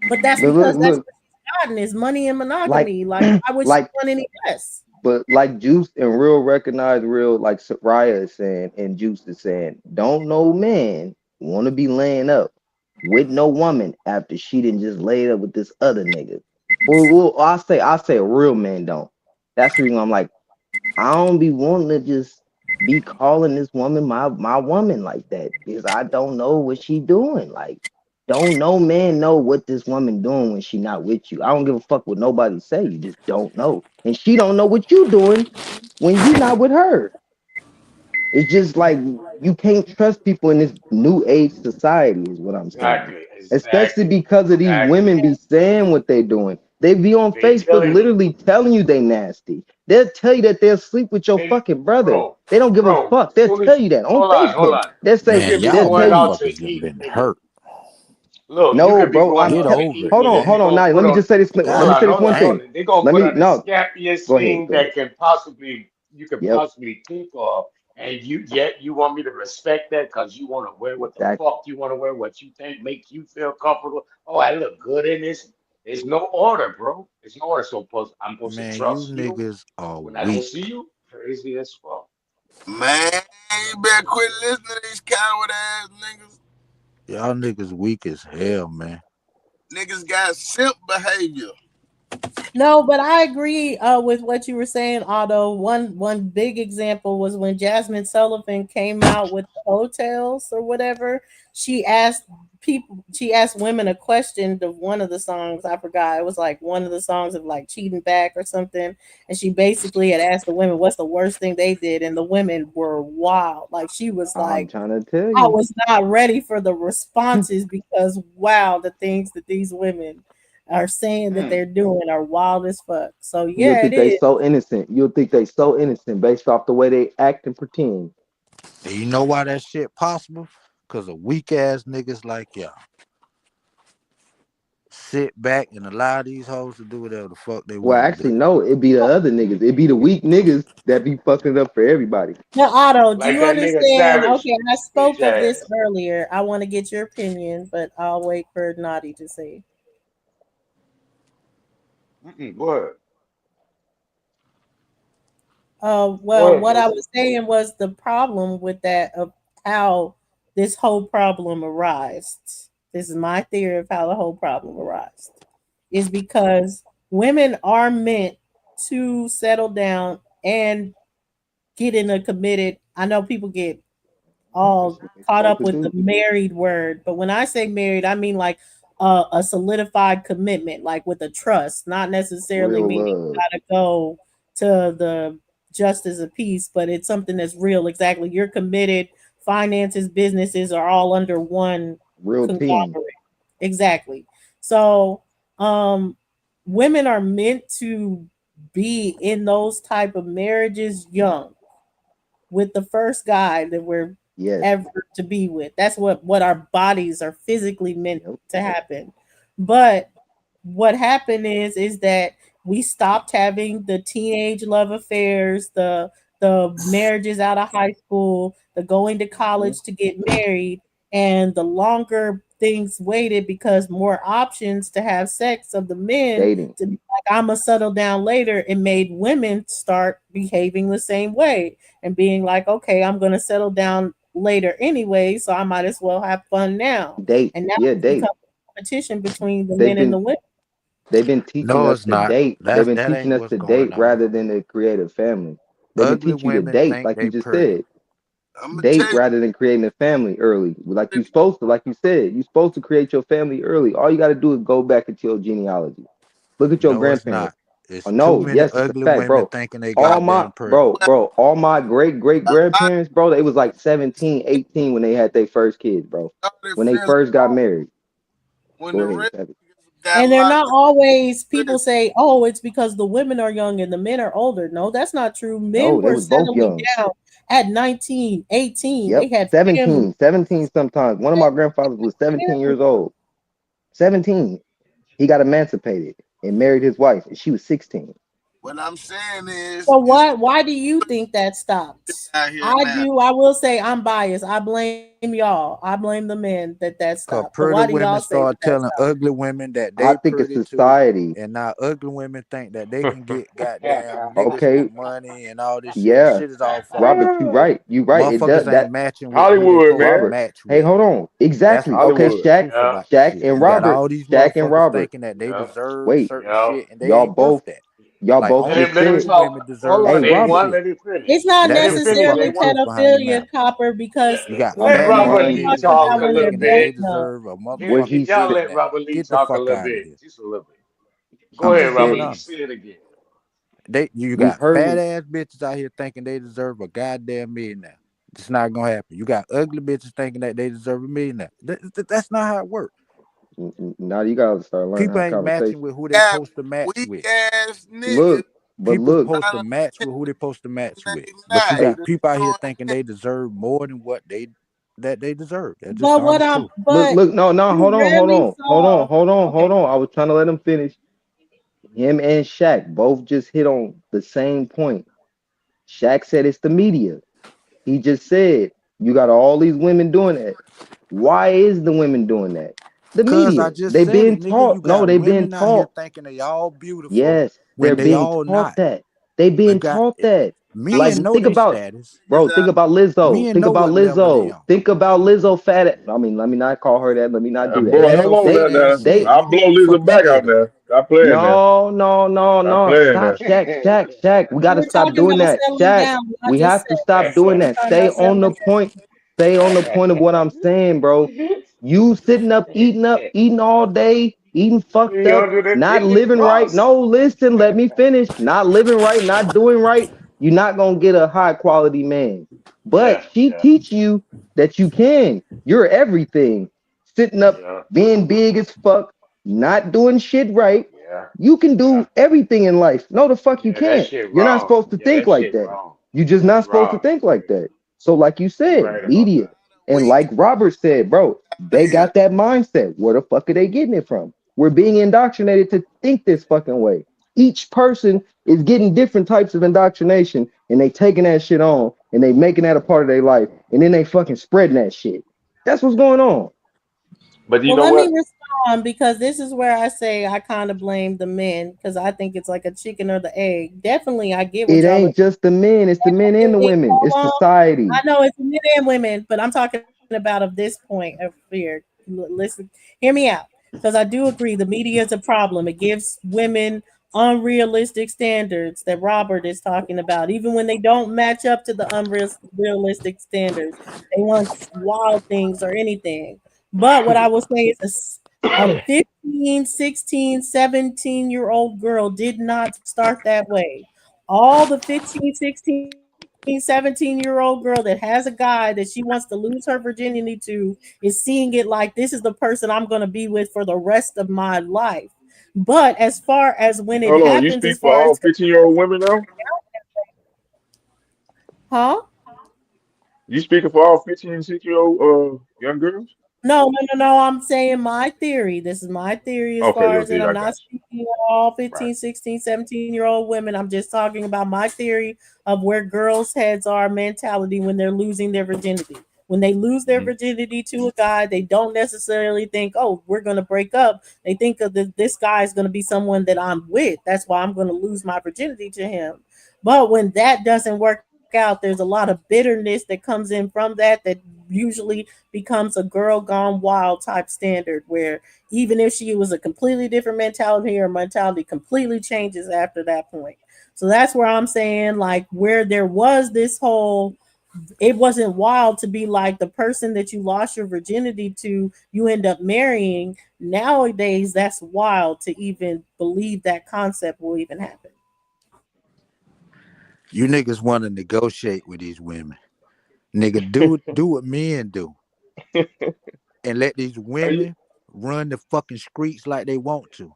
But that's but because that's look, what she's gotten is money and like, monogamy. Like, why would she like, want any less? but like Juice and Real recognize Real, like Soraya is saying, and Juice is saying, don't no man want to be laying up with no woman after she didn't just lay up with this other nigga. Well, I say a real man don't. That's the reason I'm like, I don't be wanting to just be calling this woman my woman like that because I don't know what she doing. Like, don't no man know what this woman doing when she not with you. I don't give a fuck what nobody say. You just don't know, and she don't know what you doing when you not with her. It's just like you can't trust people in this new age society, is what I'm saying. Exactly. Especially Exactly. because of these Exactly. women be saying what they doing. They be on They Facebook telling you. literally telling you they nasty. They'll tell you that they'll sleep with your They, fucking brother. bro, They don't give a bro. fuck. They'll Soon tell as you that on hold Facebook. on. They'll You say, Man, could be they'll y'all tell going you, out to motherfuckers eat, been nigga. hurt. Look, you no, could be bro. going I'm Get out to over eat, it, hold nigga. on, And they hold man. on. gonna Now, let put me on. just say this. Let me Hold God say on, this hold one on, damn. hold thing. on. They gonna Let put me on the no. scappiest Go ahead. thing Go that ahead. can possibly you could Yep. possibly think of, and you want me to respect that because you want to wear what the Exactly. fuck you want to wear, what you think makes you feel comfortable. Oh, I look good in this. There's no order, bro. There's no order. So I'm supposed to Man, you trust you niggas are when I don't weak. see you. Crazy as fuck. Man, you better quit listening to these coward ass niggas. Y'all niggas weak as hell, man. Niggas got simp behavior. No, but I agree with what you were saying, Otto. One big example was when Jasmine Sullivan came out with the hotels or whatever. She asked women a question of one of the songs. I forgot. It was like one of the songs of like cheating back or something. And she basically had asked the women what's the worst thing they did, and the women were wild. Like she was I'm like, trying to tell I you. was not ready for the responses because wow, the things that these women are saying that Hmm. they're doing are wild as fuck. So You'll yeah, it think they is. so innocent. You'll think they so innocent based off the way they act and pretend. And you know why that shit possible? Because of weak ass niggas like y'all. Sit back and allow these hoes to do whatever the fuck they Well, want to actually, do. no, it'd be the other niggas. It'd be the weak niggas that be fucking it up for everybody. Now, Otto, do Like you that nigga understand? Savage, Okay, I bitch spoke of this ass. earlier. I want to get your opinion, but I'll wait for Naughty to say. Go ahead. Go Well, ahead, what I Deucey. was saying was the problem with that of how this whole problem arises. this is my theory of how the whole problem arises, is because women are meant to settle down and get in a committed. I know people get all caught up with the married word, but when I say married, I mean like a solidified commitment, like with a trust, not necessarily Real meaning love. you gotta go to the justice of peace, but it's something that's real. Exactly, you're committed. Finances, businesses are all under one Real team. conglomerate. Exactly. So, women are meant to be in those type of marriages young, with the first guy that we're Yes. ever to be with. That's what our bodies are physically meant Yep. to happen. But what happened is that we stopped having the teenage love affairs, the marriages out of high school, the going to college to get married, and the longer things waited because more options to have sex of the men Dating. to be like, I'm gonna settle down later. It made women start behaving the same way and being like, okay, I'm gonna settle down later anyway, so I might as well have fun now. Date. And now Yeah, it's date. become a competition between the They've men and the been women. they've been teaching No, us it's to not. date. They've That been that teaching ain't us what's to going date on. rather than to create a family. They've been Ugly teaching you to women date, think like they you just pretty. said. I'm gonna Date tell you. rather than creating a family early. Like you're supposed to, like you said, you're supposed to create your family early. All you got to do is go back into your genealogy. Look at your No, it's grandparents. not. It's Oh too no, many yes, it's a ugly fact, women bro. thinking they All my goddamn pretty. all my great A lot grandparents, bro, they was like 17, 18 when they had their first kids, bro. of they When they feel first got alone. married. When Go the ahead, rich Savage. got And they're not locked always, people in, say, oh, it's because the women are young and the men are older. No, that's not true. Men No, they were was both settling young. down at 19, 18. They Yep, had 17, families. 17 sometimes. One of my grandfathers was 17 years old. 17. He got emancipated and married his wife, and she was 16. what I'm saying is, So it's why do you think that stopped? out here I now. do. I will say I'm biased. I blame y'all. I blame the men that Cause stopped. But pretty why do y'all women say start that telling stopped? ugly women that I they think it's pretty too, society. and now ugly women think that they can get goddamn niggas Okay, with money and all this shit. yeah, Shit is all false. Robert, you right. You right. It does Motherfuckers that. ain't matching with who they Hollywood, supposed to man. Robert, match hey, with. hold on. That's Exactly. that's Okay, the Hollywood. Shaq, truth about Shaq shit. and You got Robert, all these Shaq and motherfuckers Robert. thinking that they deserve Wait, certain Yeah. shit and they y'all ain't worth both, that. y'all Like both only just Let him said, pretty talk. women Hold deserve hey, on, certain Robert, A1, shit. let me finish. It's not Let That's him what the finish, necessarily fuck is A1. behind the pedophilia, matter. Copper, because You got women Let are fat not Robert ass just Lee bitches talking out talk about here a when they're little thinking that they bit. broke enough. deserve a what motherfucking he Y'all said. dick let now. Robert Lee Get the talk a fuck little out of bit. here. Just a little bit. Go I'm I'm ahead, just just Robert being scared. Lee. honest. Say it again. You We've got heard fat it. ass bitches out here thinking they deserve a goddamn millionaire. It's not gonna happen. You got ugly bitches thinking that they deserve a millionaire. That's not how it works. Now you gotta start learning People how ain't matching conversation. with who they Got supposed to match weak with. ass niggas Look, but People look, supposed trying to to match with who they supposed to match they with. But you not. hey, got Just people out here doing thinking it. they deserve more than what they deserve. That's just But the honest truth. look, no, you rarely saw. hold Okay. on. I was trying to let him finish. Him and Shaq both just hit on the same point. Shaq said it's the media. He just said you got all these women doing that. Why is the women doing that? The Cause I media. just They said being it, nigga. You taught. No, got they being women out here taught. thinking they all beautiful Yes, they're when they being all taught not. that. They They being got taught that. Like, men know think their about, status. bro, think about Lizzo. Men Think know about what level they Lizzo. on. Think about Lizzo fat. I mean, let me not call her that. Let me not do that. Boy, hold Lizzo on They, fat now. ass they, said, I'll nigga, blow what the Lisa fuck you back out made of? there. Stop playing now. Stop no. playing Stop, now. Shaq. We got to We're stop talking doing about that. settling Shaq, down, not we just have to sex. stop doing We're that. talking about Stay on the settling down. point. Stay on the point of what I'm saying, bro. You sitting up, eating all day, eating fucked You up, don't do the not Disney living right. Plus? No, listen, let me finish. Not living right, not doing right. You're not gonna get a high quality man. But Yeah, she yeah, teach you that you can. You're everything. Sitting up, yeah, being big as fuck, not doing shit right. yeah, You can yeah. do everything in life. No, the fuck you Yeah, that can't. shit You're not wrong. supposed to Yeah, think that like shit that. wrong. You're just not You supposed to wrong. think like that. So, like you You said, right about media. that. And Weak like Robert said, bro, they here. got that mindset. Where the fuck are they getting it from? We're being indoctrinated to think this fucking way. Each person is getting different types of indoctrination and they taking that shit on and they making that a part of their life and then they fucking spreading that shit. That's what's going on. But you Well, know let me what? respond because this is where I say I kind of blame the men because I think it's like a chicken or the egg. Definitely, I get what It y'all are. ain't just the men, it's the men and the women. Hold It's on. society. I know it's men and women, but I'm talking about of this point of fear. listen, hear me out, because I do agree the media is a problem. It gives women unrealistic standards that Robert is talking about, even when they don't match up to the unrealistic standards. They want wild things or anything. But what I will say is a 15, 16, 17-year-old girl did not start that way. All the 15, 16, 17-year-old girl that has a guy that she wants to lose her virginity to is seeing it like this is the person I'm going to be with for the rest of my life. But as far as when it Hold on, you happens, speak as for far all as 15-year-old women now? huh? You speaking for all 15 and 6-year-old young girls? No. I'm saying my theory. This is my theory as Okay, far yo, as it. dude, I'm I got not speaking of all you. Right. 15, 16, 17-year-old women. I'm just talking about my theory of where girls' heads are mentality when they're losing their virginity. When they lose their virginity to a guy, they don't necessarily think, oh, we're going to break up. They think of this guy is going to be someone that I'm with. That's why I'm going to lose my virginity to him. But when that doesn't work out, there's a lot of bitterness that comes in from that usually becomes a girl gone wild type standard, where even if she was a completely different mentality, her mentality completely changes after that point. So that's where I'm saying, like, where there was this whole, it wasn't wild to be like the person that you lost your virginity to, you end up marrying. Nowadays, that's wild to even believe that concept will even happen. You niggas want to negotiate with these women. Nigga, do what men do. And let these women run the fucking streets like they want to.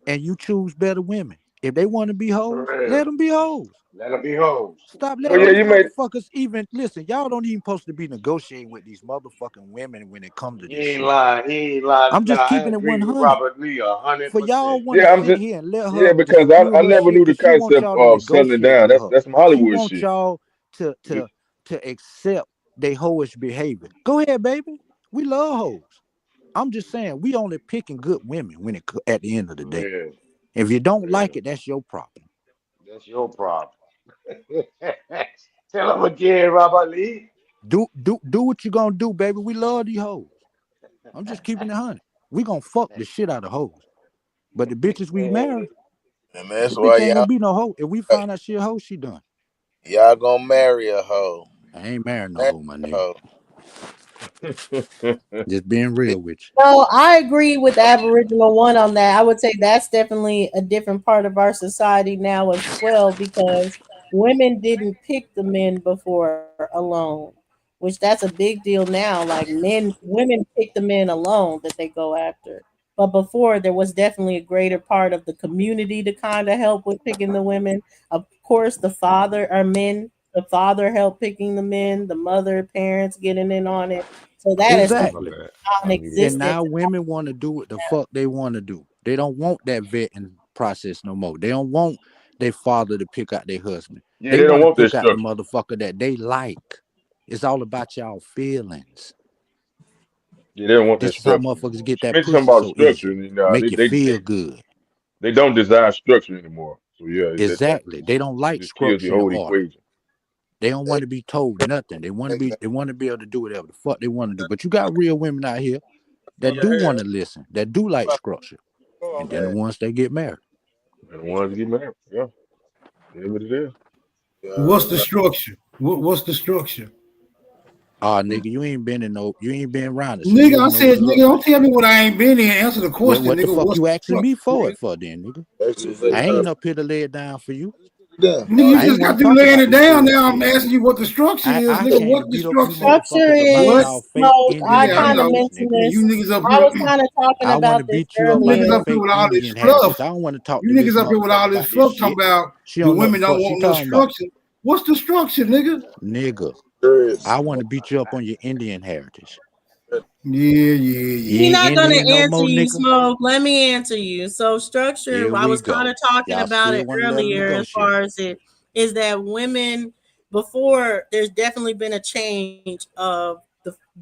And you choose better women. If they want to be hoes, let them be hoes. Let them be hoes. Stop Oh letting yeah, these you made motherfuckers even listen. Y'all don't even supposed to be negotiating with these motherfucking women when it comes to He this ain't shit. lying. He ain't lying. I'm Nah, just I keeping it agree with 100. Robert Lee 100%. For y'all want to yeah. I'm sit just here and let yeah her just because spew I her never shit knew the because she wants concept y'all to of settling negotiate down. with That's her. some She Hollywood wants shit. y'all to accept they hoish behavior. Go ahead, baby. We love hoes. I'm just saying we only picking good women when it at the end of the day. Yeah, If you don't yeah. like it, that's your problem. That's your problem. Tell him again, Robert Lee. Do what you gonna do, baby. We love these hoes. I'm just keeping it 100. We gonna fuck the shit out of hoes. But the bitches we marry, And the that's why bitch ain't gonna be no hoe. If we find out she a hoe, she done. y'all gonna marry a hoe. I ain't marrying no Marry hoe, my a nigga. hoe. Just being real with you. No, I agree with the Aboriginal one on that. I would say that's definitely a different part of our society now as well, because women didn't pick the men before alone, which that's a big deal now. Like women pick the men alone that they go after. But before, there was definitely a greater part of the community to kind of help with picking the women. Of course, the father helped picking the men, the mother, parents getting in on it. So that is Oh, my Exactly. bad. I don't need it. And non-existent. now women want to do what the fuck they want to do. They don't want that vetting process no more. They don't want their father to pick out their husband. Yeah, They they don't want to want that pick out the structure. motherfucker that they like. It's all about y'all feelings. Yeah, they don't want that This is how structure motherfuckers anymore. get She that mentioned something pussy about so structure, easy. and Make you feel good. they don't desire structure anymore. So yeah, that Exactly. They don't like just kills the structure and whole order. equation. They don't want to be told nothing. They want to be able to do whatever the fuck they want to do. But you got real women out here that do want to listen, that do like structure. And then the ones that get married. And the ones that get married, yeah, it is what it is. What's the structure? What's the structure? Nigga, you ain't been around it, so you Nigga, I don't know what said, it nigga, look don't like. tell me what I ain't been in. Answer the question, What the nigga. fuck What's you the asking me structure, for nigga? it for then, nigga? I Yeah. ain't up here to lay it down for you. Nigga, you I ain't just got want to through talk laying about it this down. Now I'm bullshit. asking you what the structure is, I nigga. came to What the beat up you structure? Structure motherfuckers about What? is y'all fake smoke. I Yeah, I kind of Indian know. heritage, mentioned nigga. You this. niggas up I here. was kind of talking I want to about this beat you up You about niggas that earlier. up here fake with all this Indian heritage. fluff. I don't want to talk You to this niggas up here with motherfucker all this about this fluff talking shit. about She the don't know what women the don't fuck she want no talking about. structure. What's the structure, nigga? Nigga, Chris. I want to beat you up on your Indian heritage. Yeah, You He's ain't not gonna Indian no answer more, you, nigga. Smoke. Let me answer you. So Here structure, I we was kind go. of talking Y'all about still it want to let her earlier as negotiate. far as it is that women before there's definitely been a change of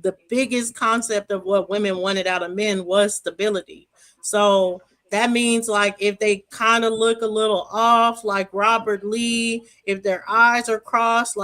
the biggest concept of what women wanted out of men was stability. So that means like if they kind of look a little off, like Robert Lee, if their eyes are crossed,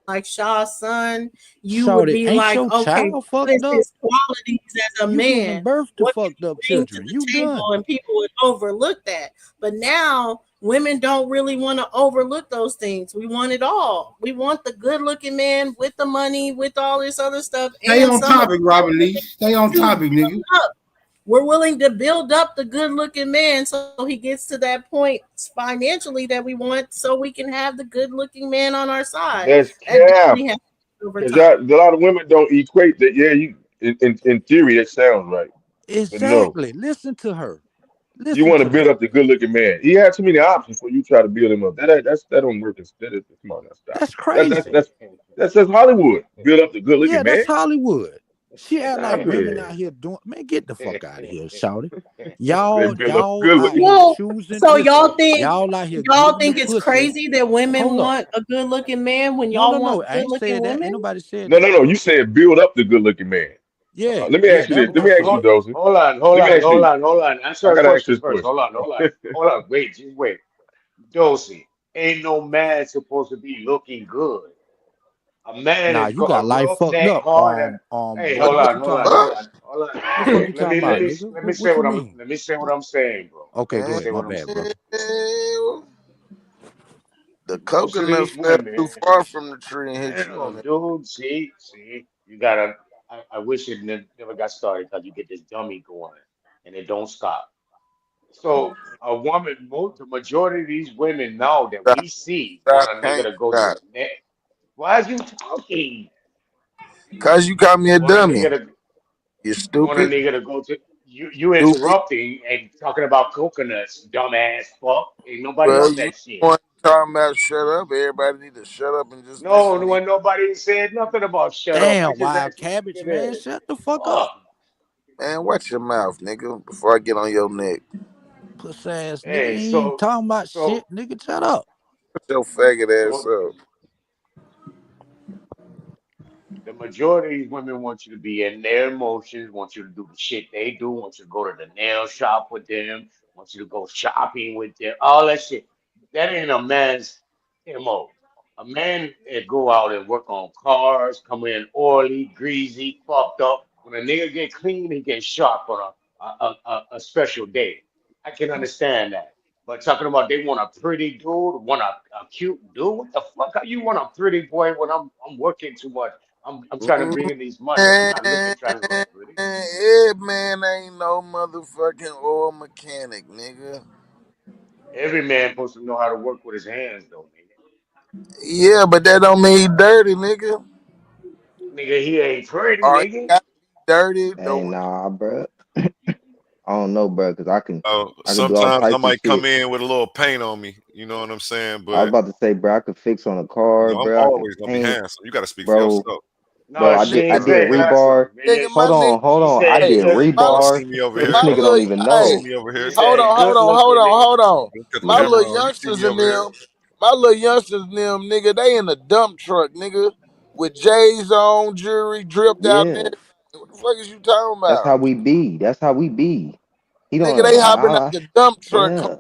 like Shaw's son, you would Shorty, be ain't like, your okay, child what fucked is up? his qualities as a You giving man? birth to What can fucked he up bring to children. the You done. table? And people would overlook that. But now women don't really want to overlook those things. We want it all. We want the good looking man with the money, with all this other stuff. Stay And on some of topic, Robert Lee. Stay on topic, nigga. up. We're willing to build up the good looking man so he gets to that point financially that we want so we can have the good looking man on our side. That's That cap. definitely happens over Because time. a lot of women don't equate that. Yeah, you in theory that sounds right, but no. Exactly. Listen to her. You Listen want to to build her. up the good looking man. He had too many options for you to try to build him up. That don't work. Come on now, stop. That's That's crazy. that's Hollywood. Build up the good looking Yeah, that's man. Hollywood. She Get act out like of women here. out here doing. Man, get the fuck out of here, shouty. They Y'all build up out good here looking. Well, choosing. so Listen, y'all think y'all out here getting the it's pussy. crazy that women Hold up. want a good looking man when No, y'all no, want no. I good ain't looking said that. Ain't women? nobody said No, that. no, no. You said build up the good looking man. Yeah, Let me yeah, ask you that's this. what Let I'm me ask you, saying. Dosey. Hold on, Let me ask you. hold on. Answer I a gotta ask question this first. question. Hold on. Wait, just wait. Dosey, ain't no man supposed to be looking good. A man Nah, is you got a life fucked roughneck, up. hard. Hey, What hold what on, you hold talking on, about? hold What? on, hold on. The fuck you Let talking me about, nigga? let me say What you mean? let me say what I'm saying, bro. Okay, Let me go Man, ahead. say My what I'm bad, bro. saying. the Most of coconut these fell too women, far from the tree and hit you on it. dude, see, you gotta. I wish it never got started because you get this dummy going and it don't stop. So a woman, the majority of these women now that Stop, we see stop, want a nigga can't to go to stop. the next. Why is you talking? Cause you call me a Want a dummy. nigga to You want a stupid, nigga to go to you stupid. interrupting and talking about coconuts, dumbass fuck. Ain't nobody Well, on you that shit. want talking about shut up. Everybody need to shut up and just No, listen to you. when nobody said nothing about shut up. I Damn, just wild asked you cabbage, stupid man. ass. Shut the fuck up. Fuck. Man, watch your mouth, nigga, before I get on your neck. Puss ass nigga. Hey, Ain't even talking about shit, nigga. Shut up. Shut your faggot ass so up. the majority of these women want you to be in their emotions, want you to do the shit they do, want you to go to the nail shop with them, want you to go shopping with them, all that shit. That ain't a man's MO. A man that go out and work on cars, come in oily, greasy, fucked up. When a nigga get clean, he get sharp on a special day. I can understand that. But talking about they want a pretty dude, want a cute dude. What the fuck? How you want a pretty boy when I'm working too much? I'm trying to bring in these money. I'm not looking Man, trying to look pretty. man ain't no motherfucking oil mechanic, nigga. Every man supposed to know how to work with his hands, though, nigga. Yeah, but that don't mean he dirty, nigga. Nigga, he ain't pretty, Or he nigga. got to be dirty. Hey, nah, bro. I don't know, bro, because I can do all Sometimes types I of might come shit. in with a little paint on me. You know what I'm saying? I was But about to say, bro, I could fix on a car, I'm bro. I could always gonna be paint, handsome. You got to speak for bro. yourself. Bro, No, she I ain't did saying rebar. handsome. Nigga, Hold she on. I said Hey, did good my, you rebar. see me over This here? nigga don't even Hey, Hey, know. she hold said on, good looking, nigga. hold on. Cut the Look camera at on. You see look me at over here? My little youngsters and them, nigga, they in the dump truck, nigga, with J's on, jewelry dripped out and yeah. everything. What the fuck is you talking That's how about? we be. That's how we be. He Nigga, don't. they hopping out the dump truck. Yeah.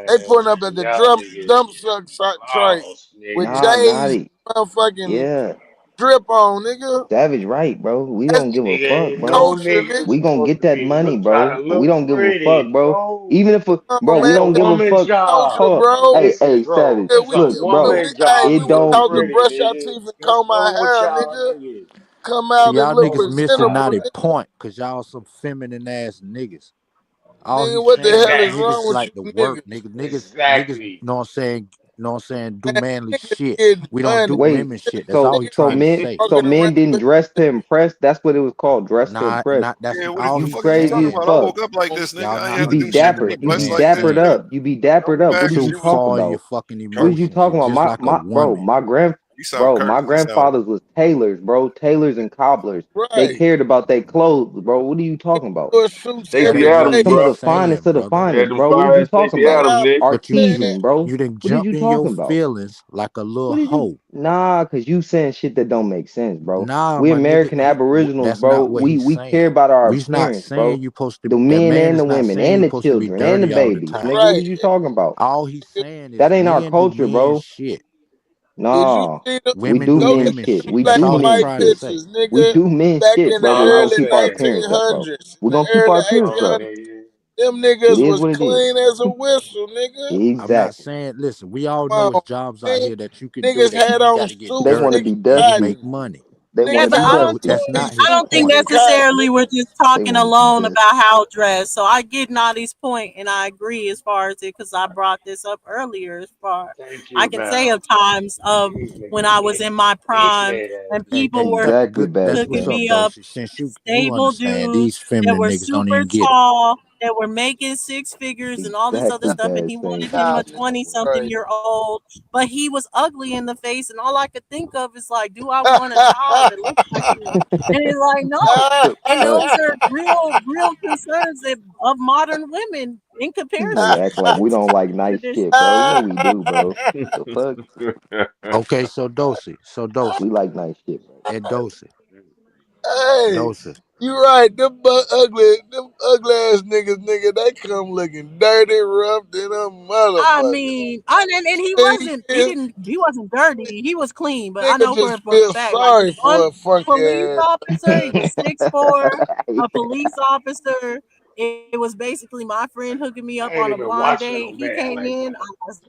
They Man, pulling up at the y'all niggas dump truck tray lost, with nigga. Not J's it. motherfucking Yeah. drip on, nigga. Savage right, bro. We That's don't give a Nigga, fuck, ain't bro. no culture, nigga nigga. We gonna supposed get to that be money, trying bro. to We look don't give a fuck, pretty, bro. bro. Even if Come bro, on, we That's man. a don't give a woman fuck. Culture, job. Hold up. bro. Hey, Bro, Savage. Yeah, that's we, a Look, we, bro. woman hey, job we It to was look don't. taught to pretty, brush our nigga. teeth and What's comb our wrong with hair, y'all nigga. niggas? Come See, out and y'all look niggas Wrong with missing presentable, not y'all? a nigga. point, cause y'all some feminine ass niggas. All Nigga, he's what the saying hell is is Exactly. wrong niggas with like you to work, niggas? niggas Exactly. know what I'm saying, do Man, manly niggas shit. getting We don't money. do women shit. That's all he Niggas trying to ain't say. walking around Men didn't with dress to impress. That's what it was called, dress to impress. Not that's Yeah, what all the You he's fuck is you talking crazy as saying. about? I fuck. woke up like Y- this, nigga. y'all I ain't not You had to be do shit to understanding get what the dappered. You dressed be man's like this, dappered saying. nigga. up. You be Don't dappered be up. What mad are cause To you you woke talking follow your about? fucking What are you emotions, talking about? just like a Bro, woman. you sound my crazy. You sound grandfathers was tailors, bro. Tailors and cobblers. They right. cared about their clothes, bro. What are you talking about? Your suits That Stacey every ain't what Adams, day. Some of he's bro. the saying, finest of the brother. They had finest, them bro. What are you fine talking Stacey about? Adams, Stop Nick. saying that. Artesian, bro. You done What are you jumped in your talking about? feelings like a little What did you? hoe. Nah, cause you saying shit that don't make sense, bro. Nah, We my nigga, American Aboriginals, that's bro. not what We he's we care saying. about our We's not appearance, bro. saying you supposed to. The That men man and the is not women saying you and the supposed to be children and the dirty all the babies, time. nigga. What are Right. you talking about? All he's saying is That ain't our men do culture, men bro. shit. No, see the we Women do do go men get women shit. shit. We black That's do and all she men white trying to shit. say. pictures, We nigga? do men Back shit, in the bro. No, We're no, gonna early keep no. our appearance up, bro. 1800s, We're the gonna keep our early appearance No, up. 1800s, they, them It niggas is was what it is. clean as a whistle, nigga. I'm not Exactly. saying, listen, we all Come know it's on, jobs out man. here that you can do Niggas that you had ain't on got to get suits They want to and dirty be and you dusty. make money. They want Yeah, to niggas but be had I on don't But dusty. think that's Tony not his I don't think point. suits and cops, necessarily we're nigga. just They talking want to be alone dusty. about how dressed. So I get Naughty's point, and I agree as far as it because I brought this up earlier. As far thank I you, can say madam. of times of Excuse me. when I was in my prime Appreciate it. and Hey, people hey, were Exactly, good. That's Basket what's hooking Case. up, me up, Dosey. Since you stable understand, these dudes that feminine were niggas don't super even get it. tall, that were making six figures and all this other Exactly, stuff, and he Basket. wanted him a Child niggas 20-something crazy. year old, but he was ugly in the face, and all I could think of is like, do I want a child that looks like him? And it's like, no. And Fuck. those are real concerns of modern women in This comparison nigga act like we don't like to nice this. shit, bro. You know we do, bro. The fuck? Okay, so Dosey, We like nice shit, bro. and Hey, Dosey. you right. Them ugly ass niggas, nigga, they come looking dirty, rough than a I motherfucker. mean, and he Nigga, he wasn't dirty. He was clean, but I nigga know just for a feel fact, like sorry one for a funky police ass. officer, he was 6'4", a police officer. It was basically my friend hooking me up I ain't on a even blind watching no date. He man came like in. that. I was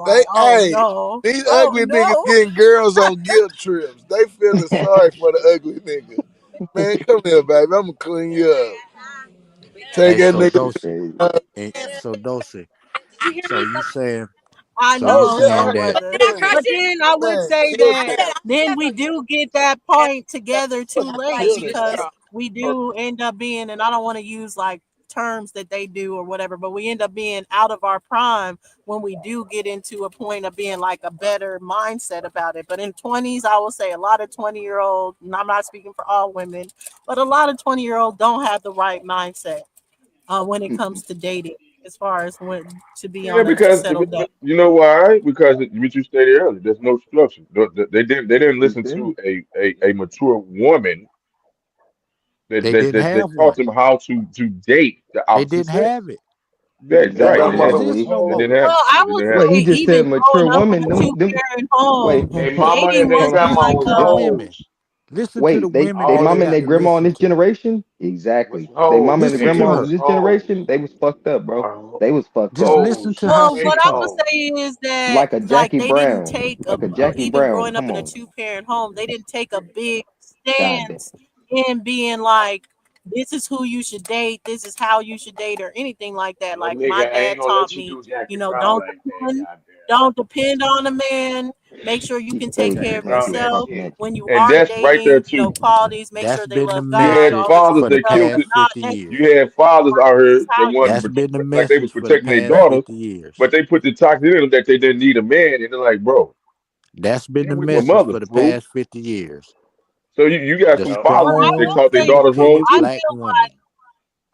They, like, oh hey, no, these oh ugly niggas no. getting girls on guilt trips. They feeling sorry for the ugly nigga. Man, come here, baby. I'm gonna clean you up. Take Hey, that so nigga. Shit Dosey, crazy. Dosey. You hear So me? you saying, I so you Oh know, yeah, saying no, that brother. killing But it. then I would Man, say killed that that. then we do get that point together too late Killed it. because we do end up being, and I don't want to use like terms that they do or whatever, but we end up being out of our prime when we do get into a point of being like a better mindset about it. But in 20s, I will say a lot of 20-year-olds, and I'm not speaking for all women, but a lot of 20-year-olds don't have the right mindset when it comes to dating, as far as when to be Yeah, on a because settled down. you know why? Because what you stated earlier, there's no structure. They didn't You listen feel me? to a mature woman they didn't that have taught one? them how to date the They opposite didn't sex. have it. That's It right. Exactly, don't They had no. exist Heavyweight. no They more. didn't have Well, it. I They would didn't have Well, it. he say just even said mature growing up in woman. a Them. two-parent home, Wait, They mama dating and their hold wasn't on. grandma like was The women. hoes. Listen to the Wait, women they that All you mama of and them. they got to grandma in listen this to. generation? Was Exactly. They mama and hoes. the Listen to grandmas Parents in her. was this generation, hoes. they was fucked up, bro. Ho- They was fucked Just up. listen Hoes. to how well, she what Straight I would talk. hoes. say is that Like a like Jackie they didn't Brown. take Like a Jackie even Brown. growing up Come in a on. two-parent home, they didn't take a big God stance in being like, this is who you should date, this is how you should date, or anything like that. No Like my nigga ain't dad gonna taught let you me, do Jackie you know, Brown like that. don't depend on a man. Make sure you He can take crazy, care Jackie of man. Brown He that yourself. fucking shit. up. When you And are that's right there dating, too. qualities, make That's sure they been the love You God, had all message this fathers for other the that stuff. killed It's past it. not 50 You years. had fathers like out this here is that how you wanted That's to been protect, the like they was message for the protecting their past daughters, 50 years. but they put the toxic in them that they didn't need a man, and they're like, bro, That's been get the with your message mother, for the bro. past 50 years. So you got The some Yep. But fathers I that will strong, taught their say this. daughters wrong independent I too. black feel woman.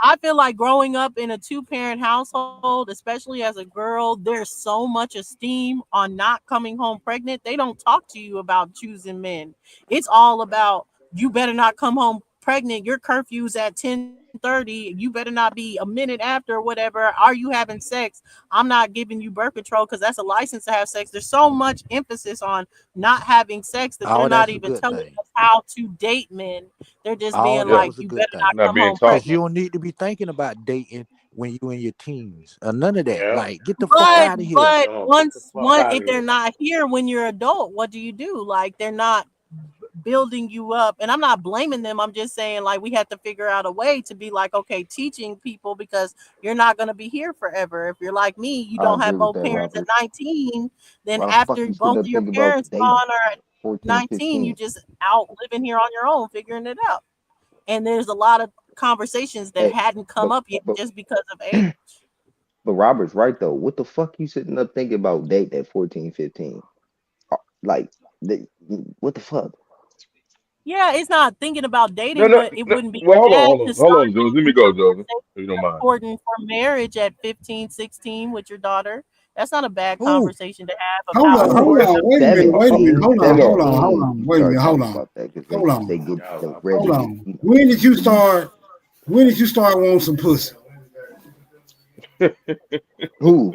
I feel like growing up in a two-parent household, especially as a girl, there's so much esteem on not coming home pregnant. They don't talk to you about choosing men. It's all about you better not come home pregnant. Your curfew's at 10:30. You better not be a minute after or whatever. Are you having sex? I'm not giving you birth control because that's a license to have sex. There's so much emphasis on not having sex that they're All not that's a even good telling thing. us how to date men. They're just All being that Yeah, like, was a you good better not thing. not come being home taught. Because pregnant. you don't need to be thinking about dating when you in your teens or none of that. Yep. Like, get the fuck But out of here. but No, get the once fuck out if of they're here. not here when you're adult, what do you do? Like they're not building you up. And I'm not blaming them. I'm just saying like we have to figure out a way to be like, okay, teaching people because you're not going to be here forever. If you're like me, you I don't agree have with both that, parents at Robert. 19, then Why the fuck after you sitting both of up your thinking about parents dating? gone or at 14, 19, you 15. just out living here on your own, figuring it out. And there's a lot of conversations that Hey, hadn't come but up yet but just because of age. but Robert's right though. What the fuck you sitting up thinking about dating at 14, 15? Like, they, what the fuck? Yeah, it's not thinking about No, dating, no, but it no. wouldn't be Well, bad to start hold on, Jules. Let me having go, Joseph, conversations if you don't mind. important for marriage at 15, 16 with your daughter. That's not a bad Who? conversation to have Hold about on, hold important. on, wait a minute, wait a minute, 17, hold on, hold on, hold 17, on, you wait a start minute, hold talking on, about that because hold on, they get Y'all the are ready hold to funny. get, on. When did you start wanting some pussy? who?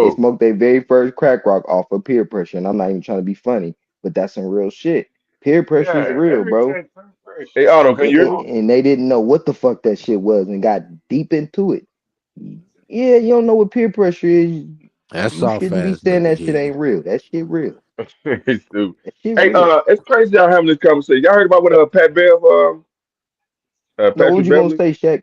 They Auto. smoked their very first crack rock off of peer pressure, and I'm not even trying to be funny, but that's some real shit. Peer pressure is Yeah, real, bro. everything first. Hey, Auto, can And, you hear and, me? and they didn't know what the fuck that shit was and got deep into it. Yeah, you don't know what peer pressure is. That You soft shouldn't be ass saying nigga that shit hear you. ain't real. That shit real. It's stupid. That shit Hey, real. it's crazy y'all having this conversation. Y'all heard about what Pat Bev, No, what was Patrick you gonna Beverly? say, Shaq?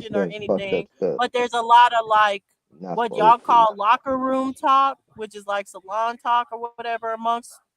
virgin or some fucked up anything, stuff. but there's a lot of like Not what for y'all old people. call locker room talk, which is like salon talk or whatever amongst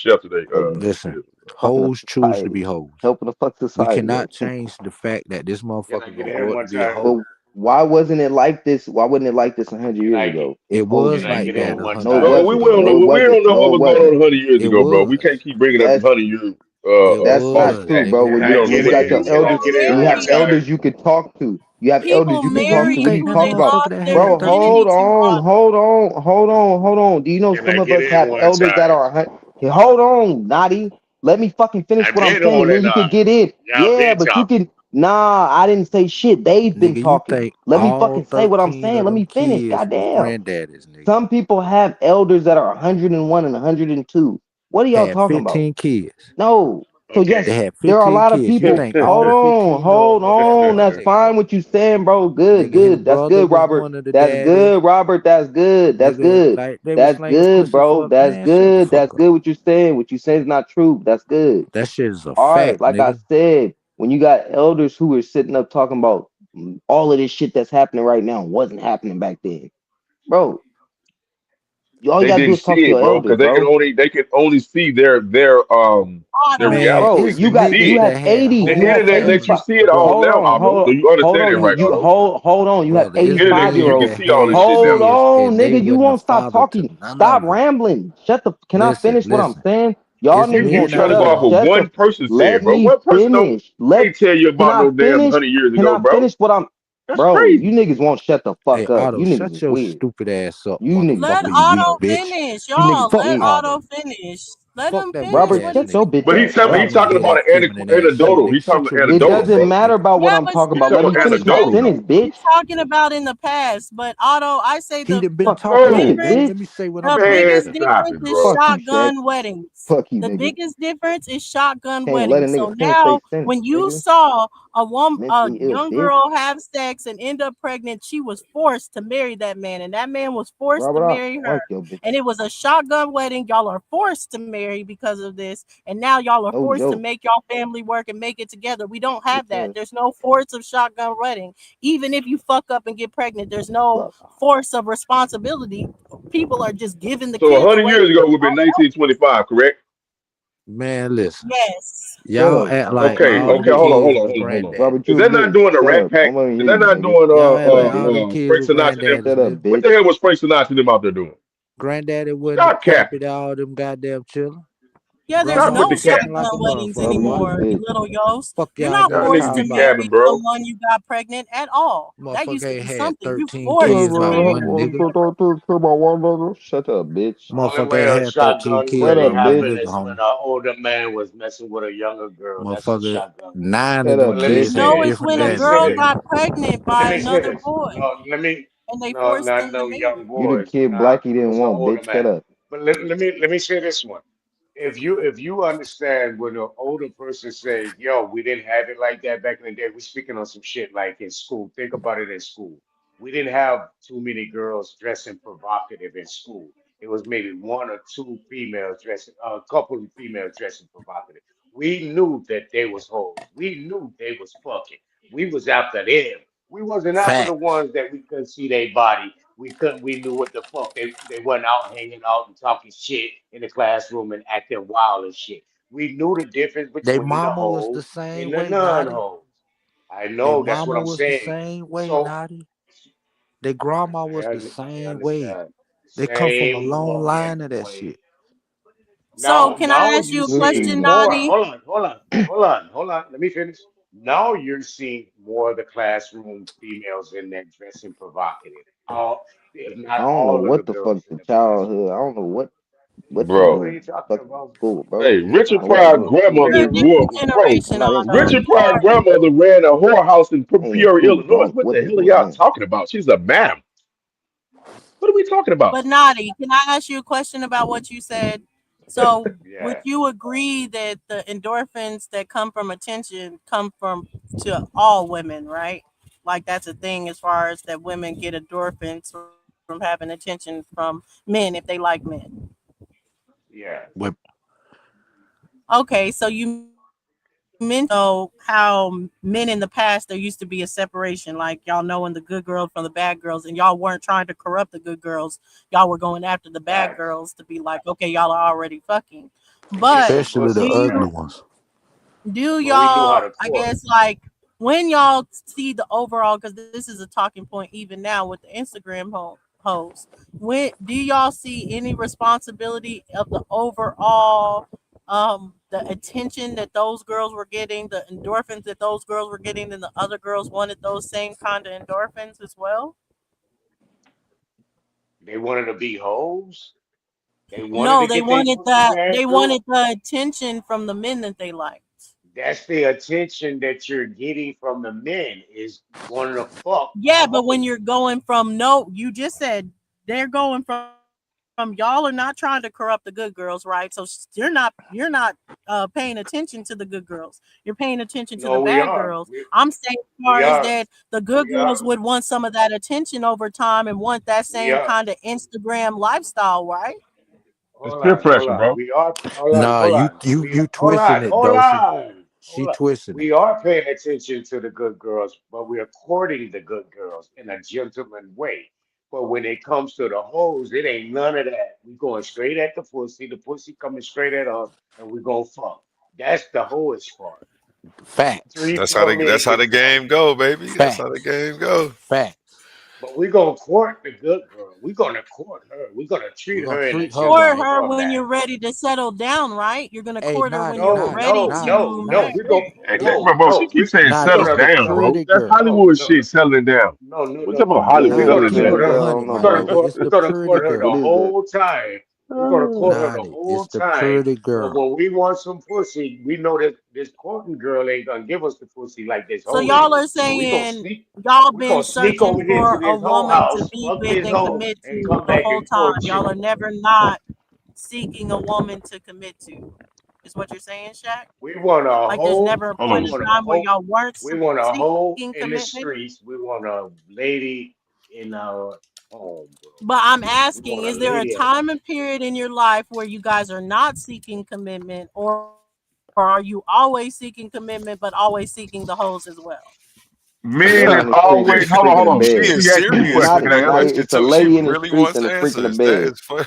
chef today. Listen, Fucking hoes choose to society. be hoes. Helping the fuck We society. cannot change the fact that this Can I motherfucker get gonna that grow up one to be a time? hoe. But why wasn't it like this? Why wasn't it like this 100 Can years I ago? get It If hoes was can I used to like be get that in hoes? one No, it time? Bro, wasn't. we don't No, know. it We wasn't. don't know No, what it was going on wasn't. 100 years It ago, bro. We was. can't keep bringing up That's 100 years. It that's was. not true, Hey, bro. We can When I you don't know when get you what got year your in? we're Can I elders, talking get about. in when you have one Marry time? elders you could talk to. You have elders people you could Nigga, talk you to. marry We think can who that talk they about. lost motherfucker that their had Bro, 30 virginity to. hold on. Do you know Can I some of get us in have one elders that time? are hold on, Naughty. Let me fucking finish I've what I'm been saying, and on then it you now. could get in. Y'all Yeah, been but you talking. can. Nah, I didn't say shit. They've been nigga, you talking. think Let me all fucking say what I'm 13 saying. of Let them me finish. kids was Goddamn. granddaddies, nigga. Some people have elders that are 101 and 102. What are y'all Had talking about? 15 kids. No, So yes, They had there are a 15 lot of kids. You people. think Hold all on, 15 hold of them was on. That's Devontae? fine what you saying, bro. Good, Nigga, his good. That's brother good, was Robert. one of the That's daddies. good, Robert. That's good. That's Nigga, good. like they was That's slanging good, pussy bro. for That's man. Shut the good. fuck That's up. good what you're saying. What you saying is not true. That's good. That shit is a All right, fact, like I nigga. said, when you got elders who are sitting up talking about all of this shit that's happening right now wasn't happening back then, bro. All you They gotta do didn't is talk see to it, your bro, elders, because they bro. can only see their Otto, Man, reality. Bro, They it's you couldn't got see you it. niggas have that had 80, The you whole have internet lets you 85. see it all Hold now, on, Otto. Do you understand it, right, You Otto? hold on. You have brother. It's Internet lets 85 you, year you niggas can olds. that see all had this shit Hold now. kids on, and they nigga. You wasn't a won't stop father to talking. none Stop of them. rambling. Can I Listen, finish what I'm listen. saying? Y'all It's niggas You won't men trying shut to out go up. off there. of Shut the. one person Let said, bro. me One person finish. ain't tell you Can about I no damn finish? 100 years Can ago, I bro. finish what I'm, That's bro? You crazy. niggas won't shut the Hey, fuck up. Otto, You niggas shut is your weird. stupid ass up, You niggas let motherfucker, is you weak Otto weird. bitch. finish, You y'all. niggas Fuck Let weird. Otto Otto. finish. Let Fuck him that weak finish Robert, what ass he's shut nigga. your bitch But ass Y'all up. he's weak talking ass about feminine ass shit, anecdotal. nigga. He's Shut talking your It bitch anecdotal, ass doesn't bro. up. matter about what Yeah, I'm but talking He's about. talking Let me about still, finish my anecdotal, sentence, though. he's bitch. talking about in the past. But Otto, I say He the done been Fuck, talking fuck Bro, it, already. difference, Let me bitch. say what I'm the finna man, biggest say. stop difference it, is bro. Fuck you, Shaq. shotgun weddings. Fuck you, The nigga. biggest difference is shotgun Can't let a weddings. nigga So finish their now, sentence, when you nigga. saw a Mentally ill, young bitch. girl have sex and end up pregnant, she was forced to marry that man, and that man was forced to Robert, I marry don't her. like your bitch. And it was a shotgun wedding. Y'all are forced to marry because of this, and now y'all are No forced to joke. make y'all family work and make it together. We don't have that. Because There's no force of shotgun wedding. Even if you fuck up and get pregnant, there's no look, force of responsibility. People are just giving the So kids 100 away. years ago would be 1925, correct? Man, listen. Yes. shut Y'all up, act Robert. like Okay, You a all them okay, bitch, hold on, bro. hold kids on, was hold on, hold on. granddaddy. Robert, Is you a that not bitch. doing a Shut Rat up. Pack? I'm gonna Is hear that you, not nigga. doing Y'all act like all them Shut kids Frank was Sinatra and them? granddaddies, up, nigga. What bitch. the hell was Frank Sinatra and them out there doing? Granddaddy wasn't Stop happy capping. that all them goddamn children. Yeah, there's Stop Grandma with no the was cap. fucking shotgun like a weddings Robert, motherfucker. you a anymore, bitch. little Yost. Fuck You're y'all not Y'all got forced niggas to be talking about. capping, marry bro. someone you got pregnant at all. That used Motherfucker to ain't be had something. You 13 forced kids to by marry one her. nigga. Shut up, bitch. Only Motherfucker way ain't a had 13 shotgun kids Shut by wedding up, one bitch. happened nigga, is when homie. an older man was messing with a younger girl. That's a Motherfucker, shotgun wedding. 9 Shut of them up, But let me kids bitch. say had No, this. it's different when Let a me say girl this. daddies. got pregnant Let by me say another this. boy No, let me. and they No, forced not them to no marry. young You the boys. kid Nah, Blackie it didn't was an want, older bitch. Shut man. up. But let me say this one. If you understand when an older person say, "Yo, we didn't have it like that back in the day," we're speaking on some shit like in school. Think about it in school. We didn't have too many girls dressing provocative in school. It was maybe one or two females dressing, a couple of females dressing provocative. We knew that they was hoes. We knew they was fucking. We was after them. We wasn't after the Facts. ones that we couldn't see their body. We couldn't. We knew what the fuck they went out hanging out and talking shit in the classroom and acting wild and shit. We knew the difference They between the mama was the hoes same and the way, Naughty. non-hoes. I They know that's what mama I'm was the saying. same way, So Naughty. Their grandma was the I same way. understand. They come from a Same long line fucking of that way. shit. So can I Now ask you you a see question, Listen, more. Naughty? Hold on. Let me finish. Now you're seeing more of the classroom females in there dressing provocative. All, if I not don't know all of the what the fuck girls in the the classroom. childhood. I don't know what they What Bro. are do you talking fucking about? school, bro. Hey, What are you I don't Richard know talking what they Pryor about? do at school. You're grandmother a grew up, different bro. I'm generation, not in Otto. school. Richard You Pryor are grandmother ran a whorehouse in I ain't in Peoria, school, Illinois. so What what the they hell are doing y'all now? talking about? She's a madam. What are we talking about? but Naughty. Can I ask you a question about what you said? So would Yeah. you agree that the endorphins that come from attention come from to all women, right? Like that's a thing as far as that women get endorphins from having attention from men if they like men. Yeah. But Okay, so you mentioned how men in the past there used to be a separation, like y'all knowing the good girls from the bad girls, and y'all weren't trying to corrupt the good girls. Y'all were going after the bad Facts. girls to be like, okay, y'all are already fucking. And get But some especially do the pussy, you ugly yeah. ones. do But we knew how y'all? to I court. guess like when y'all see the overall, because this is a talking point even now with the Instagram hoes. When do y'all see any responsibility of the overall? The attention that those girls were getting, the endorphins that those girls were getting, and the other girls wanted those same kind of endorphins as well. They wanted to be hoes. They wanted No, to they get their wanted pussy that. ran They through. wanted the attention from the men that they liked. That's the attention that you're getting from the men is wanting to fuck a Yeah, but when hoe. you're going from no, you just said they're going from y'all are not trying to corrupt the good girls, right? So you're not paying attention to the good girls. You're paying attention to the No, we bad are. girls. I'm saying as far We as are. that the good We girls are. would want some of that attention over time and want that We same are. kind of Instagram lifestyle, right? It's Hold peer on, hold pressure, on. bro. We are. Hold on, Nah, hold you on. you We you hold twisting on, it, hold Dosey. on, She hold on. twisting it. We are paying attention to the good girls, but we are courting the good girls in a gentleman way. But when it comes to the hoes, it ain't none of that. We going straight at the pussy coming straight at us, and we gonna fuck. That's the hoish part. Facts. 3, That's how 4 that's men how can the fuck. game go, baby. That's how the Facts. game go. Facts. But we're gonna court the good girl. We're gonna court her. We're gonna treat We're gonna her in a treat her Court right. gentleman her when format. you're ready to settle down, right? You're gonna Hey, court her when Naughty, you're No, Naughty, ready no, Naughty, no, to no. Naughty, We go marry. Hey, no, bro, she no. keeps saying Naughty. No, settle It's no, the no, down, no, bro. pretty That's girl. no, Hollywood no, shit, settling down. no, no, We no, talking about no. Hollywood We're Nah, Naughty, gonna settling keep it pretty court down. her. girl. I 100, don't know We're my about gonna that. nigga. court. It's We're the gonna pretty court her the What girl. is that? whole time. We're gonna court her the Naughty. whole It's the time. pretty But girl. when we want some pussy, we know that this courting girl ain't gonna give us the pussy like this So hoe y'all is. are So we gonna saying sneak. y'all We been gonna sneak searching over here to for a this whole woman to house, be fuck with this and hoe, commit and to come the back whole and time. court Y'all you. are never not seeking a woman to commit to. Is what you're saying, Shaq? We want a Like there's hoe. never a Hold We point on. in want a time where hoe. y'all weren't We want a hoe seeking in the commitment. streets. We want a lady in our home, bro. But I'm We asking, want a is there a lady at home. time and period in your life where you guys are not seeking commitment, or are you always seeking commitment but always seeking the hoes as well? A Men girl is in the streets and a always freak in hold the on. She bed. Let is me ask you a It's serious question. not. with Can I It's that answer not. that? question It's a too. She lady in the really streets wants and a freak in the answers. That bed. is funny.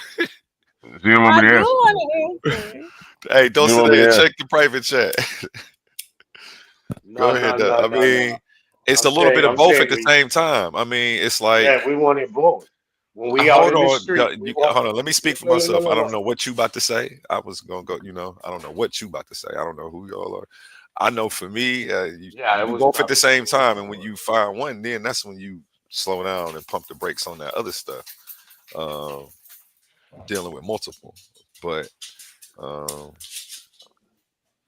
She don't want me I to do answer. want to answer. Hey, She don't Dulce, want me to answer. check the private chat. Go No, no, ahead. no, I no, no. mean, it's a little bit of I'm both at saying the we, same time. I mean, it's like, yeah, we want it both. When we out hold in the on, street, we want, hold on. Let me speak for look, look, look, myself. I look, don't look. know what you about to say. I was gonna go. I don't know what you about to say. I don't know who y'all are. I know for me, Yeah, you it do was both at the probably same me. time, and when you find one, then that's when you slow down and pump the brakes on that other stuff. Um, Dealing with multiple, but um,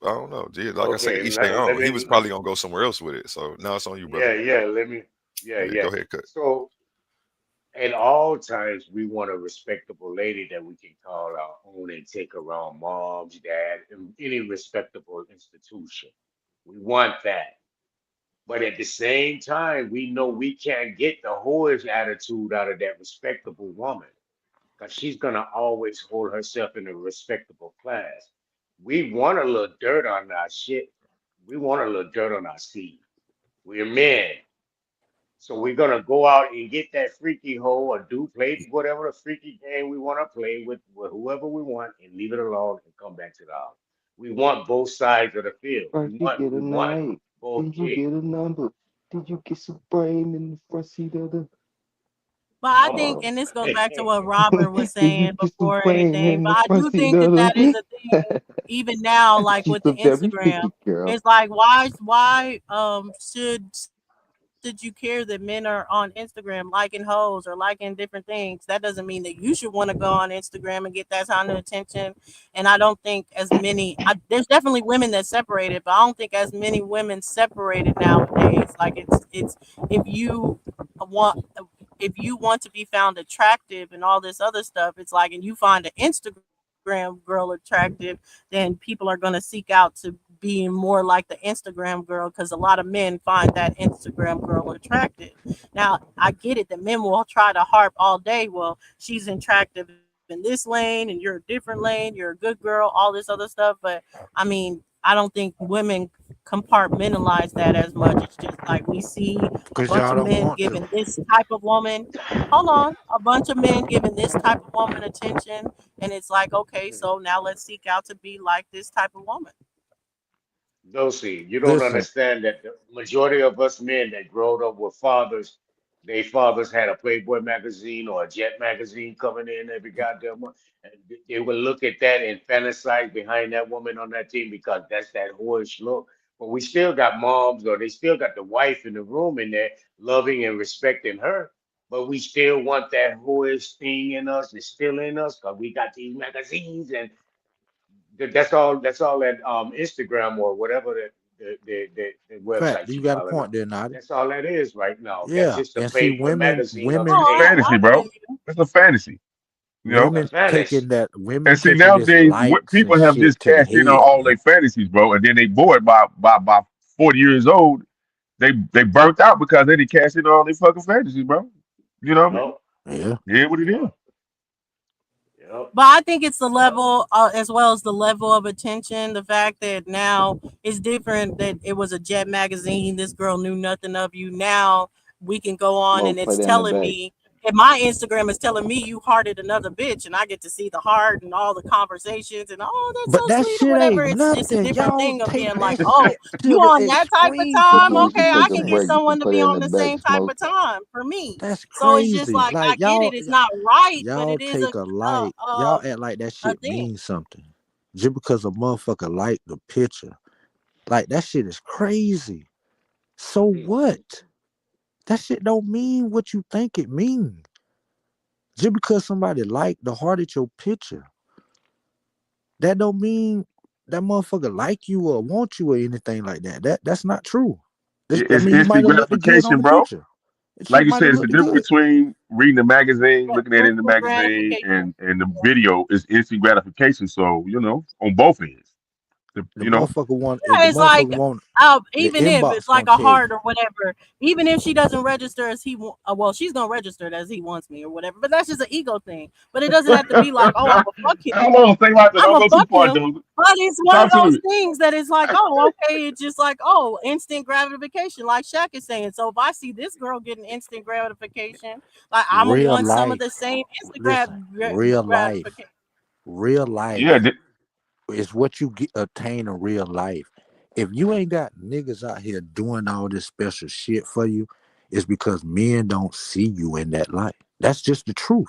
I don't know. Gee, like I say, Okay, each their let own. He was me, probably gonna go somewhere else with it. So now it's on you, brother. yeah, yeah, let me, yeah, Yeah, yeah. go ahead, cut. So at all times, we want a respectable lady that we can call our own and take around mom's, dad, and any respectable institution. We want that. But at the same time, we know we can't get the whorish attitude out of that respectable woman because she's going to always hold herself in a respectable class. We want a little dirt on our shit. We want a little dirt on our seed. We're men. So we're gonna go out and get that freaky hoe or do play whatever the freaky game we want to play with whoever we want and leave it alone and come back to the house. We want both sides of the field. First you get We a want night, both then you gigs. get a number. Did you get some brain in the front seat of the But I think, car? and this goes back to what Robert was Did you saying get some before brain anything, in but the I front do seat think that of that is the a thing even now, like She's with the a very Instagram. freaky girl. It's like, why should you care that men are on Instagram liking hoes or liking different things? That doesn't mean that you should want to go on Instagram and get that kind of attention. And I don't think as many, there's definitely women that separated, but I don't think as many women separated nowadays. Like it's if you want if you want to be found attractive and all this other stuff, it's like, and you find an Instagram girl attractive, then people are going to seek out to being more like the Instagram girl because a lot of men find that Instagram girl attractive. Now, I get it that men will try to harp all day, well, she's attractive in this lane and you're a different lane, you're a good girl, all this other stuff. But I mean, I don't think women compartmentalize that as much. It's just like we see a Cause bunch y'all of don't men want to. giving this type of woman, hold on, a bunch of men giving this type of woman attention. And it's like, okay, so now let's seek out to be like this type of woman. Dosey, you don't Listen, understand that the majority of us men that growed up with fathers, their fathers had a Playboy magazine or a Jet magazine coming in every goddamn month. And they would look at that and fantasize behind that woman on that team because that's that whorish look. But we still got moms or they still got the wife in the room in there loving and respecting her. But we still want that whorish thing in us. It's still in us because we got these magazines and that's all that Instagram or whatever the fact, website you you got a calling it. point there, Naughty. That's all that is right now. That's Yeah, just a and see, Playboy women, magazine of It's women, a Oh, today. fantasy, I feel bro. you. It's a fantasy. You know, It's a fetish. and women see taking this nowadays likes and people have shit just to the cashed in on head, all man. their fantasies, bro, and then they bored by 40 years old. They burnt out because they didn't cash in on all their fucking fantasies, bro. You know what I mean? Yup. Yeah. Yeah, what it is. Yup. But I think it's the level, as well as the level of attention. The fact that now it's different. That it was a Jet magazine. This girl knew nothing of you. Now we can go on, and Smoke, play it's that in the telling back. me. And my Instagram is telling me you hearted another bitch, and I get to see the heart and all the conversations, and oh, that's But so that sweet or shit whatever. ain't It's a nothing. different Y'all thing of take being like, that oh, shit you to the on that type of extreme, time? We Okay, should I take bro. a can get break. You can someone to play be that in on the the back, same type Smoke. of time for me. That's So it's just crazy. like I Like get it. It's y'all not right, but y'all it is take a like. Y'all act like that a shit thing. means something. Just because a motherfucker like the picture. Like that shit is crazy. So what? That shit don't mean what you think it means. Just because somebody like the heart at your picture, that don't mean that motherfucker like you or want you or anything like that. That's not true. I It's mean, you might instant have looked good on gratification, the bro. picture. It Like shit you might said, have it's the looked difference good. between reading the magazine, Yeah, looking at it in the instant magazine, gratification. and the video is instant gratification. So on both ends, The motherfucker want if Yeah, the it's like motherfucker want the even if inbox it's like gonna a tell heart you. or whatever, even if she doesn't register as well, she's gonna register it as he wants me or whatever. But that's just an ego thing. But it doesn't have to be like, oh, I'm gonna fuck him. Hold on, think about that. I'm Don't gonna go too fuck far, him. dude. But it's one of Talk to those me. things that it's like, oh, okay, it's just like, oh, instant gratification, like Shaq is saying. So if I see this girl getting instant gratification, like I'm gonna Real want some of the life. same Listen, real life. gratification. Real Yeah, life is what you attain in real life. If you ain't got niggas out here doing all this special shit for you, it's because men don't see you in that light. That's just the truth.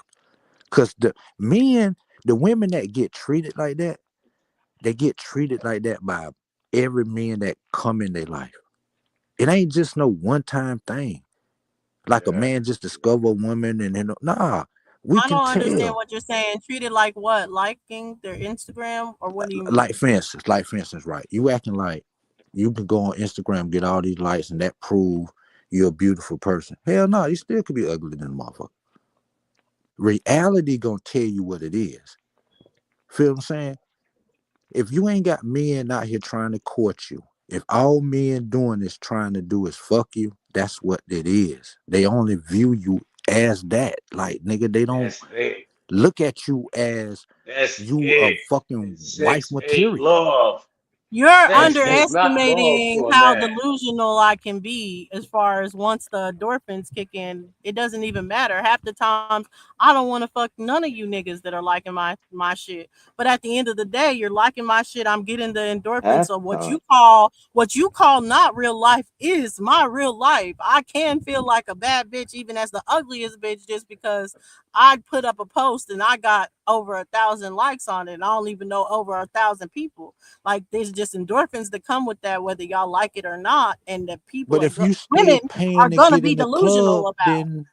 Cause the women that get treated like that, they get treated like that by every man that come in their life. It ain't just no one-time thing. Like a Yeah. man just discover a woman and then we I can don't understand tell. what you're saying. Treated like what? Liking their Instagram, or what do you Like mean? for instance, right? You acting like you can go on Instagram, get all these likes, and that prove you're a beautiful person. Hell no, you still could be ugly than a motherfucker. Reality gonna tell you what it is. Feel what I'm saying? If you ain't got men out here trying to court you, if all men doing is trying to do is fuck you, that's what it is. They only view you as that. Like nigga, they don't That's it. look at you as That's you a it. fucking wife Sex ain't material. love. You're Sex is not love underestimating to a how man. delusional I can be as far as once the endorphins kick in, it doesn't even matter. Half the times I don't want to fuck none of you niggas that are liking my shit. But at the end of the day, you're liking my shit. I'm getting the endorphins. Half So the time. what you call not real life is my real life. I can feel like a bad bitch even as the ugliest bitch just because I put up a post and I got over 1,000 likes on it. And I don't even know over 1,000 people. Like there's just endorphins that come with that, whether y'all like it or not, and that But if you women still are paying to gonna get be in the club, delusional about. then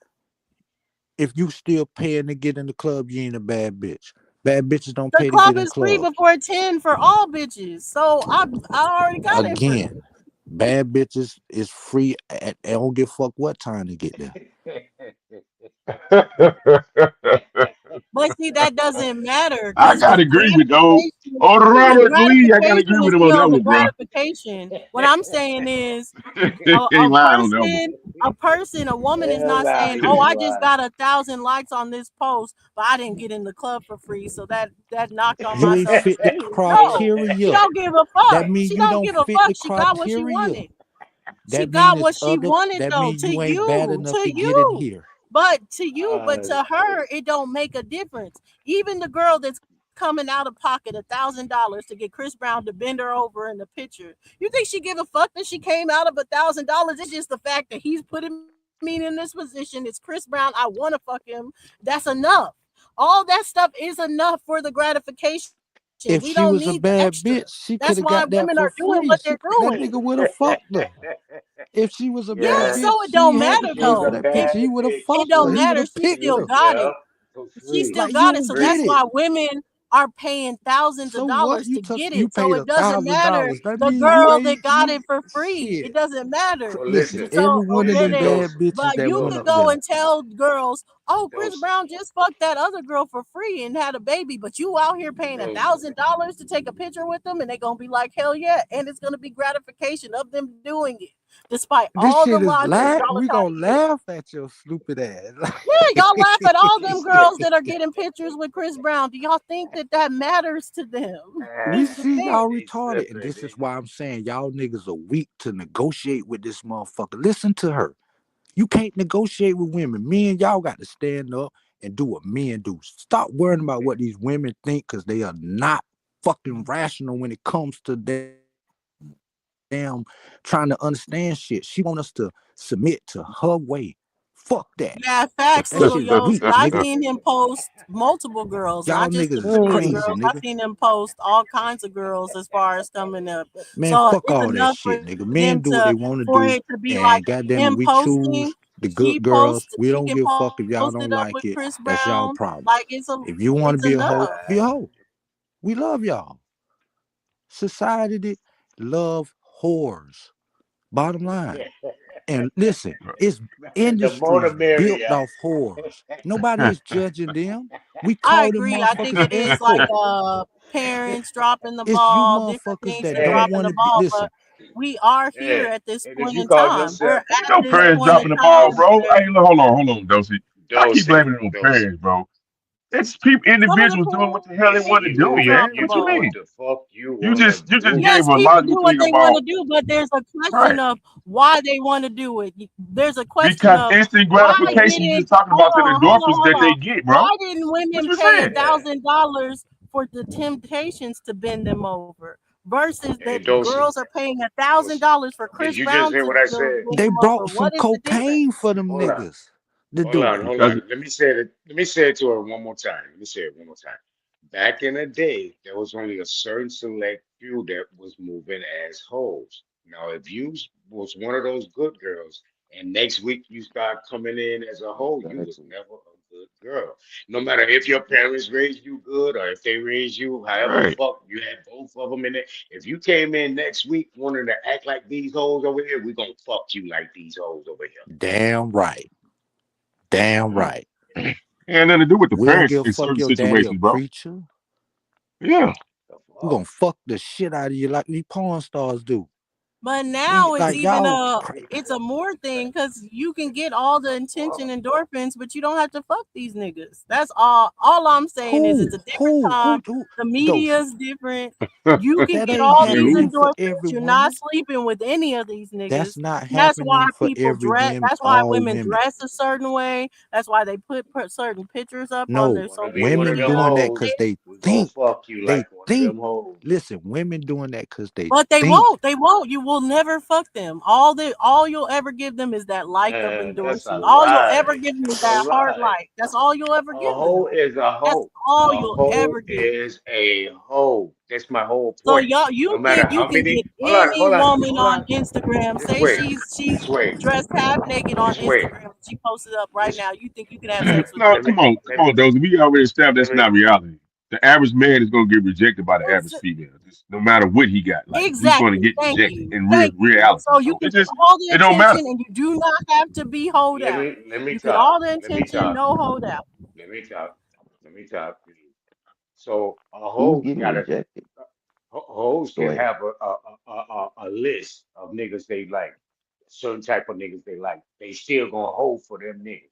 if you still paying to get in the club, you ain't a bad bitch. Bad bitches don't The pay to club get in is free clubs. before 10 for all bitches, so I already got it free. Again, bad bitches is free. They don't give a fuck what time to get there. But see, that doesn't matter I because gotta agree with those. Oh, the Robert Lee, I gotta agree gratification with is him on that still the one, bro. gratification. What I'm saying is He a lying on that one. a woman is Hell not nah, saying, he oh, ain't I just lying. got 1,000 likes on this post, but I didn't get in the club for free, so that knocked on You my ain't fit the self-esteem. No, she criteria. don't give a That fuck. mean She you don't don't give a fit fuck. the She got what she criteria. wanted. She That mean got it's what she other. wanted That though. mean you ain't bad enough to get in here. But Uh, to her, it don't make a difference. Even the girl that's coming out of pocket $1,000 to get Chris Brown to bend her over in the picture. You think she give a fuck that she came out of $1,000? It's just the fact that he's putting me in this position. It's Chris Brown. I want to fuck him. That's enough. All that stuff is enough for the gratification. If We she don't was a need the bad extra. bitch, she could That's have why got that women for are doing free. what they're That doing. nigga would have fucked her. If she was a bad Yeah, yeah. bitch, so it she don't had to matter If she pay was for a though. that picture. He bad would have bitch, It fucked her. don't He would matter. have She picked still her. got it. for She free. still Like you got it. don't So Free. get that's it. why women are paying thousands of So what? dollars to get You it. So paid it doesn't matter $1,000. That the mean you girl ain't that got you it for free. It shit. doesn't matter. Well, Listen, listen, every So one of them listen, okay, bad Dose, bitches but that you went could up Dose. go there. and tell girls, oh, Chris Dosey. Brown just fucked that other girl for free and had a baby, but you out here paying Dosey. $1,000 to take a picture with them, and they gonna be like, hell yeah, and it's gonna be gratification of them doing it, despite This all the shit is logic y'all we are trying gonna to use. laugh at your stupid ass. Yeah, y'all laugh at all them girls that are getting pictures with Chris Brown. Do y'all think that matters to them? We Is the see thing. y'all They retarded, and tripping. this is why I'm saying y'all niggas are weak to negotiate with this motherfucker. Listen to her. You can't negotiate with women. Me and y'all got to stand up and do what men do. Stop worrying about what these women think, because they are not fucking rational when it comes to them trying to understand shit. She want us to submit to her way. Fuck that. Yeah, facts, That little shit is yo. weak, I nigga. seen him post multiple girls, Y'all not just the niggas is Christian crazy, girls. I nigga. seen him post all kinds of girls as far as coming up. Man, So fuck it's all that enough for shit, nigga. them Men do what they to want to for do, it to be and like goddamn it, him we posting. choose the She good girls. posts. We She don't can give a fuck if y'all post don't it up like with it. Chris That's y'all Brown. problem. Like If you want to it's be a hoe, enough. be a hoe. We love y'all. Society love whores. Bottom line. And listen, it's The more the industries built merrier. off whores. Nobody is judging them. We I call them agree. I think motherfuckers it is like escort. parents dropping the It's you ball, different motherfuckers things that to don't Hey, dropping want the to be. ball, Listen, but we are here hey, at this and if point you in call time. We're yourself at Ain't no this parents point in dropping the ball, time bro. where Hey, hold on, Dosey. I keep Dosey, blaming it on Dosey. parents, bro. It's people, some of the individuals doing what the hell they It's want to do, parents you. man. drop the You What you do ball. what mean? the fuck you You wanna just do. gave Yes, a people do logical what thing they want to about do, but there's a question right of why they want to do it. There's a question because of instant why gratification. You didn't just talking hold about the on, hold on, endorphins hold that they on. get, bro. Why didn't What women you pay saying? Yeah. $1,000 for the Temptations to bend them over versus Hey, that Dosey, girls are paying Dosey. $1,000 for Did Chris you just Brown hear to what I said? bend they them over? brought some What is the cocaine difference? for them Hold on. niggas to do it. Hold Because on. Let me say it to her one more time. Let me say it one more time. Back in the day, there was only a certain select few that was moving as hoes. Now, if you was one of those good girls, and next week you start coming in as a hoe, you was Exactly. never a good girl. No matter if your parents raised you good or if they raised you however the right, fuck you had both of them in it. If you came in next week wanting to act like these hoes over here, we gonna fuck you like these hoes over here. Damn right. Damn yeah. right. It had nothing to do with the We don't parents give a in fuck certain your daddy a situations, bro. preacher. Yeah, The We fuck? gonna fuck the shit out of you like these porn stars do. But We now it's like even y'all crazy. it's a more thing because you can get all the The intention fuck? endorphins, but you don't have to fuck these niggas. That's all I'm saying is it's a different time. The media Dosey. is different. You can That get ain't all these yeah. happening for endorphins. every You're not woman. sleeping with any of these That's niggas. not And that's why happening for people every dress. women, That's why all women women. dress a certain way. That's why they put certain pictures up on No, their Wanna social be one of women them media. doing that hoes? because they We gonna think. fuck you They like one of think. them hoes. Listen, women doing that because they But they think. won't. They won't. You will never fuck them. All you'll ever give them is that like of Man, that's a endorsing. All you'll ever lie. give them is That's a that heart lie. like. That's all you'll ever A give hoe them. is a That's hoe. all A you'll hoe ever give them. is a hoe. That's my whole So point. y'all, No you matter think you how can many. get any woman Hold on on. Instagram, Just say wait. she's Just wait. dressed half naked on Just wait. Instagram, she posted up right Just now. You think you can have sex with No, her? let me let come me on, those. We already established let that's me not reality. The average man is gonna get rejected by the average It's- female, just no matter what he got. Like he's gonna Exactly. get Thank rejected you. in Thank you. reality. So you So can get all the it don't attention matter. and you do not have to be hoed out. let me You get talk. all the Let me attention, talk. no hold out. Let me talk. Let me talk. So a Who's hoe getting got a rejected? hoes Go can ahead. have a list of niggas they like, certain type of niggas they like. They still gonna hold for them niggas.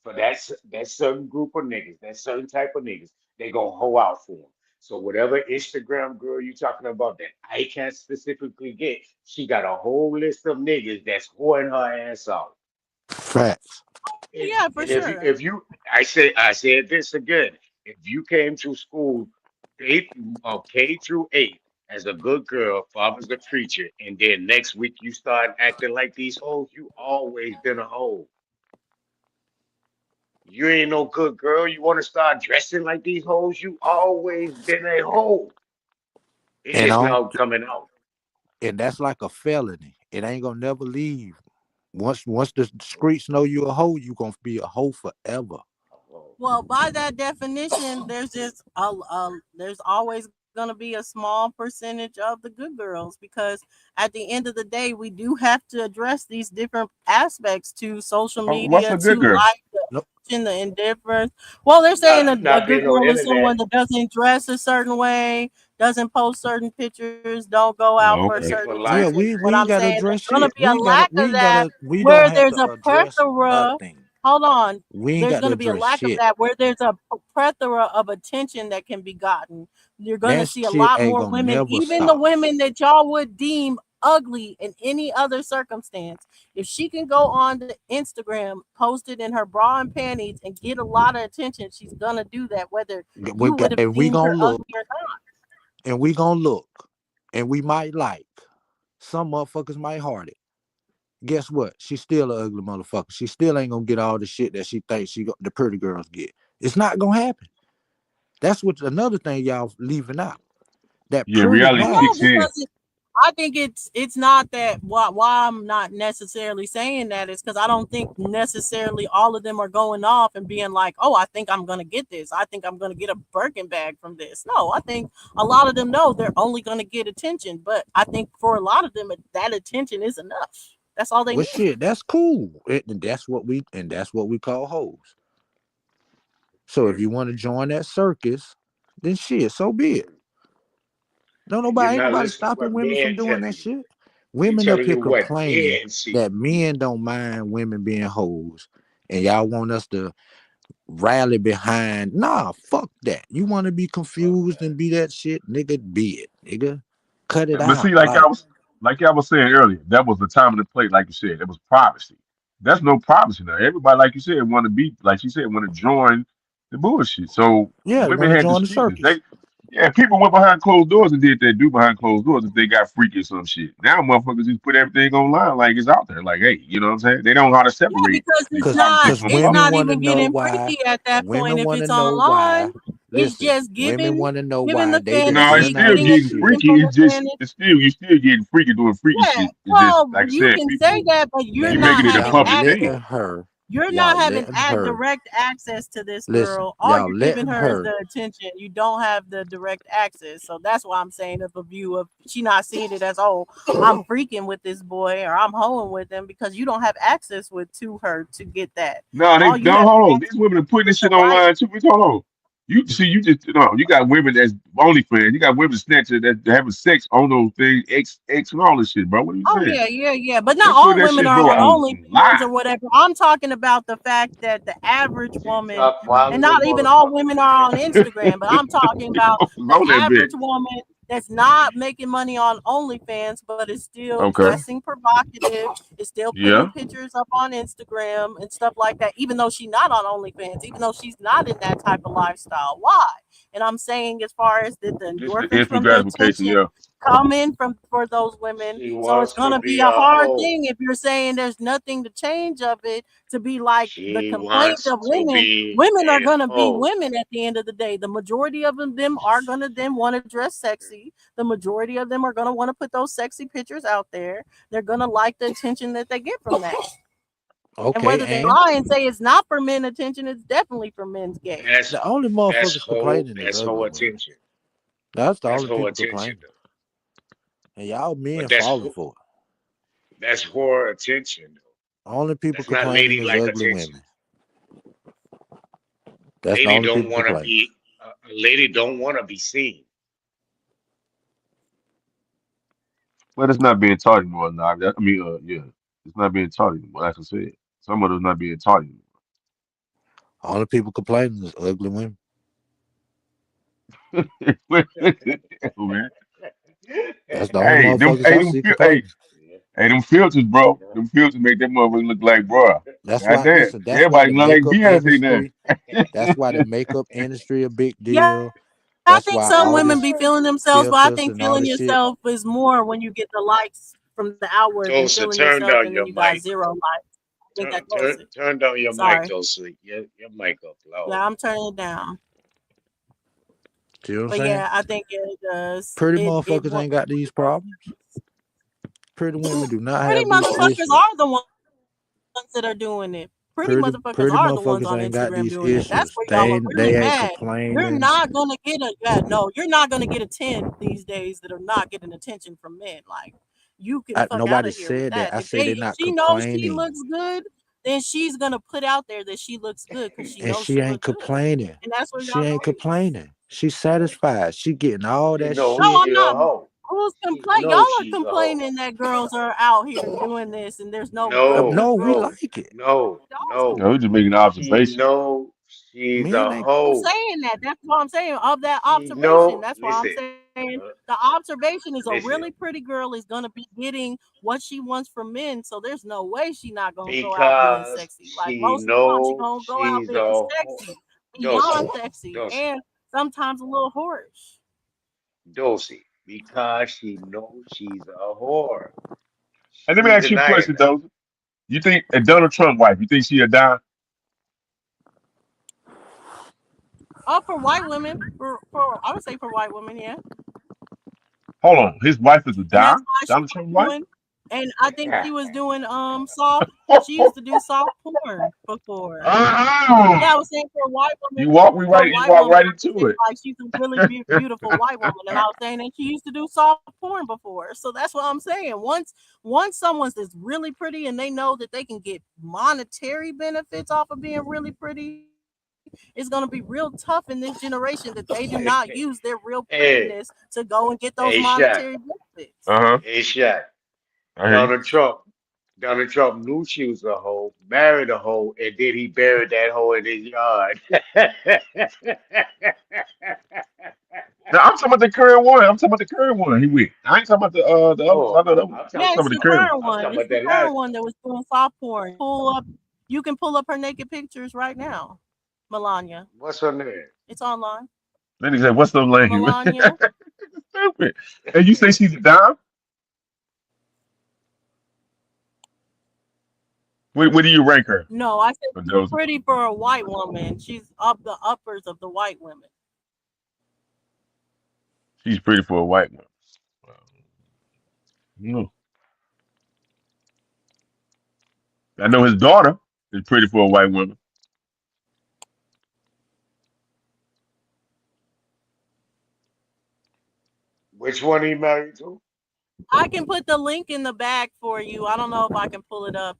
For that certain group of niggas, that certain type of niggas, they gonna hoe out for them. So whatever Instagram girl you talking about that I can't specifically get, she got a whole list of niggas that's hoeing her ass out. Facts. And, Yeah, for and sure. if you I said this again. If you came to school K through 8 as a good girl, father's a preacher, and then next week you start acting like these hoes, you always been a hoe. You ain't no good girl. You want to start dressing like these hoes, you always been a hoe. It's And just on now coming out. and that's like a felony. It ain't gonna never leave. Once the streets know you a hoe, you gonna be a hoe forever. A hoe. Well, by that definition, there's always going to be a small percentage of the good girls, because at the end of the day, we do have to address these different aspects to social What's media, a good to girl? life, Nope. the indifference. Well, they're saying a Not good being on girl is someone internet. that doesn't dress a certain way, doesn't post certain pictures, don't go out Oh, for a okay. For certain Yeah, life. reason. But we ain't I'm gotta saying there's address going to shit. be a lack of that We don't where have there's to a address plethora. nothing. Hold on. We ain't There's got going to to be a address lack of shit. that where there's a plethora of attention that can be gotten. You're going to That see a shit lot ain't more gonna women, never even the stop. women that y'all would deem ugly in any other circumstance. If she can go on to Instagram, post it in her bra and panties, and get a lot of attention, she's going to do that, whether you would have And we deemed her gonna look, ugly or not. and we gonna look, and we might like. Some motherfuckers might heart it. Guess what? She's still an ugly motherfucker. She still ain't gonna get all the shit that she thinks the pretty girls get. It's not gonna happen. That's what another thing y'all leaving out. That Yeah, pretty reality Well, no, kicks bitch. in. because I think it's not that. Why I'm not necessarily saying that is because I don't think necessarily all of them are going off and being like, oh, I think I'm gonna get this. I think I'm gonna get a Birkin bag from this. No, I think a lot of them know they're only gonna get attention, but I think for a lot of them that attention is enough. That's all they Well, need. shit, that's cool. And that's what we call hoes. So if you want to join that circus, then shit, so be it. You're Ain't not nobody listening to stopping what women from men doing telling that you. shit. We Women up telling here you what complaining men see. that men don't mind women being hoes, and y'all want us to rally behind. Nah, fuck that. You want to be confused and be that shit, nigga? Be it, nigga. Cut it But see, out. Like, like I was saying earlier, that was the time and the place, like you said, it was privacy. That's no privacy now. Everybody, like you said, want to be, like you said, want to join the bullshit. So yeah, women want to had join the excuses. circus. Yeah, people went behind closed doors and did that do behind closed doors if they got freaky or some shit. Now motherfuckers just put everything online like it's out there. Like, hey, you know what I'm saying? They don't know how to Yeah, separate because the Cause, conversation cause from the it's women not want to even know getting why. freaky at that point Women if want to it's know why. online. It's Listen, just women want to know giving why the they done No, it's fantasy, done all still getting this getting shit. freaky. attention from the It's just fantasy. you still getting freaky doing freaky Yeah, shit. It's just well, like I you said, can say people that, but you're you not making it a having Y'all public letting thing. access. her. You're not Y'all having letting her. direct access to this Listen, girl. All y'all you're giving letting her is her. the attention. You don't have the direct access. So that's why I'm saying of a view of she not seeing it as, oh, I'm freaking with this boy or I'm hoeing with him, because you don't have access to her to get that. No, they All you don't have hold on. access These women are putting with this the shit right. online too. Hold on. You see, you just no. You got women that's OnlyFans. You got women snatching that having sex on those things, X and all this shit, bro. What are you Oh saying? yeah. But They not put all that women shit, are bro, on on OnlyFans or live. whatever. I'm talking about the fact that the average woman, TikTok wild and as a not even all motherfucker, women are man. on Instagram, but I'm talking about the On that bit. average woman that's not making money on OnlyFans, but is still Okay. dressing provocative, is still putting Yeah. pictures up on Instagram and stuff like that, even though she's not on OnlyFans, even though she's not in that type of lifestyle. Why? And I'm saying, as far as the Just the endorphins instant from the gratification. attention Yeah. come in for those women. She So it's wants to gonna be be a a hard hoe. thing if you're saying there's nothing to change of it to be like the She complaint wants of to women. be Women are a gonna be hoe. women at the end of the day. The majority of them are gonna then want to dress sexy. The majority of them are gonna want to put those sexy pictures out there. They're gonna like the attention that they get from that. And Okay, whether they and lie and say it's not for men attention, it's definitely for men's gain. That's the only motherfuckers complaining is that's hoe ugly women. attention. That's the That's only hoe people attention complaining, though. and y'all But men falling for it. that's whore attention though. Only people That's not complaining is ladylike ugly attention. women. That's the Lady only don't people want to complaining. be a lady don't want to be seen. But it's not being taught anymore. Now. I mean, yeah, it's not being taught anymore. Like I said, some of it's not being taught anymore. Only people complaining is ugly women. Man. That's the only Hey, motherfuckers I see complaining. hey, them filters, bro. Them filters make that motherfucker look like, bro. That's why. Goddamn, Listen, that's why everybody the look like makeup Beyonce now. industry. That's why the makeup industry a big Yeah, deal. I That's think why some all women this be feeling themselves, but I filters think and all feeling this shit. yourself is more when you get the likes from the outward than Tulsa, feeling turn yourself down and then your you got mic. zero likes. I think that goes it. Turn down your mic, Sorry. Tulsa. Your mic up loud. Yeah, I'm turning it down. See what I'm But saying? yeah, I think it does. Pretty It motherfuckers ain't got these problems. Pretty women do not pretty have these motherfuckers issues. are the ones that are doing it. Pretty motherfuckers Pretty are the ones motherfuckers on ain't got Instagram these doing that. That's issues. where y'all are They really ain't mad. You're complaining. not gonna get you're not gonna get a 10 these days that are not getting attention from men. Like, you can fuck out Nobody of here with said that. that. I said they're If not she knows she complaining, looks good, then she's gonna put out there that she looks good because she and knows she she ain't looks good, complaining. and that's where She y'all ain't go. complaining. She's satisfied. She getting all She that knows No, shit. I'm she a not. hoe. Who's She complain? Y'all knows are she's a hoe. complaining that girls are out here doing this and there's no No, good No, we girls. like it. no, Y'all No, we just making an she observation. knows she's Men a ain't. I'm hoe. saying that. That's what I'm saying. Of that She observation, know. that's why I'm Listen, saying uh, the observation is a listen. really pretty girl is gonna be getting what she wants from men. So there's no way she's not gonna go out being Because sexy. Like, she most of the time, she's knows gonna go out she's a being hoe. sexy, Dosey, beyond sexy, Dosey, and sometimes a little whorish. Dosey. Because she knows she's a whore. And let me She's ask you a denying question, that. though. You think a Donald Trump wife? You think she a dime? Oh, for white women, for I would say for white women, yeah. Hold on, his wife is a And that's dime. why she Donald was Trump wife? doing, and I think she was doing soft. She used to do soft porn before. Yeah, I was saying for a white woman, You walk me for a right. You white walk woman, right I was into saying it. like she's a really beautiful white woman, and I was saying that she used to do soft porn before. So that's what I'm saying. Once someone's that's really pretty and they know that they can get monetary benefits off of being really pretty, it's gonna be real tough in this generation that they do not use their real Hey, prettiness to go and get those hey, Shaq. monetary benefits. Uh huh. Hey, Shaq. I hear you. Donald Trump. Donald Trump knew she was a hoe, married a hoe, and then he buried that hoe in his yard. Now I'm talking about the current one. I'm talking about the current one. He with. I ain't talking about the other. I Oh, know the other one. I'm I'm Yeah, talking. talking it's about the the current current I'm one. talking It's about the that current last. one that was doing soft porn. You can pull up her naked pictures right now. Melania. What's her name? It's online. one. Then he said, "What's the language?" Melania. Stupid. And you say she's a dime? Where do you rank her? No, I said For she's those, pretty for a white woman. She's up the uppers of the white women. she's pretty for a white one. No, I know his daughter is pretty for a white woman. Which one he married to? I can put the link in the back for you. I don't know if I can pull it up,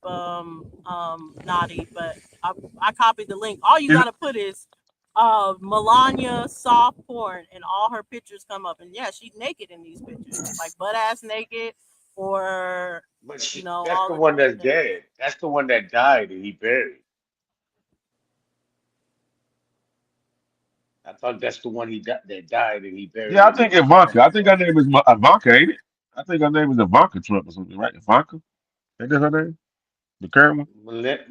Naughty, but I copied the link. All you Is gotta put is Melania soft porn and all her pictures come up. And yeah, she's naked in these pictures. Like butt ass naked or But that's all the the one that's different things. dead. That's the one that died and he buried. I thought that's the one that died and he Yeah, buried I in think his yard. Ivanka. I think her name is Ivanka, ain't it? I think her name is Ivanka Trump or something, right? Ivanka? Ain't that her name? The current one?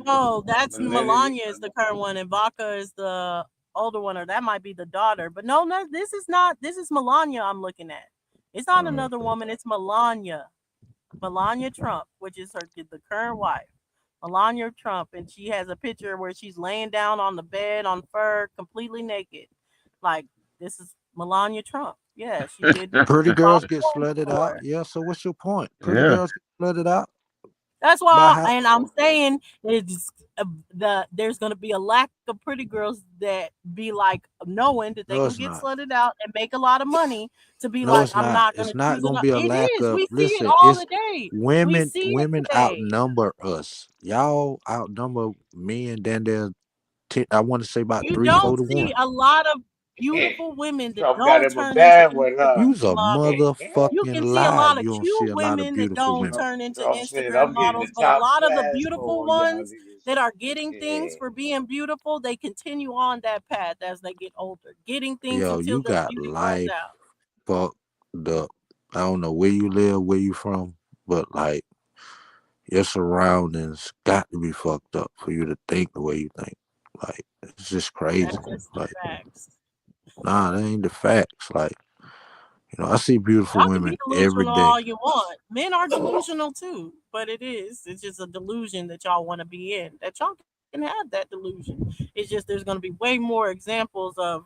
No, that's Millennium. Melania is the current one, and Vaca is the older one, or that might be the daughter. But no, this is not. This is Melania I'm looking at. It's not another Okay. woman. It's Melania Trump, which is the current wife, Melania Trump, and she has a picture where she's laying down on the bed on fur, completely naked. Like, this is Melania Trump. Yeah, she did Pretty girls soft get porn flooded out. before. Yeah. So what's your point? Pretty Yeah. girls get flooded out. That's By why, how? and I'm saying it's there's going to be a lack of pretty girls that be like knowing that they No, can it's get not. slutted out and make a lot of money to be No, like, it's I'm not. not going It's to not choose gonna enough. be a It lack is. of. We see it Listen, all it's the day. We women. see it Women today. outnumber us. Y'all outnumber men. Then there's I want to say about You 3-4 don't to see 1. a lot of beautiful women that Trump got don't him a turn into bad one, huh? Instagram You's a models. You motherfucking can see a lie. lot of You don't see cute a lot of women that beautiful don't women. turn into Trump said, Instagram I'm getting the models, but a top lot of the class for beautiful all y'all ones niggas. that are getting Yeah. things for being beautiful, they continue on that path as they get older, getting things Yo, until you the got beauty runs life out. fucked up. I don't know where you live, where you from, but like your surroundings got to be fucked up for you to think the way you think. Like it's just crazy. That's just the Like facts. nah, that ain't the facts. Like I see beautiful Y'all can be women every delusional day. all you want. Men are delusional too, but it's just a delusion that y'all want to be in. That y'all can have that delusion. It's just there's going to be way more examples of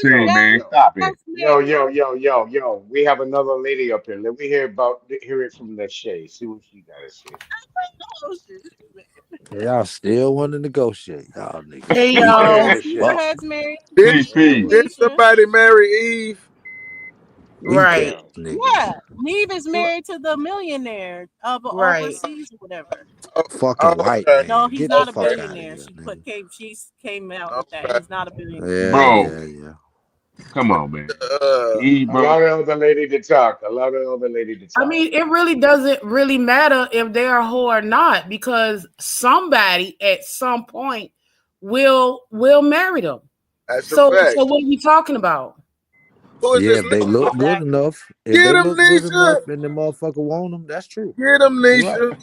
team, man. Stop it. Yo. We have another lady up here. Let me hear it from Lachey. See what she gotta say. Y'all still want to negotiate, y'all niggas. Hey Weak y'all. as fuck. Did Peace. somebody marry Eve? Weak Right. ass niggas. Yeah, Neve is married to the millionaire of Right. overseas or whatever. Fucking white Okay. No, man. he's Get the not a fuck out of billionaire. here, She nigga. came out with that. Okay. He's not a billionaire. Yeah, Bro, yeah. come on, man. Uh, Bro. Allow the other lady to talk. Allow the other lady to I talk. mean, it really doesn't really matter if they're a whore or not, because somebody at some point will marry them. that's a So fact. what are we talking about? Who is Yeah, this? if they look good enough, if Get they him, look good Nisha. enough and the motherfucker want them, that's true. Get him, You're right. Nisha.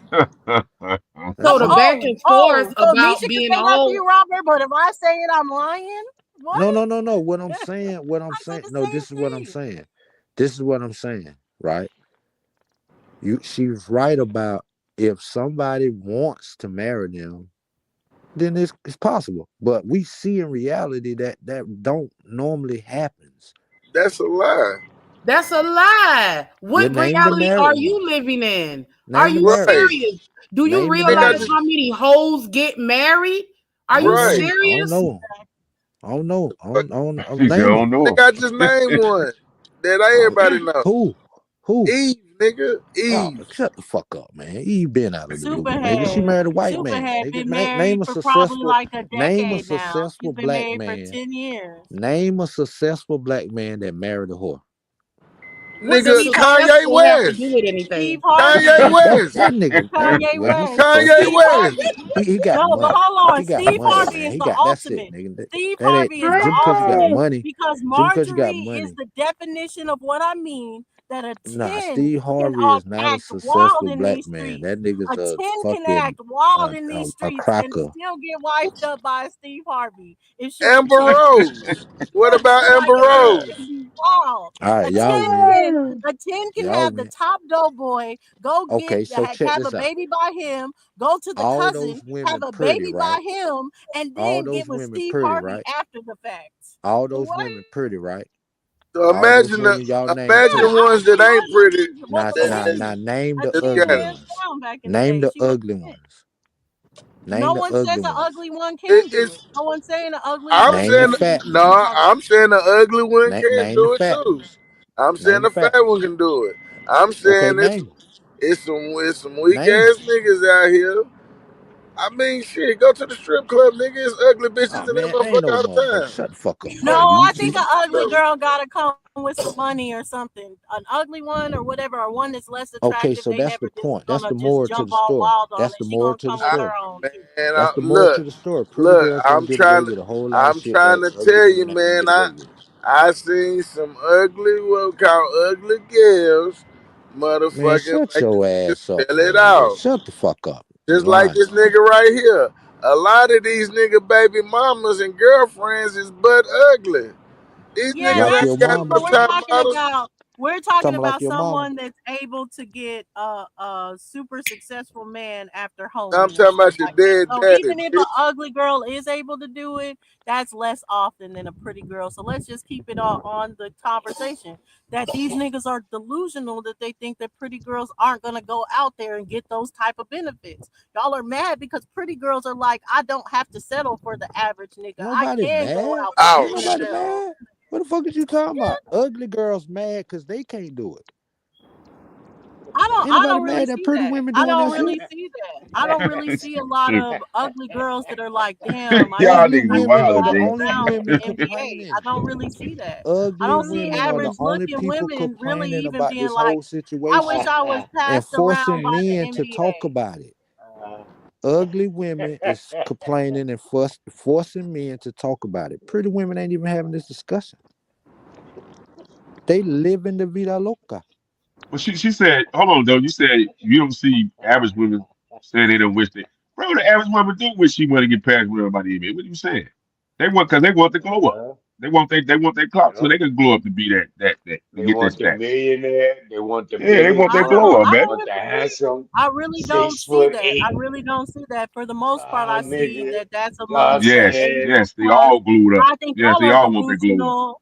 That's So the true. back and forth So about Nisha can being say a that to whole. you, Robert, but if I say it, I'm lying? What? No. What I'm saying, no, this is what I'm saying. This is what I'm saying, right? She's right about if somebody wants to marry them, then it's possible. But we see in reality that don't normally happens. That's a lie. That's a lie. What Well, name the reality married are one. you living in? Name Are the you married one. serious? Do you Name the realize married how many hoes get married? Are you Right. serious? I don't know. She said, I don't know. Nigga, I just named one that everybody know. Who? Eve, nigga. Oh, Eve. shut the fuck up, man. Eve been out of the loop, Superhead. nigga. She married a white man. Superhead Nigga, been name married a for probably successful like a name a decade now. successful She's been black married man. for 10 years. Name a successful black man that married a whore. What does Nigga, Kanye successful have to West. do with anything? Steve Harvey. Kanye West. That nigga, Kanye well, West. Kanye Steve West. Harvey. he got No, money. but hold on. He got Steve money, Harvey man. is He the got that's it, ultimate. nigga. Steve That ain't Harvey is the just because you got ultimate money. because Just because you got Marjorie money. is the definition of what I mean. That a 10 Nah, Steve can Harvey is not a act wild successful in black these man. streets. That nigga's A 10 a can fucking act wild in these a streets and cracker. still get wiped up by Steve Harvey. If she Amber Rose. What about Amber Rose? Wow. All right, A y'all 10 win. can Y'all have the win. top dope boy, go Okay, get so check have a this out. baby by him, go to the All cousin, those have women a pretty, baby right? by him, and All then those get with women Steve pretty, Harvey right? after the fact. All those What? women pretty, right? So All those imagine women y'all named imagine pretty. the ones that ain't pretty. Now, That name the just got ugly it. ones. Name the ugly ones. No Name the one ugly says an ones. ugly one can do it. It's No one's saying an ugly I'm one. Name the saying fat no, ones. I'm saying the ugly one can Name do the it fat too. ones. I'm saying Name the the fat fat one ones. can do it. I'm Okay, saying name. it's some weak Name ass niggas out here. I mean, shit, go to the strip club, nigga. It's ugly bitches Oh in that man, ain't motherfucker no all the motherfucker. time. Shut the fuck up, No, man. I You think see? an ugly girl gotta come with some money or something. An ugly one or whatever, or one that's less Okay, attractive. so They that's never the just point. That's gonna the just moral to jump the all story. wild on That's her. the She moral gonna to the come with story. her own too. Man, That's the moral to the story. Pretty look, girls gonna I'm get away trying with a whole lot of I'm shit that trying to ugly tell you, women ain't gonna man. get away with. I seen some ugly, what we call ugly girls, Man, motherfucking shut like your to ass up, spell it man. out. Shut the fuck up. You Just like lying. this nigga right here. A lot of these nigga baby mamas and girlfriends is butt ugly. These Yeah, niggas Like that's your ain't got true. mama. no But we're top talking models. about Talking like your mama. someone that's able to get a super successful man after home. I'm And talking shit about your like that. dead So daddy, even if an bitch. ugly girl is able to do it, that's less often than a pretty girl. So let's just keep it on the conversation that these niggas are delusional that they think that pretty girls aren't gonna go out there and get those type of benefits. Y'all are mad because pretty girls are like, I don't have to settle for the average nigga. Nobody I can go mad. out Oh Ain't with nobody shit. myself. mad. What the fuck is you talking about? Ugly girls mad because they can't do it. Ain't I nobody don't really mad at see pretty that. women I doing don't that really shit. see that. I don't really see a lot of ugly girls that are like, damn, I Y'all need Ugly niggas be women wild, are to the G. only around in women the NBA. I complaining. don't really see that. I Ugly don't see women are the average only looking people women really complaining even about being this like, whole I wish situation I was and passed around forcing by the men to talk NBA. about it. Ugly women is complaining and forcing men to talk about it. Pretty women ain't even having this discussion. They live in the vida loca. Well, she said, hold on, though. You said you don't see average women saying they don't wish they. Bro, the average woman do wish she want to get passed around by the NBA. What are you saying? They want because they want to glow up. They want their clock so they can glow up to be that to They get that want the status. millionaire. They want the Yeah, they want million that glow money. up, They man. want the handsome I really don't see that. I 6'8" really don't see that. For the most part, I see nigga, that that's dark amongst the Yes, 80 skin. yes, they plus. all glued up. I think Yes, y'all they are all want that glow up. delusional.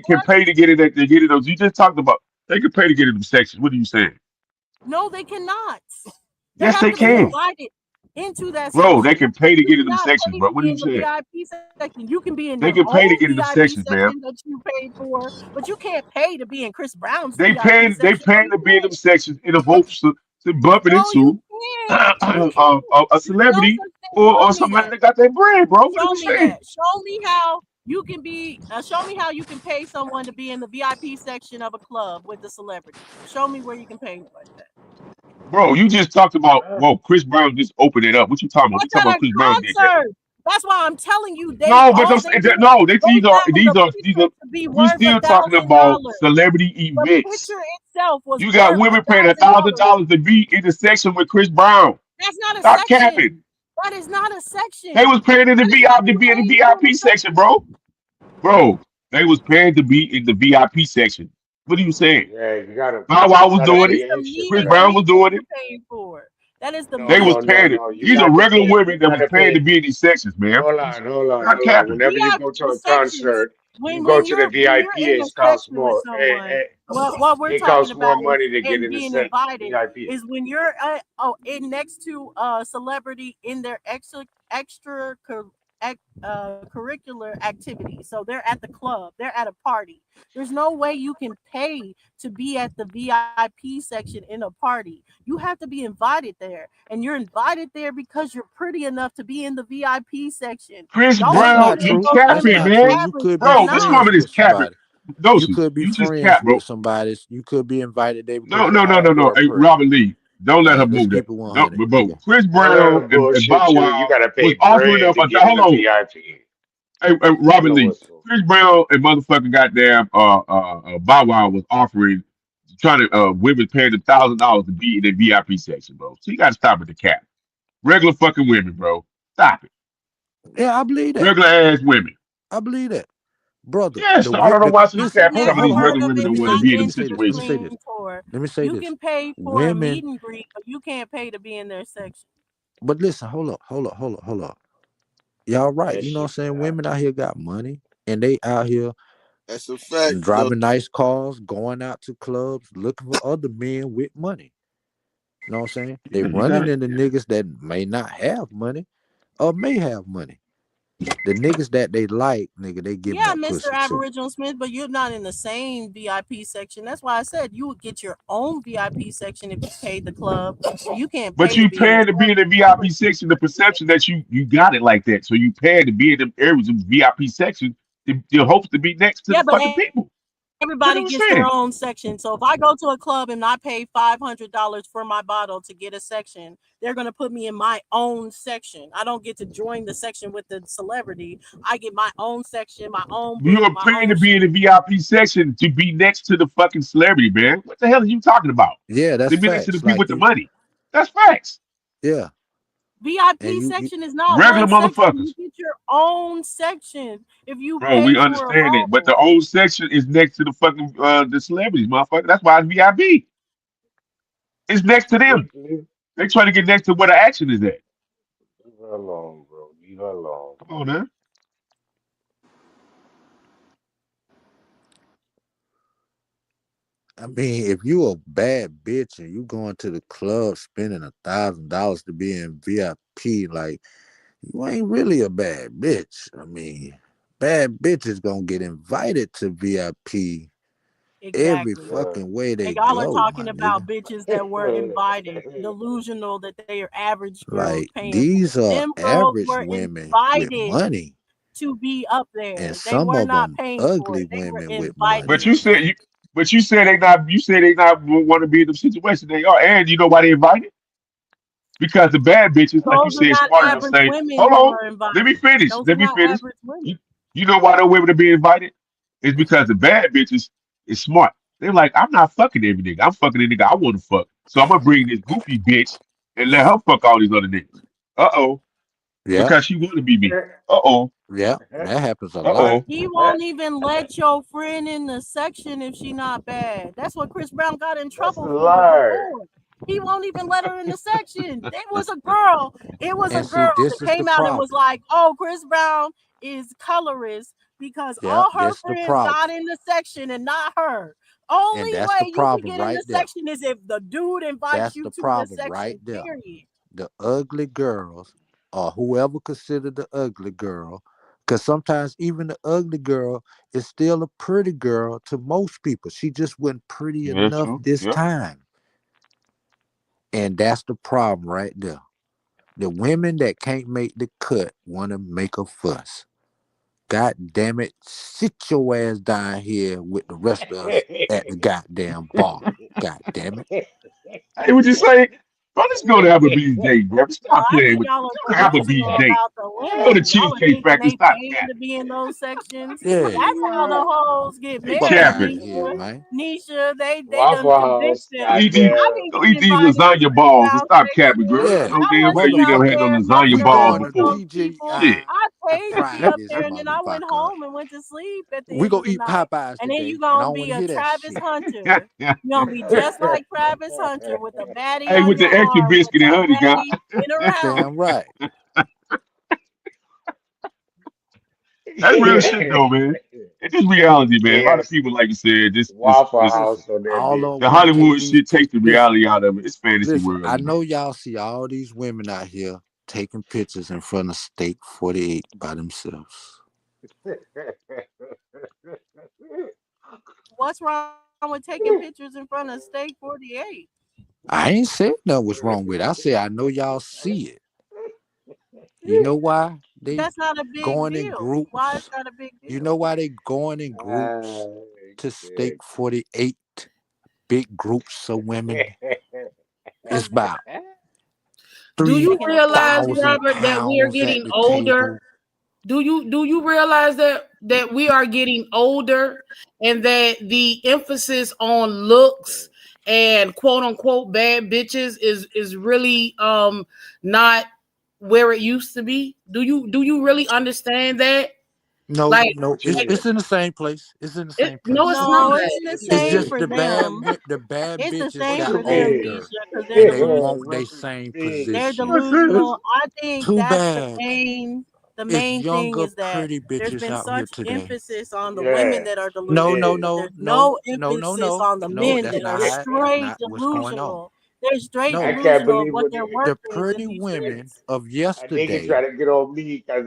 can pay to get it. They get it. Those you just talked about. They can pay to get in them sections. What are you saying? No, they cannot. They Yes, have they to be can, invited into that bro. They section. can pay to You get in them cannot sections, pay bro. to What be are you in the saying? VIP section. You can be in They your can pay to own get in them VIP sections, man. section that you paid for, but you can't pay to be in Chris Brown's They VIP paying. They section. paying to be in them sections in the hopes to bump it No, you into can't. You can't. a There's no celebrity such thing. Show or me somebody that. that got their brand, bro. What are Show we me saying? that. Show me how You can be show me how you can pay someone to be in the VIP section of a club with the celebrity. Show me where you can pay like that. Bro, you just talked about, whoa, Chris Brown just opened it up. What you talking about? You That's talking at about a Chris Brown did that? concert. That's why I'm telling you, they No, but all they did, no, these they are found these the are picture to be we worth still talking about $1,000. celebrity The events. picture itself was You got worth women paying $1,000. $1,000 to be in the section with Chris Brown. That's not a Stop capping. section. That is not a They section. was paying in the That is not VIP to you be in the paying for VIP a section, section. bro. They was paying to be in the VIP section. What are you saying? Yeah, you gotta Bow Wow was gotta doing That it. is be the extra meet Chris and Brown careful. was greet that doing you're it. paying for. That is the No, They meet was and paying greet. it. You These are got to regular pay. women You that got was to paying to pay. be in these sections, man. Hold Stop on. capping. Whenever you go to VIP a sections. concert, you go When to the you're VIP. in a It costs section with more. someone, what we're It talking costs more about is money to get and in the being section. invited VIP. is when you're in next to a celebrity in their curricular activity. So they're at the club, they're at a party. There's no way you can pay to be at the VIP section in a party. You have to be invited there, and you're invited there because you're pretty enough to be in the VIP section. Chris Don't That's Brown, not nobody you true. go to That's the capping, not next true. man. You average could be Bro, this friends woman Johnny. is with capping. somebody. You Doses, could be you just friends cap, bro. with somebody. You could be invited there because No, you're no, no, no, no. homegirl Hey, pretty. Robert Lee, don't let her Like, let's move that. keep it No, 100. bro, Chris All Brown that and bullshit Bow too. You Wow got to was pay offering bread up to a get in hold the on. VIP. Hey, You Robert know Lee, what's up. Chris Brown and motherfucking goddamn Bow Wow was offering trying to women paying $1,000 to be in the VIP section, bro. So you gotta stop with the cap. Regular fucking women, bro. Stop it. Yeah, I believe that. Regular ass women. I believe that, brother. Yes, I don't know why she's I've Listen, capping. hold on, Some of never hold these on, hold on. heard regular of women it don't want to not be in Let them me say this. Let me say situations. this. interesting tour. Let me say You this. can pay for a meet Women, and greet, but you can't pay to be in their section. but listen, hold up. Y'all right. That You know what I'm shit saying? cap. Women out here got money and they out here That's a fact, though. driving nice cars, going out to clubs, looking for other men with money. You know what I'm saying? They Yeah, you got running it. into niggas that may not have money or may have money. The niggas that they like, nigga, they giving Yeah, that Mr. pussy too. Aboriginal Smith, but you're not in the same VIP section. That's why I said you would get your own VIP section if you paid the club. So you can't But pay to you be in the paying to be in the VIP section, the perception that you got it like that. So you paying to be in them areas of VIP section to hopes to be next to yeah, the but fucking people. You know everybody what I'm gets their saying? own section. So if I go to a club and I pay $500 for my bottle to get a section, they're gonna put me in my own section. I don't get to join the section with the celebrity. I get my own section, my own You booth, are my paying own to be in the VIP section to be next to the fucking celebrity, man. What the hell are you talking about? Yeah, that's To be next to the facts. people Like with the you, money. That's facts. yeah. VIP And you section is not Regular one section. motherfuckers. You get your own section if you Bro, we pay for a understand it. But the bottle. old section is next to the fucking the celebrities, motherfucker. That's why it's VIP. It's next to them. Leave They trying to get next to where the action is at. her alone, bro. Leave her alone. Come on, man. I mean, if you a bad bitch and you going to the club spending $1,000 to be in VIP, like you ain't really a bad bitch. I mean, bad bitches gonna get invited to VIP every Exactly. fucking way And they y'all are go, my talking about nigga. bitches that were invited, delusional that they are average girls Like paying for these it. are Them girls average were women with invited money, to be up and there. They some were of not them paying for ugly it. They were women with But invited. money. you said they not. You said they not want to be in the situation they are, and you know why they invited? Because the bad bitches, like you Those are said, not smart enough to average say, women "Hold that on, were let me invited. finish. Those are Let me not finish." average You, women. you know why those women are being invited? It's because the bad bitches is smart. They're like, I'm not fucking every nigga. I'm fucking any nigga I want to fuck. So I'm gonna bring this goofy bitch and let her fuck all these other niggas. Uh-oh. Yeah, Because she want to be me. Uh-oh. yeah, that happens a lot. Uh-oh. He won't even let your friend in the section if she not bad. That's what Chris Brown got in That's a trouble for lie. before. He won't even let her in the section. There was a girl. It was a And see, girl that this is the came out and was problem. like, "Oh, Chris Brown is colorist because Yeah, all her that's the friends problem. got in the section and not her. And Only that's the way you can problem get in right the there. section is if the dude invites That's you the to the problem right section. there. Period. The ugly girls, or whoever considered the ugly girl, because sometimes even the ugly girl is still a pretty girl to most people. She just wasn't pretty Yeah, that's enough true. this Yep. time. And that's the problem right there. The women that can't make the cut want to make a fuss. God damn it, sit your ass down here with the rest of us at the goddamn bar. God damn it. Hey, what you say? Bro, let's go to Applebee's date, bro. No, Stop I playing think with y'all go are to delusional Applebee's date. about the Go to women. Y'all are Cheesecake thinking Factory. they Stop paying to capping. be in those sections. Yeah. That's how the hoes get They married, capping. Here, man. Nisha. They done Waffle convinced House, them. Go eat these, I goddamn. didn't go get eat these invited to lasagna the balls and South stop capping, section. girl. Yeah. No I damn way wasn't you out never had Motherfucker, no there lasagna messing we balls around going with to before. those people. Shit. TGI I paid to be up Fridays, there, and then I went motherfucker. home and went to sleep at the We end of gonna the eat night. Popeyes And then you today, and I gonna don't want be to a hear that Travis shit. Hunter. You gonna be just like Travis Hunter with a baddie Hey, on with the your extra arm, with biscuit and your honey, guy. baddie in her house. Damn right. That's real shit though, man. It's just reality, man. A lot of KFC, people, like you said, Waffle just Listen, House on that all bitch. of them the want to take Hollywood these shit takes the listen, reality out of it. It's fantasy listen, world, I man. know y'all see all these women out here taking pictures in front of Steak 48 by themselves. What's wrong with taking pictures in front of Steak 48? I ain't said nothing was wrong with it. I said I know y'all see it. You know why they That's not a big going in deal. Why is groups? that a big You deal? know why they going in groups to Steak 48? Big groups of women. It's about Do you Making a realize, 3,000 Robert, that we are pounds at getting the older? table. Do you realize that we are getting older and that the emphasis on looks and quote unquote bad bitches is really not where it used to be? Do you really understand that? No, Like, no, it's in the same place. It's in the same place. no, it's No, not. it's the It's same just for the them. bad It's the bitches same got for them, older Nisha, because they're and they want delusional. their same They're position. delusional. I think Too that's bad. the It's main thing younger, is that pretty there's bitches been out here such today. emphasis on the women Yeah, that are No, no, delusional, it but is. no, there's no emphasis on the no. men That's that are not straight what's going on. delusional. They're straight No, I can't delusional of believe what what they're they, the working in pretty these women streets. of a nigga yesterday. try to get on me because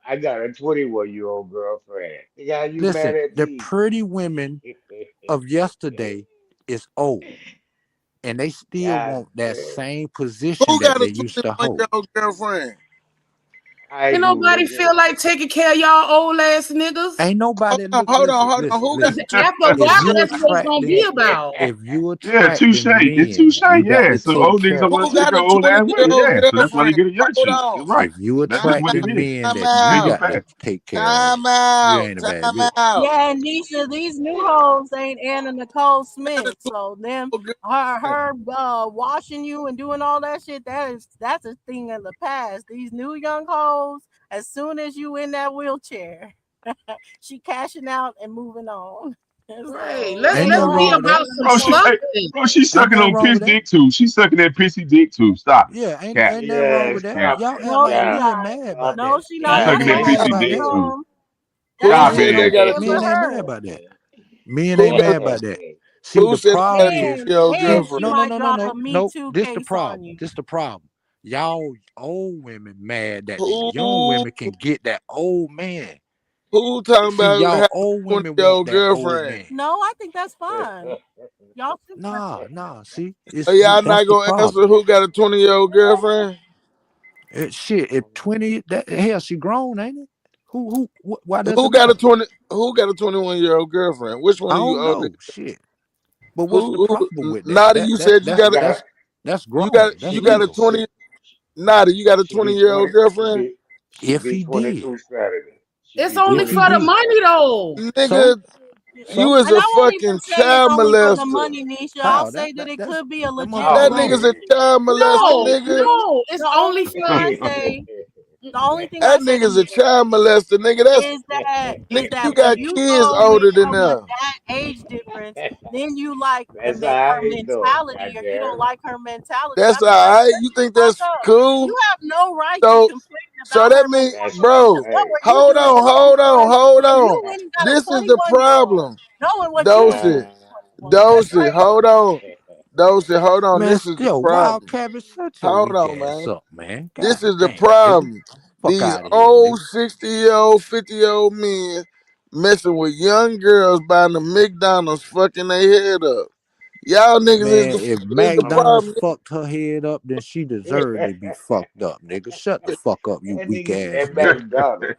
I got a 21-year-old girlfriend. Nigga, how you mad Listen, at the me? pretty women of yesterday is old, and they still God want that damn. same position Who that got they a used to 21 hold. year old girlfriend? I Ain't do, nobody nigga. feel like taking care of y'all old ass niggas. Ain't nobody Hold listen, on, hold on. listen, Who got listen. After a If while, you that's what it's gonna be attracting, about. if you Yeah, touche. attracting It's men, touche. you got Yeah. to So take old niggas care. don't want who to take got care a of old 20 ass year women. old Yeah. So that's why they girlfriend? get a young Hold chick. You're on. right. If you That's just what it attracting is. men Time that you Major out. got to fact. take care of, Time you out. ain't a bad Time bitch. out. Yeah, and Nisha, these new hoes ain't Anna Nicole Smith. So them her washing you and doing all that shit, that's a thing of the past. These new young hoes, as soon as you in that wheelchair, she cashing out and moving on. Right. So Let's Ain't they let's nothing know be wrong how with to that. about really some Bro, fuck. she's Ain't sucking nothing on wrong piss with that. dick too. She's sucking that pissy dick too. Stop it. Yeah, Cap. ain't nothing wrong Yes, with that. stop Y'all it. act No, like she Cap. men not. mad Stop about No, that. it. she She's not. Men That's sucking a that ain't Cap. mad right. pissy about dick that. too. Who That's Stop a said it. they right got a deal Men for 20? ain't mad her. about that. Men ain't Who mad got about that. See, who the said they got a problem 20 is, And year old she no, girlfriend? no, might no, no, drop no, a Me no. Too This the case on problem. you. This the problem. Y'all old women mad that the young Who women can get that old man. who talking See, about y'all having old a 20 women year want old that old girlfriend? man. No, I think that's fine. Y'all should have Nah. See, Are y'all that's not the gonna answer problem. who got a 20 year old girlfriend? Shit, if 20, that hell, she grown, ain't it? Why does it Who got a matter? 20 who got a 21-year-old girlfriend? Which I one of you don't older? know. Shit. But what's the problem with that? Nada, you said you I got a got That's you got grown. That's you got a legal. 20 Nada, you got a she be 20-year-old 20 girlfriend? she If be he did. 22 Saturday. She It's be only If he for the 22 did. money Saturday. though. So? Nigga, you So? is And a I won't even fucking say it's child only for the molester. money, Nisha. I'll How? say that it That's could be a that legit That motherfucker nigga's grown. a relationship. child The molester, No, only nigga. no, it's the only only for thing I say, the only thing I That say to nigga's a Nisha child molester, nigga. That's is nigga, you that when got you kids go with older than her with them. that age difference, then you like That's all her right though, mentality, or you don't goddamn. like her mentality. That's I'd be like, alright. shut You the think fuck that's up. cool? You have no right to So complain so about that her means, That's mentality, because bro, what hey. were you hold doing on, at hold on, 21 hold when on. you went and got a This is the 21-year-old? problem. Knowing what you did Dosey, at 21. That's Dosey, crazy. hold on. Dosey, hold on. Man, This is the yo, wild problem. cabbage, shut your Hold weak on, ass man. up, man. This God is the damn, nigga. problem. Fuck These out of here, old nigga. 60-year-old, 50-year-old men messing with young girls buying the McDonald's fucking their head up. Y'all niggas Man, if is the McDonald's problem. fucked her head up, then she deserved to be fucked up, nigga. Shut the That fuck up, you weak nigga ass said nigga. McDonald's.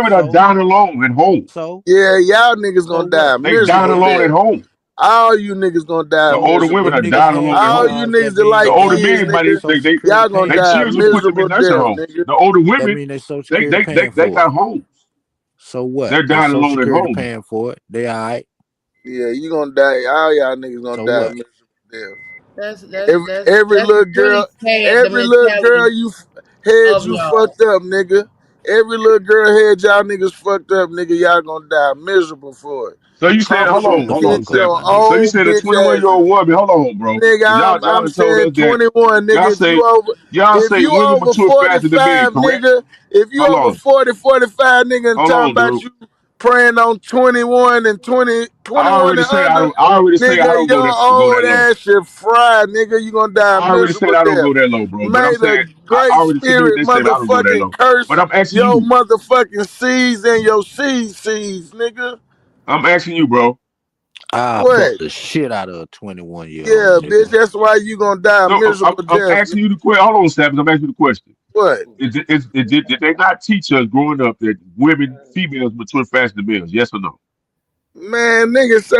women are So dying alone at home. so Yeah, y'all niggas so gonna what? die They dying miserable alone at death. home. All you niggas gonna die The older women miserable are Them death. niggas dying alone had at All home. you jobs. That niggas that mean The like they older kids, had men, buddy, nigga, Social Security y'all gonna they paying die for children it. will put them in miserable nursing death, homes. nigga. The older That women, mean they Social Security they paying for it. got homes. So what? They're They dying Social alone at Security home. paying for it. They all right. Yeah, you gonna die. All y'all niggas gonna So die what? miserable death. That's Every that's little really girl, sad. The every little girl mentality had of you y'all. fucked up, nigga. Every little girl had y'all niggas fucked up, nigga. Y'all gonna die miserable for it. So you said, Mama Shut the hold gonna on, fuck get up, Steph. your my So nigga. you old said a bitch 21-year-old asses. woman. Hold on, bro. Nigga, 'Cause y'all I'm done told saying us that 21, nigga. y'all If say you women over mature faster than men, 45, correct? nigga, if you Hold over on. 40, 45, nigga, and Hold talking on, about dude. you praying on 21 and 20, I 21 already and said under, I already say I nigga, don't go your that old low. ass shit fried, nigga. You gonna die a I already said miserable I don't death. go that low, bro. But I'm May the saying I great already said spirit they said I don't go that motherfucking low. But curse I'm asking your you. motherfucking seeds and your seeds, nigga. I'm asking you, bro. I What? fuck the shit out of a 21-year-old Yeah, bitch. nigga. That's why you gonna die a No, miserable I'm death. asking you the question. Hold on, Savage. I'm asking you the question. What? Did they not teach us growing up that females mature faster than males? Yes or no? Man, nigga say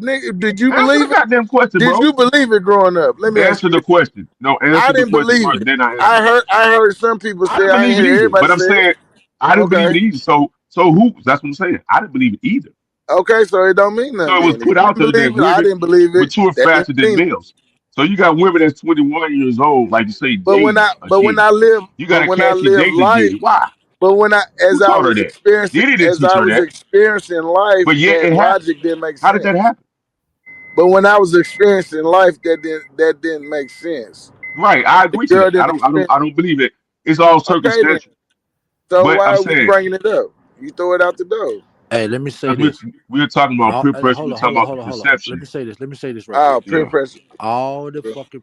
nigga, did you Answer the believe it? goddamn question, Did bro. you believe it growing up? Let me ask Answer you the this. question. No, I answer the didn't question believe first. it. Then I answer. I heard some people I say. didn't I ain't believe it hear either. everybody But I'm say it. saying I didn't believe it Okay. either. So who? That's what I'm saying. I didn't believe it either. Okay, so it don't mean So nothing it was then. If put you out there believe that it, I women didn't believe it. mature That faster didn't than mean it. males. So you got women that's 21 years old, like you say, But when dating I again. You got a when I cat she live dating life, again. Why? but when Who as I taught her was that? experiencing Diddy didn't teach her that. life, But yet that it happened. logic didn't make How did that sense. happen? But when I was experiencing life, that didn't make sense. Right, I The agree to girl that. didn't experience. I don't believe it. It's all Okay then. circumstantial. So But why I'm are we saying bringing it up? You throw it out the door. Hey, let me say because this. we're talking about peer pressure. Hold We're on, talking about the hold on. Let perception. me say this. Let me say this right Oh, quick. peer Yeah. pressure. All the fucking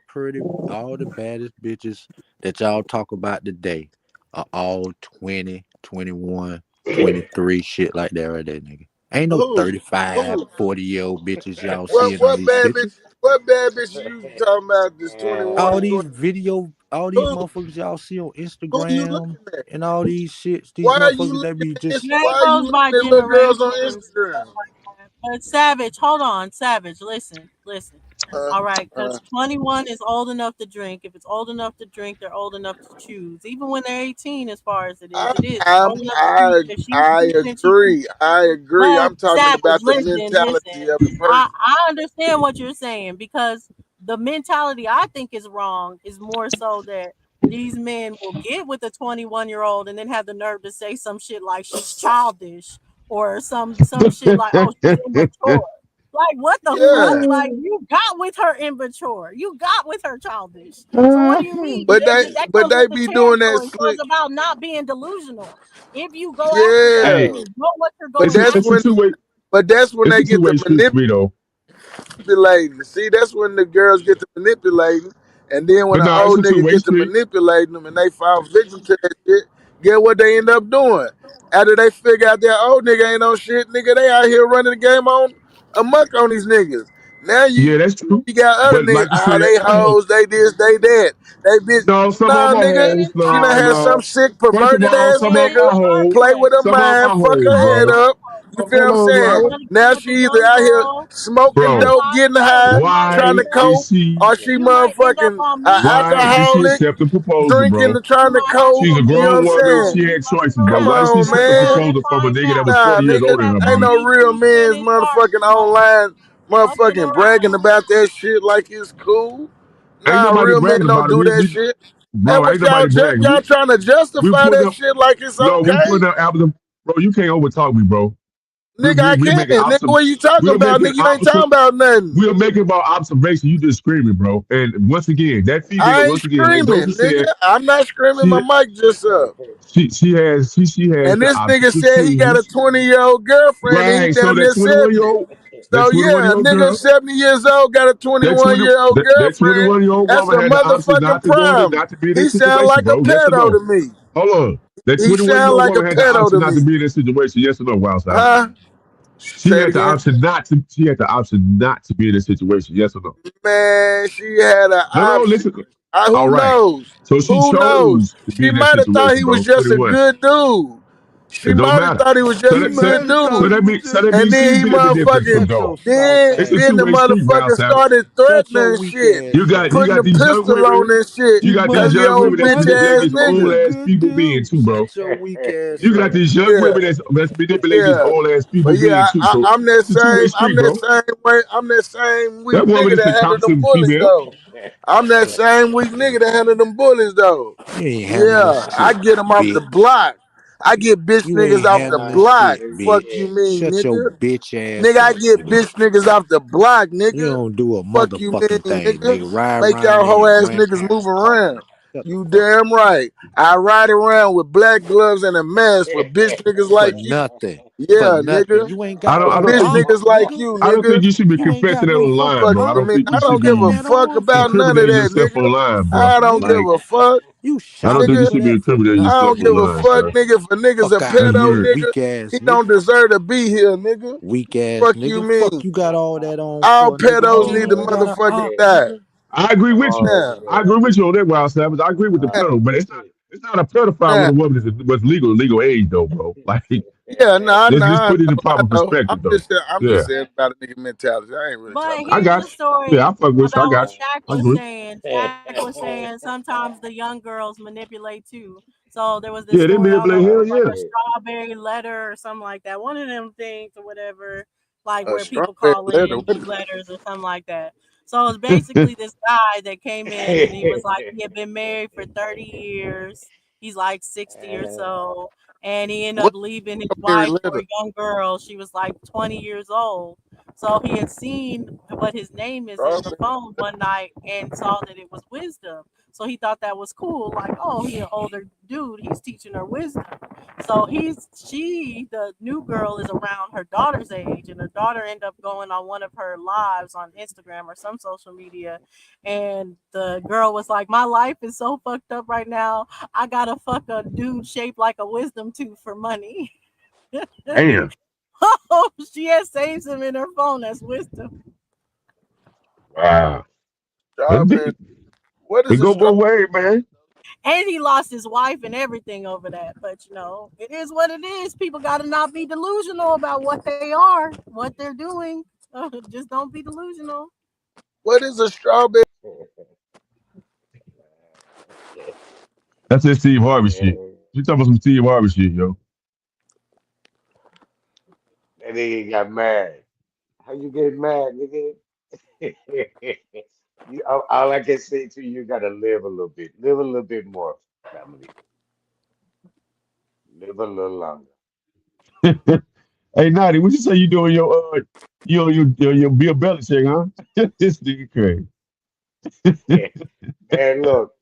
all the baddest bitches that y'all talk about today are all 20, 21, 23, shit like that right there, nigga. Ain't no Who? 35, Who? 40-year-old bitches y'all seeing on What these bad pictures. bitch? What bad bitch you talking about? This 21, All 20? these Who? motherfuckers y'all see on Who you Instagram looking at? and all these shits, these Why are you motherfuckers that looking be at this? just That Why are you goes looking by at little girls on generations. Instagram? But Savage, hold on, Savage, listen. Uh, All right, uh, because 21 is old enough to drink. If it's old enough to drink, they're old enough to choose. Even when they're 18, as far as it is, it is. They're old enough to choose. If she's decent, she chooses. I agree. But I'm talking Savage, about the listen. mentality of the I person. understand what you're saying because the mentality I think is wrong is more so that these men will get with a 21-year-old and then have the nerve to say some shit like she's childish or some shit like, oh, she's immature. Like, what the fuck? Yeah. Like, you got with her immature. You got with her childish. So what do you mean? But That they comes with the be doing that territory. So slick. it's about not being delusional. If you go after Yeah. Hey, something, know what you're But going that's it's a after. when two-way. It's they a get to two-way street for me though. manipulating. See, that's when the girls get to manipulating. And then when But an no, it's old a nigga two-way get to street. manipulating them and they fall victim to that shit, get what they end up doing. After they figure out that old nigga ain't on shit, nigga, they out here running the game on amok on these niggas. Now Yeah, that's true. you got other But niggas, like you said, they hoes, they this, they that. They bitch. no, some of Nah, them are nigga, hoes. she done No, had some no. sick, First of perverted all, ass some of them nigga are hoes. play with her Some of them mind, are fuck hoes, her head bro. up. You feel what Hold I'm on, I saying? bro. want to Now get with she the either young out here girl and smoking her Bro, dope, getting mindset. high, You might trying why end to up. cope, is she? or she You might end up motherfucking on me. Why did she alcoholic, accept the proposal, drinking bro? and trying You to might have to cope. She's a You know what grown I'm woman. She saying? had choices, bro. Come Why did she on, accept the man. proposal from a find nigga that was out. 40 years Nigga, older than her, ain't bro? no Maybe real she's men's finished motherfucking arguing. online Fucking motherfucking bragging around. about that shit like it's cool. Ain't Nah, nobody real men bragging don't about it. do that shit. That Bro, what ain't nobody bragging. y'all trying to We justify put that up, shit like it's no, we okay? put up albums. Bro, you can't overtalk me, bro. Nigga, I We can't. making Nigga, what you talking we're about? making Nigga, you ain't talking about nothing. we're making about observation. You just screaming, bro. And once again, that female, I ain't once again, like Dozy screaming, nigga. said, I'm not screaming. My she mic just up. she has And the this option nigga to said he got a choose. 20-year-old girlfriend and he Right. So damn that near 21 year 70. old, that So 21 yeah, year a old nigga girl, 70 years old got a 21-year-old that girlfriend. 21-year-old That's woman a had the option motherfucking not to want it, problem. not to be in He this sound situation, like a bro. Yes or pedo no? to me. Hold on. That He 21 year sound old like a woman had the pedo option to not to me. be in this situation. Yes or no, Wild Savage? Huh? She Say it had the again. option not to. She had the option not to be in this situation. Yes or no? Man, she had an No, option. listen. All Who right. knows? So she Who knows? chose to be She in that might have thought situation, he was bro. just a 21. good dude. She It don't might have matter. thought he was So just a She that so good might have thought so dude. he that was means so just that a And means then she's he been in the man. difference from motherfucking, Shut Dog. your soft then It's a ass then the two-way up. street, Wild motherfucker Savage. started Shut your threatening and weak shit. ass up. You Putting got the these young pistol women. on and shit. You She got might these Cause he have young old women that's bitch thought he manipulating ass was these just old a nigga. ass good people being dude. too, bro. Shut your weak ass You got up. these young Yeah. women that's manipulating these Yeah. old ass people But yeah, being too. So I'm that it's a two-way same. I'm street, that bro. same way. I'm that same weak That woman nigga is the that handled them competent bullets female. though. I'm that same weak nigga that handled them bullets though. You ain't handling Yeah, I shit, get them off the bitch. block. I get bitch You niggas ain't off the handling block. shit, Fuck bitch. you mean, Shut your nigga? bitch ass Nigga, I up, get nigga. bitch niggas off the block, You nigga. don't do a Fuck you mean, motherfucking thing, nigga? nigga. Ride Make around y'all in hoe your ass niggas move grandparents' car. around. Shut the You fuck damn right. I ride around with black gloves and a mask for bitch niggas for like you. nothing. Yeah, nothing. nigga. You ain't I got don't. but I a don't Bitch think. dollar, niggas like nigga. you, I don't nigga. think you should be You ain't confessing got that no online, fucking Fuck bro. I you don't mean? think money. you I should don't give Spend a be that fuck on about something. none of incriminating that, yourself nigga. online, bro. I don't give Like, a fuck, I don't think you nigga. should be That for incriminating I nothing, yourself don't give a nigga. online, fuck, sir. nigga. If a nigga's a Fuck out of That's pedo, here, weird. nigga, weak ass he don't nigga. deserve to be here, nigga. Weak ass Fuck you nigga. Fuck mean? you got all that on All for, nigga. You pedos ain't need to even got an motherfucking op, die. nigga. I agree with you. Yeah, I agree with you on that, Wild Savage. I agree with the yeah, pedo, but it's not a pedophile when yeah. a woman was legal age though, bro. Like, Yeah, nah, let's just nah, put it in I proper know. perspective, though. Mm. I'm Yeah, just saying about a nigga mentality. I ain't really But talking about I here's got the you. Yeah, story I fuck with you. I about what got you. Shaq I was agree. saying. Shaq was saying sometimes the young girls manipulate too. So there was this Yeah, they story, I don't know manipulate. if it Hell was like yeah. a strawberry letter or something like that. One of them things or whatever, like a where people strawberry call in letter. and What leave letters or something like that. So it's basically this guy that came in and he was like, he had been married for 30 years. He's like 60 or so. And he ended what up leaving his strawberry wife for letter? a young girl. She was like 20 years old. So he had seen what his name is on the Strawberry. phone one night and saw that it was wisdom. So he thought that was cool. Like, oh, he an older dude. He's teaching her wisdom. So the new girl is around her daughter's age, and her daughter ended up going on one of her lives on Instagram or some social media. And the girl was like, my life is so fucked up right now. I gotta fuck a dude shaped like a wisdom tooth for money. Damn. Oh, she has saves him in her phone as wisdom. Wow. Strawberry. What It is a go both strawberry? ways, man. And he lost his wife and everything over that. But it is what it is. People gotta not be delusional about what they are, what they're doing. Just don't be delusional. What is a strawberry? That's that Steve Harvey shit. You talking about some Steve Harvey shit, yo? That nigga got mad. How you get mad, nigga? All I can say to you, you gotta live a little bit. Live a little bit more, family. Live a little longer. Hey, Naughty, what you say you doing your Bill Belichick, huh? This nigga crazy. Man, look.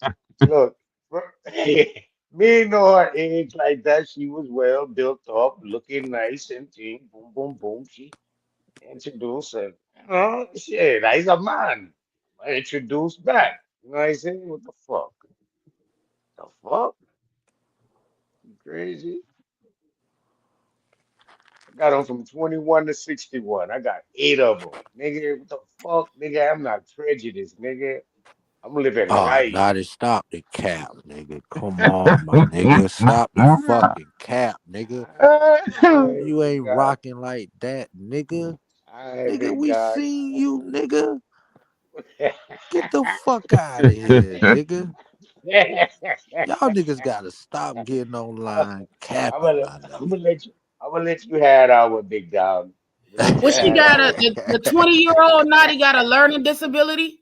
Me know her age like that. She was well built up, looking nice and thing. Boom, boom, boom. She introduced and shit, he's a man. I introduced back. You know what I say? What the fuck? The fuck? You crazy? I got on from 21 to 61. I got 8 of them. Nigga, what the fuck? Nigga, I'm not prejudiced, nigga. I'm living Oh, life. now to stop the cap, nigga. Come on, my nigga. Stop the fucking cap, nigga. I You ain't God. rocking like that, nigga. I Nigga, thank we God. seen you, nigga. Get the fuck out of here, nigga. Y'all niggas gotta stop getting online I'm capping, gonna, my I'm nigga. gonna let you. I'm gonna let you have that one, big dog. I'm gonna let you What she have got that a one. the 20-year-old Naughty got a learning disability?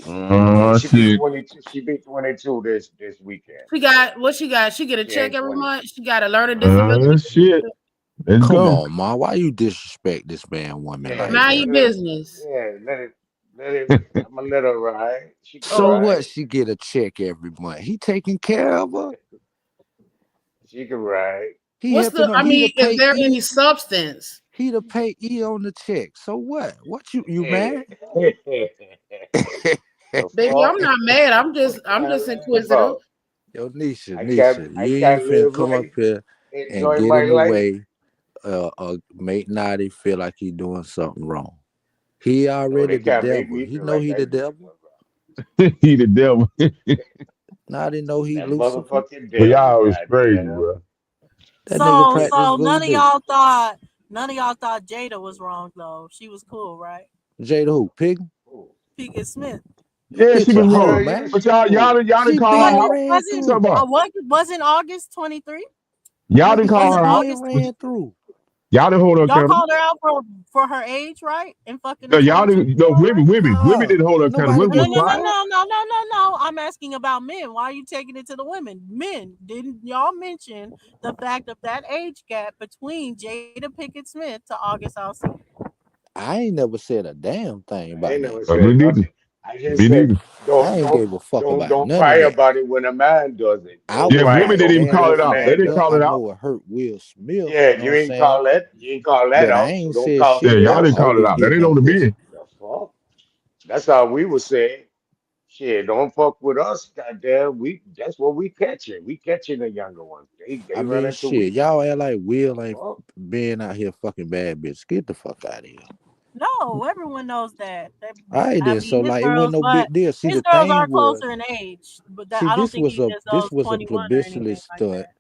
Oh She be shit. 22. She be 22 this weekend. She got what she got? She get a She check ain't every 20. month. She got a learning disability. Shit. Let's Come go. on, ma. Why you disrespect this man woman Yeah, like Mind that? your business. let it. I'm gonna let her ride. She can So Oh, what? ride. She get a check every month. He taking care of her. She can ride. He helping her. He to is pay there E. any substance? He to pay E on the check. So what? What you mad? The Baby, I'm fuck? not mad. What I'm y'all just lying inquisitive. about? Yo, Nisha, I you ain't can't finna live come up life, here and enjoy get my in the life. way make Naughty feel like he doing something wrong. He No, already they the can't make devil. me He feel know like he the I'm doing devil. something wrong. He the devil. Naughty know he That Lucifer. motherfucking But devil, y'all is crazy, goddamn. bro. That nigga So practice so voodoo. none of y'all thought Jada was wrong though. She was cool, right? Jada who? Pig? Cool. Pinkett Smith. Yeah, she Get was your Hell hoe, wrong. yeah, man. But she y'all cool. didn't She call her been out. ran Talk through. about Wasn't August 23? y'all didn't Nigga, call she Wasn't her out. been August But ran through. y'all didn't hold her Y'all accountable. called her out for her age, right? And fucking No, a y'all 22 didn't. No, year old, right? women Nah, didn't hold her accountable. nobody Women No, was give no, a no, quiet. fuck. no, no, no, no, no. I'm asking about men. Why are you taking it to the women? Men, didn't y'all mention the fact of that age gap between Jada Pinkett Smith to August Alsina? I ain't never said a damn thing I about ain't that. never Me said neither. nothing. I just Me said neither. I ain't gave a fuck about Don't none cry of that. about it when a man does it. I Don't Yeah, was cry. women like, didn't even Don't damn, call when it a that's out. man They fucked didn't does up. call it. I it out. know it hurt Will Smith. Yeah, You know what I'm saying? You ain't call that But I out, so ain't don't said call Yeah, shit shit y'all about else. didn't call it August out. That getting ain't that on the pussy. men. The fuck? That's how we would say. Shit, don't fuck with us, goddamn. That's what we catching. We catching the younger ones. They I run mean, into it. shit, y'all act like Will The ain't fuck? being out here fucking bad bitch. Get the fuck out of here. No, everyone knows that. All right, I then. So mean, his like, it wasn't girls, no but big deal. See, his the girls are thing was, closer in age. But that, see, I don't think he just this those was a 21 or anything publicity like stunt that.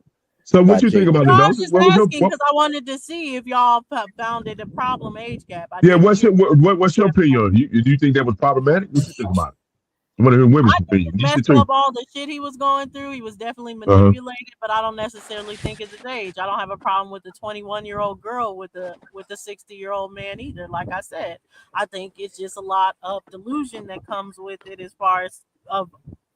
So by what you think Jada about No, it, Pinkett I'm Dawson? just What was your asking what? because I wanted to see if y'all found it a problem age gap. I Yeah, didn't hear what's your opinion on it? Do you think that was problematic? What you think about it? I want to hear women's I think opinion. it You should messed too. up all the shit he was going through. He was definitely Uh huh. manipulated, but I don't necessarily think it's his age. I don't have a problem with the 21-year-old girl with the 60-year-old man either. Like I said, I think it's just a lot of delusion that comes with it as far as of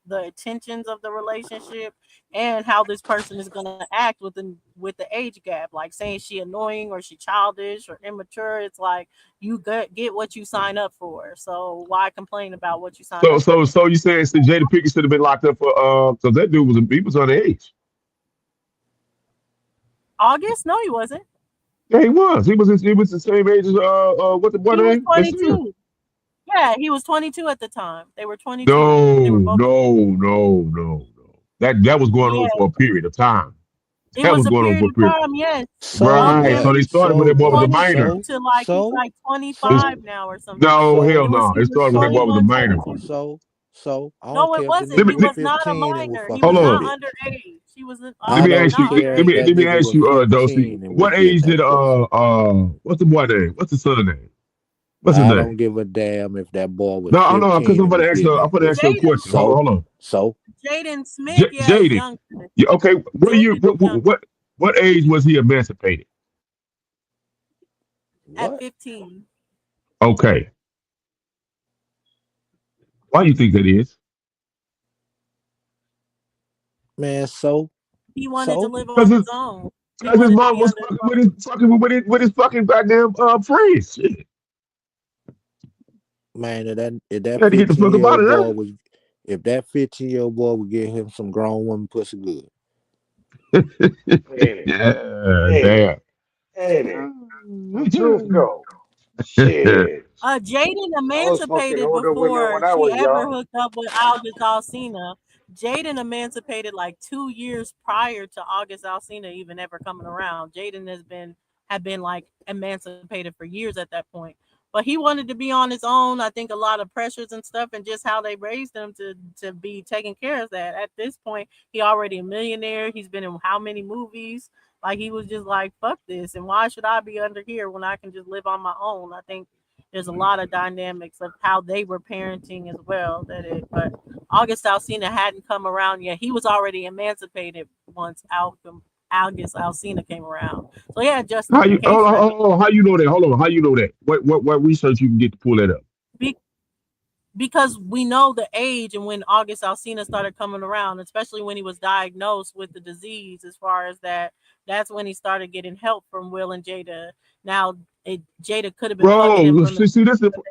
the intentions of the relationship and how this person is going to act with the age gap. Like saying she annoying or she childish or immature. It's like you get what you sign up for. So why complain about what you signed up for? So you saying so Jada Pinkett should have been locked up for because that dude was underage. August? No, he wasn't. Yeah, he was. He was the same age as what the boy He was name? That's him. 22. Yeah, he was 22 at the time. They were 22. No, They were both. no. That was going Yeah, on for a period of time. it That was was a going on period for a of period. time. Yes, So Right. August So what? they started when So that boy was a what? 22 minor. to like he's So like It's, 25 now or some shit. no, so hell no. He It was started when that boy was a 21, minor. 22. I don't No, it care if the wasn't. Let me nigga He was let, was not a 15 and was minor. He fucking was hold that not on. bitch. underage. He was Let I me don't ask you. not care Let if me underage. that let me nigga ask was you, Dosey. 15 and was What getting age did that pussy. what's the boy name? What's the son name? What's his I name? don't give a damn if that boy was No, no, because 15 and was getting I'm that gonna ask pussy. you a Jaden question. Hold on, So, hold on. so Jaden Smith, yeah, is Jaden. younger. Yeah, okay. Jaden is younger What age was he emancipated? at what? 15. Okay. Why do you think that is? Man, He wanted to so, live Because on his own. He his wanted to mom be was under his fucking own. with his fucking goddamn friends. Shit. man, if You that had to get the fuck up out 15-year-old of boy there. was, if that 15-year-old boy would get him some grown woman pussy good. Ain't it? Yeah, Ain't it? damn. Ain't it? The truth though. Shit. Jaden I was fucking emancipated older women before when I she was ever young. hooked up with August Alsina. Jaden emancipated like 2 years prior to August Alsina even ever coming around. Jaden had been like emancipated for years at that point. But he wanted to be on his own. I think a lot of pressures and stuff, and just how they raised him to be taking care of that. At this point, he already a millionaire. He's been in how many movies? Like he was just like, fuck this. And why should I be under here when I can just live on my own? I think there's a lot of dynamics of how they were parenting as well. But August Alsina hadn't come around yet. He was already emancipated once August Alsina came around. So yeah, How you justification. I think how you know that? Hold on, how you know that? What research you can get to pull that up? because we know the age and when August Alsina started coming around, especially when he was diagnosed with the disease, as far as that's when he started getting help from Will and Jada. Now, Jada could have been fucking him Bro, from the see this is but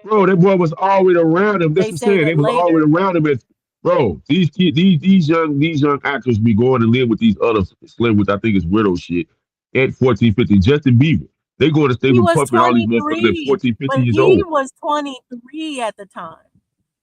bro, that boy was already around him. That's they what I'm say saying. that They was later. already around him as bro, these young actors be going to live with these other slim with I think it's widow shit at 14, 15. Justin Bieber. They going to stay He with was pumping all these motherfuckers at 23, 14, but 15 years he old. was 23 at the time.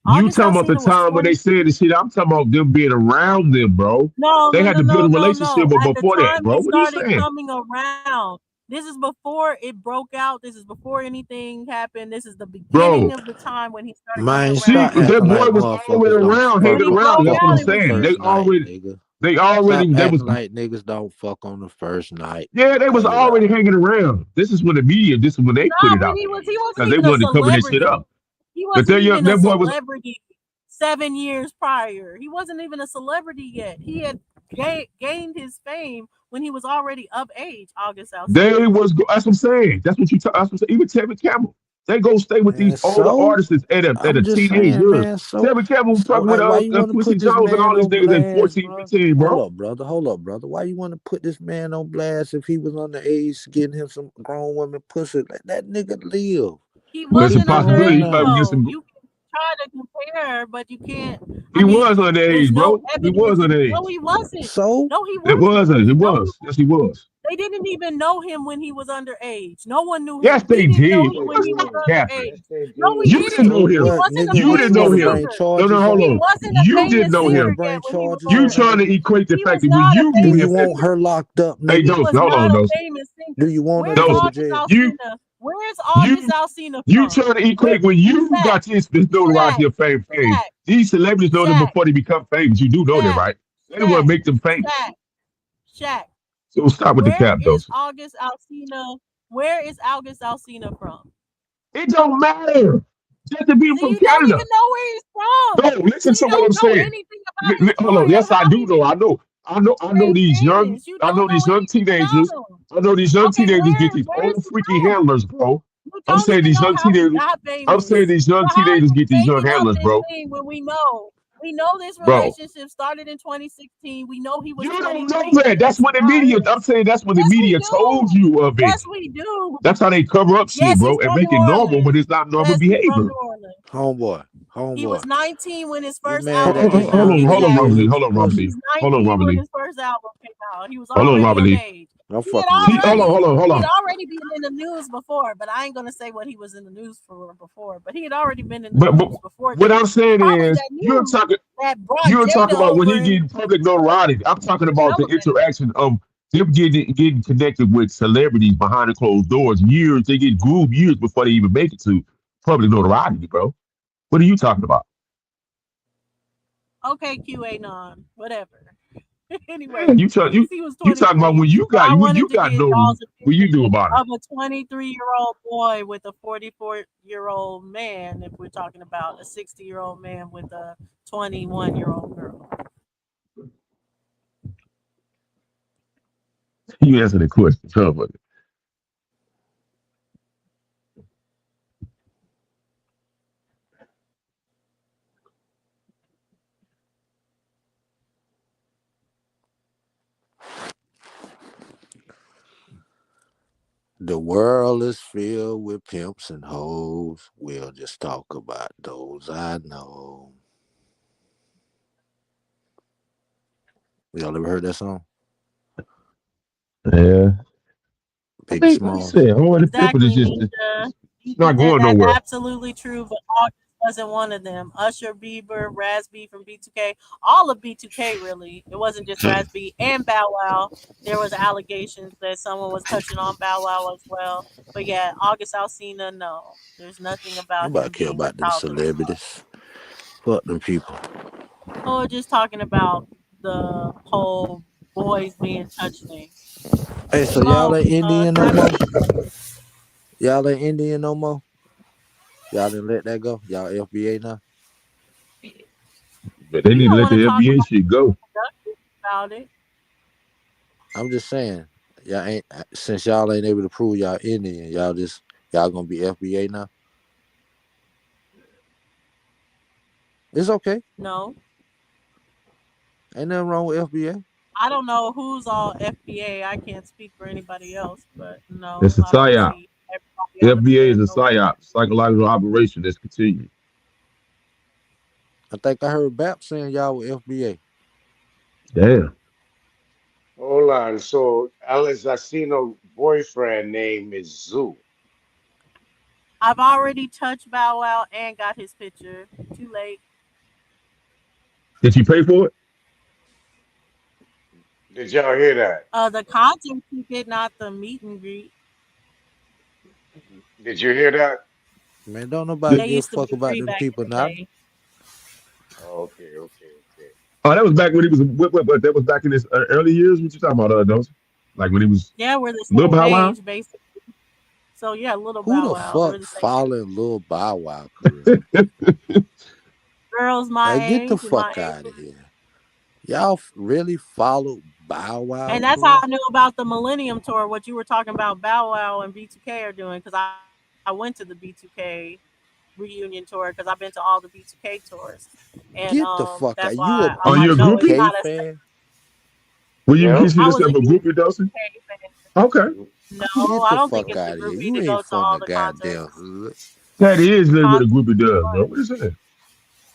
You August talking about the Alsina was time when they 20. said the shit. I'm talking about them being around them, bro. No, They no, had no, to build no, a no, relationship no. At the before that, time bro. he What are you started saying? coming around. This is before it broke out. This is before anything happened. This is the beginning Bro, of the time when he started coming Man, see, stop around. that acting like boy was already motherfuckers don't around, When fuck hanging it on the around. broke That's what I'm out, it goddamn was saying. first recent. night, nigga. They already, Stop they was, acting like niggas don't fuck on the first night. yeah, they was Cut it already out. hanging around. This is when the media, this is when they put No, it but out there he wasn't because they even a wanted to cover that shit celebrity. up. He But wasn't even a that boy was, celebrity 7 years prior. He wasn't even a celebrity yet. He had gained his fame when he was already of age, August Alsina. that's what I'm saying. That's what that's what I'm saying. Even Tevin Campbell, they go stay with these Man, older so artists at a I'm just teenage saying, years. man. Tevin Campbell was So fucking with like, why you want to Quincy put this Jones and man all these on niggas at blast, 14, bro? 15, Hold bro. up, brother. Hold up, brother. Why you want to put this man on blast if he was on the age getting him some grown woman pussy? Let that nigga live. He What There's we a wasn't doing possibility he underage might now? get though. some. try to compare, but you can't. He was underage, no bro. He was underage. No, he wasn't. So No, he it wasn't. was. It No, was. Yes, he was. they didn't even know him when he was underage. No one knew him. Yes, they We didn't know did. him when he was Stop capping. underage. No, we You didn't. didn't know He him. wasn't a You didn't know famous him. singer. No, hold He on. wasn't a You famous didn't know singer him. yet when he was You underage. trying to equate the He fact was that when not a you knew do famous you him. want her locked up, Hey, nigga? He Dose, was hold not on, a Dose. famous singer. Do you want her Where's to go to August jail? Alsina? Where's You August Alsina you from? trying to equate when you got this notoriety of fame. Shaq, These celebrities know them Shaq, before they become famous. You do know that, Shaq, right? They the one make them famous. Shaq. So stop with the Where cap, is Dose. August Alsina? Where is August Alsina from? It don't matter. Just to be So from you don't Canada. even know where he's from. No, listen So to you what I'm don't know saying. anything about his Hold on. story of Yes, I how do he know. I know became these young. famous. You I don't know know these young anything about teenagers. him. I know these young Okay, teenagers get these where's old he freaky from? handlers, bro. You I'm don't saying even these know young how he teenagers. got I'm famous. saying these young So how are teenagers you get these young making up handlers, this bro. thing when we know? We know this Bro, relationship started in 2016. We know he was you don't 23 know when that. they That's what the media. started. I'm saying that's what the Yes, we media told do. you of it. Yes, we do. That's how they cover up shit, Yes, bro, he's and from make New it normal, but Orleans. it's not normal Yes, he's from behavior. New Orleans. He was Homeboy. 19 when his You first mad album at this came out. young Hold on, nigga Robert cause Lee. he Hold was on, Robert pussy? Lee. He's Hold on, 19 Robert when Lee. his first album came out. He was Hold on, already Robert of Lee. age. I'm He had fucking with you. already been in the news before, but I ain't gonna say what he was in the news for before. But he had already been in the But news before what that. I'm saying Probably is, that news that brought you're talking Jada about when over he and getting public notoriety. I'm talking about the relevant. interaction of them getting connected with celebrities behind the closed doors. They get groomed years before they even make it to public notoriety, bro. What are you talking about? Okay, QAnon, whatever. Anyway, Man, you he was talking about 23. when you So I got wanted to get y'all's what you opinion do about it. of a 23-year-old boy with a 44-year-old man, if we're talking about a 60-year-old man with a 21-year-old girl. You answer the question, but The world is filled with pimps and hoes. We'll just talk about those I know. Y'all ever heard that song? yeah. Big Like I Small. said, the people is Exactly, just Nisha. it's not going That's nowhere. absolutely true, but August wasn't one of them. Usher, Bieber, Raz B from B2K, all of B2K really. It wasn't just Raz B and Bow Wow. There was allegations that someone was touching on Bow Wow as well. But yeah, August Alsina, no. There's nothing about Nobody him care being a about them child abuse. celebrities. Fuck them people. Oh, just talking about the whole boys being touched thing. Hey, so y'all ain't Indian no more? Y'all ain't Indian no more? Y'all didn't let that go? Y'all FBA now? But they need to let the FBA shit go. About it. I'm just saying, y'all ain't since y'all ain't able to prove y'all Indian, y'all gonna be FBA now? It's okay. No. Ain't nothing wrong with FBA. I don't know who's all FBA. I can't speak for anybody else, but no, It's a I don't psyop. see everybody FBA is a psyop, psychological operation that's continuing. I think I heard BAP saying y'all were FBA. Damn. Hold on. So Alex Asino boyfriend name is Zoo. I've already touched Bow Wow and got his picture. Too late. Did you pay for it? Did y'all hear that? The concert ticket, not the meet and greet. Did you hear that? Man, don't nobody They give a used to fuck be about free them back people in the now. day. Okay. Oh, that was back when he was. What that was back in his early years. What you talking about, those? Like when he was. Yeah, we're the Lil same Bow Wow? age, basically. So yeah, Little Who Bow the Wow. We're fuck the same age. following Lil Bow Wow career? Girls my Hey, get the age and my fuck age. out of here. Y'all really followed Bow Wow? And that's how I knew about the Millennium Tour, what you were talking about Bow Wow and B2K are doing, because I went to the B2K reunion tour because I've been to all the B2K tours. And Get the fuck that's out. why Are you a know it's groupie? not a fan? Will you consider I was yourself a groupie, Dawson? Okay. No, Get I the don't fuck think it's out a of here. groupie You to ain't go to from all the the goddamn concerts. hood. That is literally what a groupie does, bro. What is that?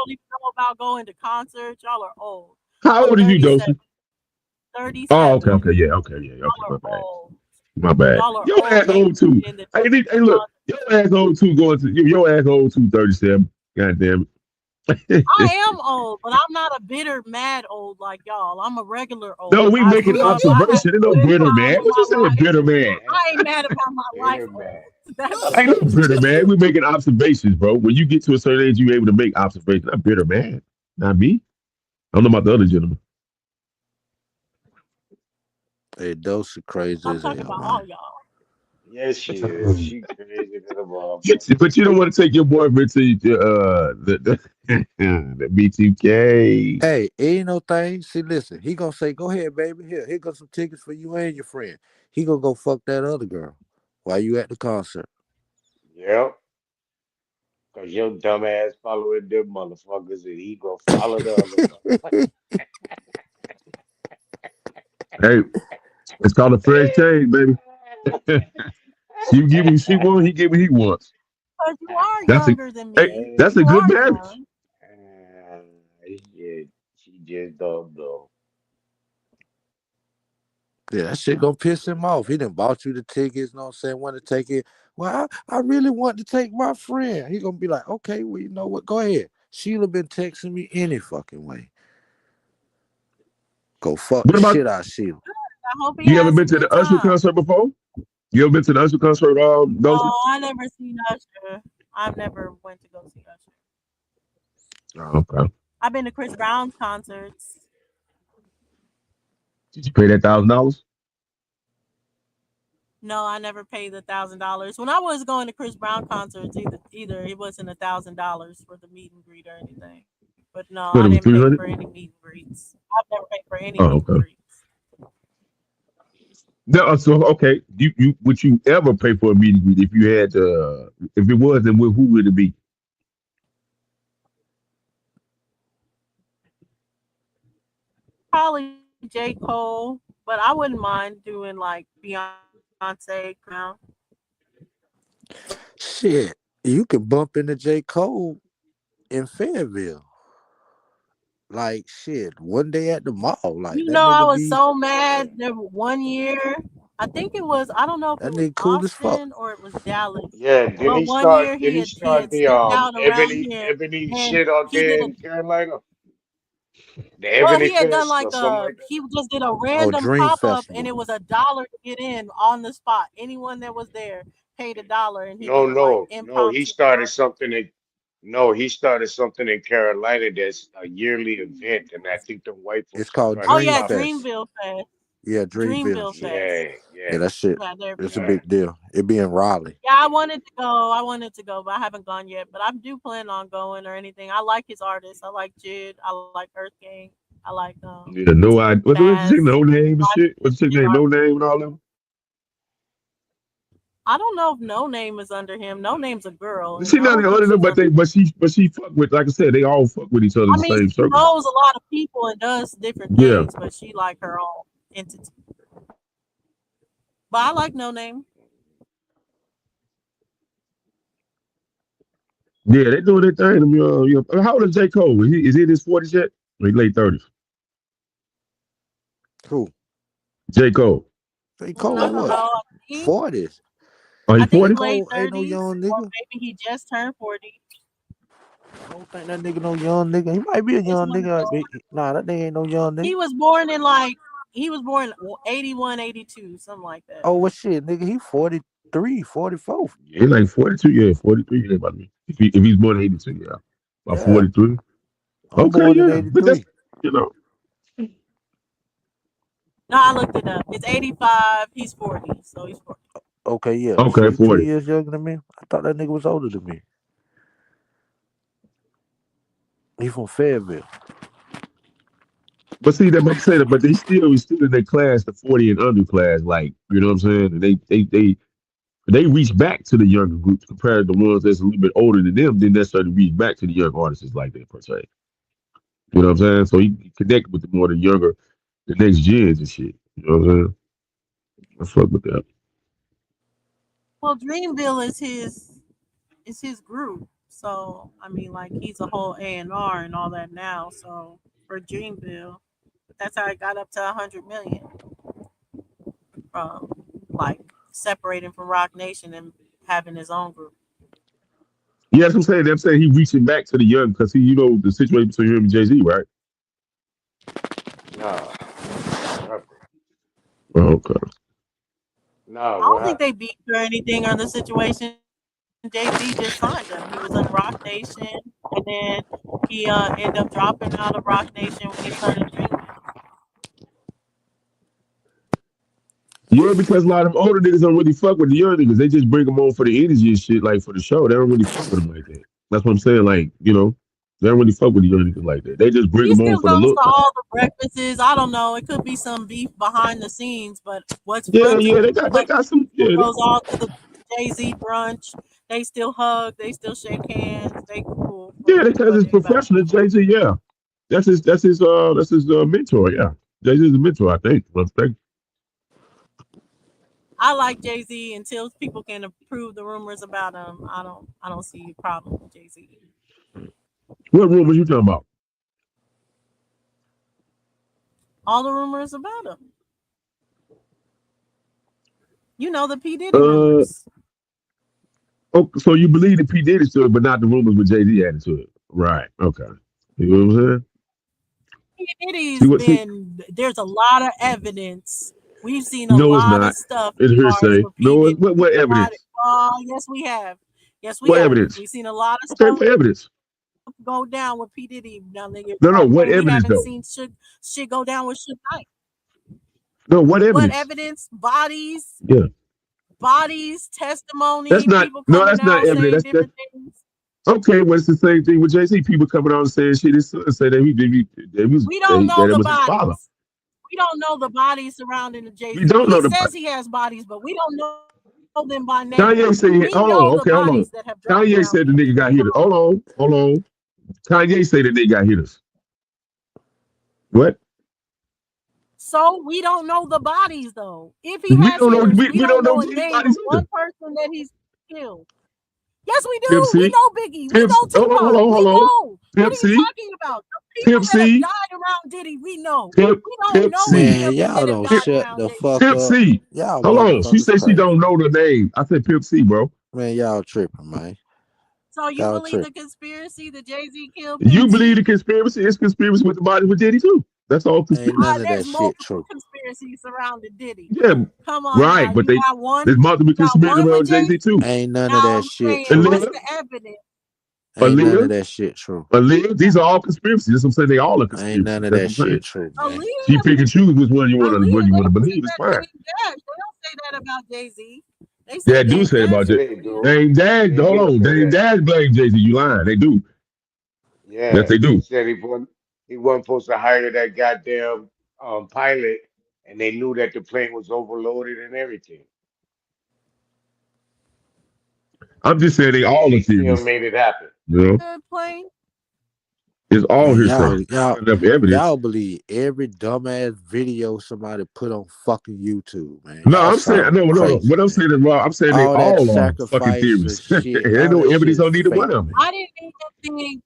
don't even know about going to concerts. Y'all are old. How I'm old are you, 37. Dosey? Oh, okay, 37. yeah, okay, Y'all my are bad, old. my bad. Y'all are Your old. ass You ain't old too. in the Hey, look, your ass old too. Your ass old too. 37. God damn it. I am old, but I'm not a bitter, mad old like y'all. I'm a regular No, old. we I making grew up. I had observation. Ain't a no good bitter time man. in What you my saying, life. bitter man? I ain't mad about my life. Bitter man. That's Ain't no it. bitter man. We making observations, bro. When you get to a certain age, you able to make observations. Not bitter man. Not me. I don't know about the other gentleman. Hey, Dosey crazy I'm as talking hell, about man. all y'all. Yes, she is. She crazy to the motherfucker. But you don't want to take your boyfriend to the B2K. Hey, ain't no thing. See, listen, he gonna say, "Go ahead, baby. Here got some tickets for you and your friend." He gonna go fuck that other girl while you at the concert. Yep. Cause your dumb ass following them motherfuckers and he gonna follow the other motherfuckers. Hey, it's called a fresh change, baby. You give him what she wants, he give what he wants. Because you are That's a younger than hey, me. that's a You good are marriage. young. Shit. She just dumb though. Yeah, that shit gonna piss him off. He done bought you the tickets, know what I'm saying? Want to take it. Well, I really want to take my friend. He gonna be like, okay, well, you know what? Go ahead. Sheila been texting me any fucking way. Go fuck What the about shit out of Sheila. I hope he you? Ever has a been to good the Usher time. concert before? You ever been to the Usher concert, Dosey? No, I never seen Usher. I've never went to go see Usher. Oh, okay. I've been to Chris Brown's concerts. Did you pay that $1,000? No, I never paid the $1,000. When I was going to Chris Brown concerts, either it wasn't $1,000 for the meet and greet or anything. But no, What, I it was didn't pay 300? for any meet and greets. I've never paid for any Oh, meet and okay. greets. No, so okay. You would you ever pay for a meet and greet if you had to? If it was, then who would it be? Probably J. Cole, but I wouldn't mind doing like Beyonce now. Shit, you can bump into J. Cole in Fayetteville. Like shit, one day at the mall. Like You that know, I nigga was be so mad there was one year. I think it was, I don't know if that it was nigga cool as fuck. Austin or it was Dallas. Yeah, did But he one start year did he he start had the stepped out around here Ebony and shit out he there did a in Carolina? The well, Ebony he had done Fest like or something like that? he just did a Oh, random Dream pop up and Festival. it was $1 to get in on the spot. Anyone that was there paid $1 and he No, did like no. He impromptu started concert. something in no, he started something in Carolina that's a yearly event, and I think the white It's folks are called trying to Oh Dream yeah, stop it. Fest. Dreamville Fest. Yeah, Dreamville Dreamville shit. Fest. Yeah, Yeah, that shit. Yeah, there we It's a go. yeah. big deal. It be in Raleigh. Yeah, I wanted to go. I wanted to go, but I haven't gone yet. But I do plan on going or anything. I like his artists. I like Jid. I like Earth Gang. I like Yeah, no idea. What's the chick? Nas. No name and I shit. What's the chick name? No name and all them. don't know if No Name is under him. No Name's a girl, and She I not don't think under them, she's but under. she fuck with. Like I said, they all fuck with each other in I the mean, same she circle. knows a lot of people and does different Yeah, things, but she like her own entity. But I like No Name. yeah, they doing their thing. How old is J. Cole? Is he in his 40s yet? Or he late 30s? Who? J. Cole. J. I Cole don't what? know. 40s. Are he I think he's 40? late Cole ain't no 30s, young or nigga. maybe he just turned 40. I don't think that nigga no young nigga. He might be a It's young one of nigga. those. Nah, that nigga ain't no young nigga. He was born 81, 82, something like that. Oh, what shit, nigga? He 43, 44. Yeah, he like 42. Yeah, 43. Yeah, about me. If he's born in 82, yeah, about Yeah, 43. I'm Okay, born in yeah, but that's 83. you know. No, I looked it up. It's 85. He's 40, so he's 40. Okay, yeah. So Okay, he 2 40. years younger than me. I thought that nigga was older than me. He from Fayetteville. But see, that makes sense. But he's still in their class, the 40 and under class. Like, you know what I'm saying? And they reach back to the younger groups compared to the ones that's a little bit older than them. Didn't necessarily reach back to the young artists like that per se. You know what I'm saying? So he connect with the more the younger, the next gens and shit. You know what I'm saying? I fuck with that. Well, Dreamville is his group. So I mean, like he's a whole A&R and all that now. So for Dreamville, that's how it got up to 100 million from like separating from Rock Nation and having his own group. Yeah, that's what I'm saying. I'm saying he reaching back to the young because he, you know, the situation between him and Jay-Z, right? No, nothing. Oh, okay. No, I what don't think happened? they beefed or anything on the situation. Jay-Z just signed him. He was in Rock Nation, and then he ended up dropping out of Rock Nation when he started Dreamville. Yeah, because a lot of them older niggas don't really fuck with the young niggas. They just bring them on for the energy and shit, like for the show. They don't really fuck with them like that. That's what I'm saying. Like, you know, they don't really fuck with the young niggas like that. They just bring He them on still for the goes to look. all the breakfasts. I don't know. It could be some beef behind the scenes, but what's Yeah, front yeah, and they got some. still Yeah, goes all to the Jay-Z brunch. They still hug. They still shake hands. They cool for yeah, because what it's anybody. professional. Jay-Z, yeah, that's his mentor. Yeah, Jay-Z's a mentor, I think. I like Jay-Z until people can approve the rumors about him. I don't see a problem with Jay-Z. What rumors you talking about? All the rumors about him. You know, the P. Diddy Uh, rumors. oh, so you believe the P Diddy to it, but not the rumors with Jay-Z added to it, right? Okay, you know what I'm saying? P. See Diddy's what? See, there's a lot of evidence. We've seen a no, it's lot of not. stuff It's as far as hearsay. what P. No, Diddy what provided. evidence? Oh, yes, we have. Yes, we What have. evidence? We've seen a lot of Okay, stuff what evidence? go down with P. Diddy down there. No, what We evidence haven't though? seen shit go down with Suge Knight. No, what What evidence? evidence? Bodies, Yeah, testimony, that's not. people No, coming that's not out saying evidence. That's different things. okay. Well, it's the same thing with Jay-Z. People coming out and saying shit. His son said that We don't know that the was his father. bodies. We don't know the bodies surrounding the We Jay-Z. don't know He the says body. he has bodies, but we don't know them by name. Kanye said, We hold know on, the okay, hold on. bodies that have dropped Kanye down said the there. nigga got hit. Hold on. Kanye said the nigga got hit us. What? So we don't know the bodies though. If he We has don't know. hitters, We we don't don't know know a Jay's name of bodies one either. person that he's killed. Yes, we Pimp do. We C. know Biggie. We Pimp. know Hold Tupac. on. We know. What Pimp are you C. talking about? The people Pimp that have C. died around Diddy, we know. Pimp. We don't Pimp know C. any Man, of them y'all that have don't died shut around the Jay-Z. fuck Pimp up. C. Y'all Hold on. She motherfuckers said she crazy. don't know the name. I said Pimp C, bro. Man, y'all tripping, man. So you Y'all believe the tripping. conspiracy that Jay-Z killed You Pimp believe C? the conspiracy? It's conspiracy with the body with Diddy too. That's all Ain't conspiracy. none of There's that shit multiple true. conspiracies surrounding Diddy. Yeah, Come on now. right. But You got one. there's multiple You got conspiracy one with around Jay-Z Jay-Z. too. Ain't none of Now that I'm shit saying, true. what's Aaliyah, the evidence? Ain't none of Aaliyah, that shit true. Aaliyah. These are all conspiracies. That's what I'm saying. They all are Ain't none conspiracies. of That's that what I'm saying. shit true, man. So you Aaliyah, pick and choose which one you want they to don't say believe. It's that fine. Dame Dash. They don't say that about Jay-Z. They say They do Dame say about Dash Yeah, Jay. is they the do. real. Dame Dash. They Hold do on. say Dame that. Dash blame Jay-Z. You lying. They do. Yes, Yeah, they he do. said he wasn't supposed to hire that goddamn pilot, and they knew that the plane was overloaded and everything. I'm just saying they all are Jay-Z still theories. made it happen. You know, Good plane. it's all Man, hearsay. Not enough evidence. y'all believe every dumbass video somebody put on fucking YouTube, man. No, Y'all I'm saying sound no. crazy, What I'm man. saying is wrong. I'm saying they All that all are fucking sacrifice and theories. shit, Ain't all no that shit evidence is on either fake, one of them. man. I didn't even think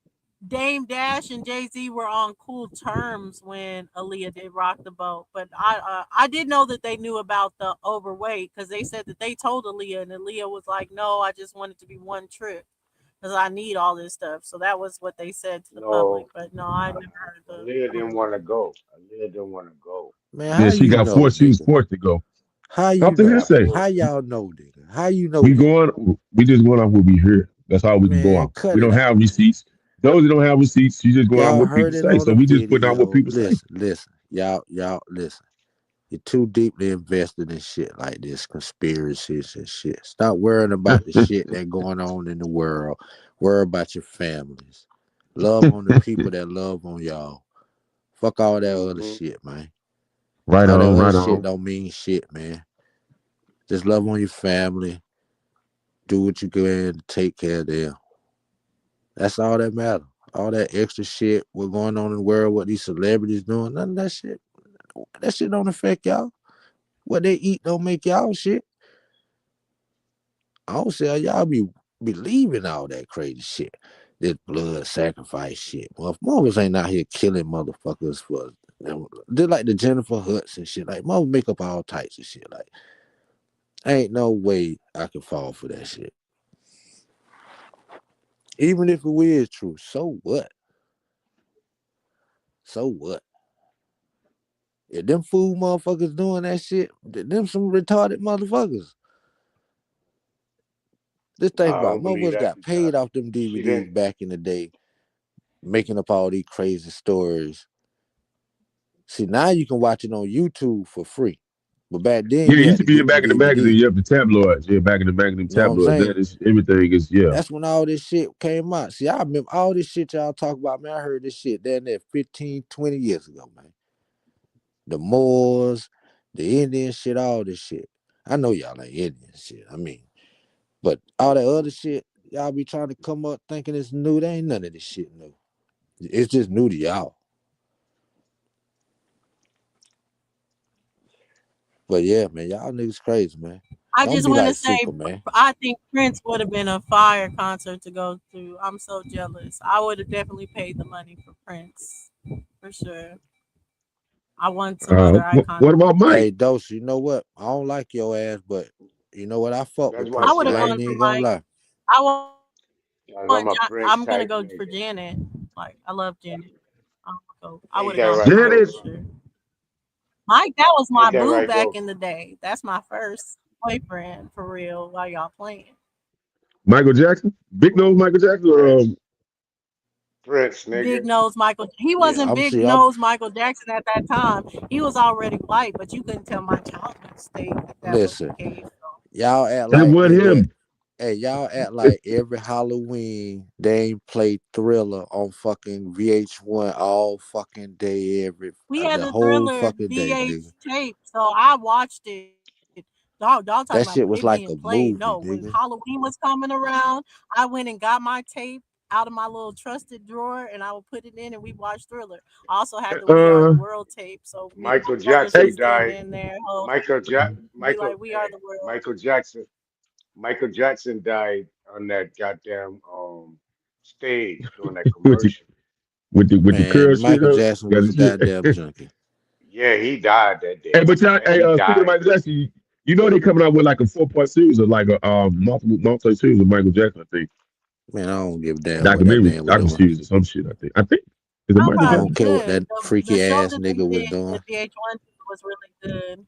Dame Dash and Jay-Z were on cool terms when Aaliyah did Rock the Boat, but I did know that they knew about the overweight because they said that they told Aaliyah, and Aaliyah was like, "No, I just want it to be one trip because I need all this stuff." So that was what they said to the public. No, But no, I never heard the Aaliyah didn't want to go. Aaliyah didn't want to go. Man, Yeah, how she you got know, forced. She was nigga? forced to go. How Off you the She know? got hearsay. How forced. y'all know, nigga? How you know We that? going. We just going off what we hear. That's all we can go Man, off. cut We it don't out, have man. receipts. Those that don't have receipts, you just going off Y'all what people heard it say. on So the we just putting out what video. people say. Listen. Y'all, listen. You're too deeply invested in shit like this, conspiracies and shit. Stop worrying about the shit that's going on in the world. Worry about your families. Love on the people that love on y'all. Fuck all that other Mm-hmm. shit, man. Right All that on. other Right shit on. don't mean shit, man. Just love on your family. Do what you can to take care of them. That's all that matters. All that extra shit, what's going on in the world, what these celebrities doing, none of that shit. That shit don't affect y'all. What they eat don't make y'all shit. I don't say y'all be believe in all that crazy shit. This blood sacrifice shit. Motherfuckers ain't out here killing motherfuckers for them. They're like the Jennifer Hutz and shit. Like, mother make up all types of shit. Like, ain't no way I can fall for that shit. Even if it is true, so what? So what? If them fool motherfuckers doing that shit, them some retarded motherfuckers. Just think I about it. don't believe Motherfuckers that got because paid off them she DVDs didn't. back in the day, making up all these crazy stories. See, now you can watch it on YouTube for free. But back then Yeah, it you used had to to be get the back in the magazine. DVD. Yeah, the tabloids. Yeah, back in the magazine You know what I'm tabloids. saying? That is everything is yeah. That's when all this shit came out. See, I remember all this shit y'all talk about, man. I heard this shit down there 15, 20 years ago, man. The Moors, the Indian shit, all this shit. I know y'all ain't Indian shit. I mean, but all that other shit, y'all be trying to come up thinking it's new. There ain't none of this shit new. It's just new to y'all. But yeah, man, y'all niggas crazy, man. I Don't just be want to like say, Superman. I think Prince would have been a fire concert to go to. I'm so jealous. I would have definitely paid the money for Prince, for sure. I want some other iconic. What about Mike? Hey, Dose, you know what? I don't like your ass, but you know what? I fuck That's with why I Prince. would have I Smack. gone ain't for even gonna Mike. lie. I want. I'm a Prince I'm gonna type go for nigga. Janet. Like, I love Janet. I Ain't would that have gone right, for Mike Janet. for Ghost? sure. Mike, that was my Ain't that boo right, back Ghost? in the day. That's my first boyfriend for real. While y'all playing, Michael Jackson? Big nose Michael Jackson or Prince. Prince, Big nigga. Nose Michael. He Yeah, wasn't I'm Big see. Nose Michael Jackson at that time. He was already white, but you couldn't tell my childhood state that was the Listen, case. So. y'all act that like wasn't nigga. him? Hey, y'all act like every Halloween they ain't play Thriller on fucking VH1 all fucking day, We had the the whole Thriller fucking day, nigga. VH tape, so I watched it. Dog talking That about shit was it like being a played. movie, No, when nigga. Halloween was coming around, I went and got my tape out of my little trusted drawer, and I would put it in, and we watched Thriller. I also had the We Are the Uh, World tape, so me and Michael my brothers Jackson hey, would stand died. in there, be Michael like, "We are the world." Michael Jackson. Michael Jackson died on that goddamn stage during that with the commercial. with the curl Man, shit Michael up. Jackson Got was a his shit. goddamn junkie. Yeah, he died that Hey, day, but y'all, man. hey, He speaking of died. Michael Jackson, you know they coming out with like a 4-part series or like a multi series of Michael Jackson. I think Man, I don't give a damn what that documentary, man was doing. docuseries or some shit. I think is it I Michael I thought it don't was Jackson? care what good. that The freaky show ass that they nigga was did doing. with VH1 was really good.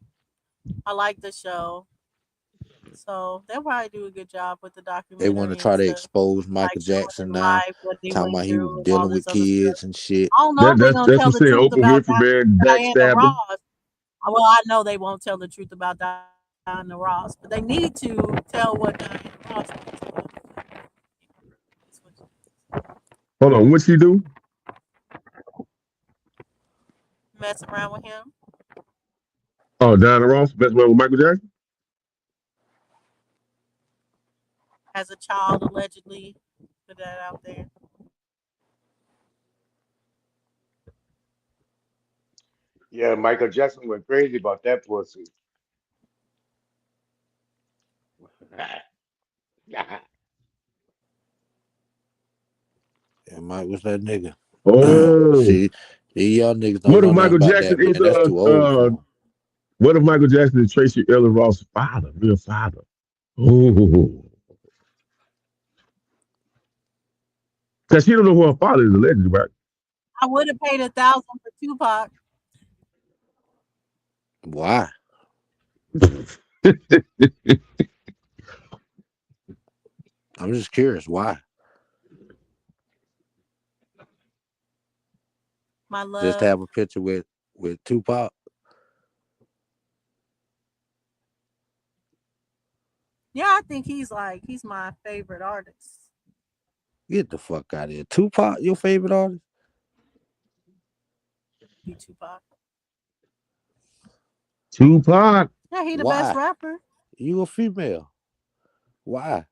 I liked the show. So they'll probably do a good job with the They want to documentary and try to stuff, expose like Michael showing Jackson in now, life what they talking went about he was through and all dealing with this other stuff. kids and shit. I don't know if they're gonna That's tell what the I'm saying. truth Oprah about Winfrey, man, Diana backstabbed him. Ross. Well, I know they won't tell the truth about Diana Ross, but they need to tell what Diana Ross Hold on, what she do? mess around with him Oh, Diana Ross, best man with Michael Jackson. as a child, allegedly. Put that out there. Yeah, Michael Jackson went crazy about that pussy. And Mike was that nigga. Oh, See, these y'all niggas don't what if know nothing Michael about Jackson that, man. is That's too old for him. what if Michael Jackson is Tracy Ellis Ross' father, real father? Oh, because she don't know who her father is allegedly, right? I would have paid $1,000 for Tupac. Why? I'm just curious. Why? My Just love. have a picture with Tupac? Yeah, I think he's my favorite artist. Get the fuck out of here. Tupac, your favorite artist? Be Tupac. Tupac. Yeah, he the best Why? rapper. You a female? Why?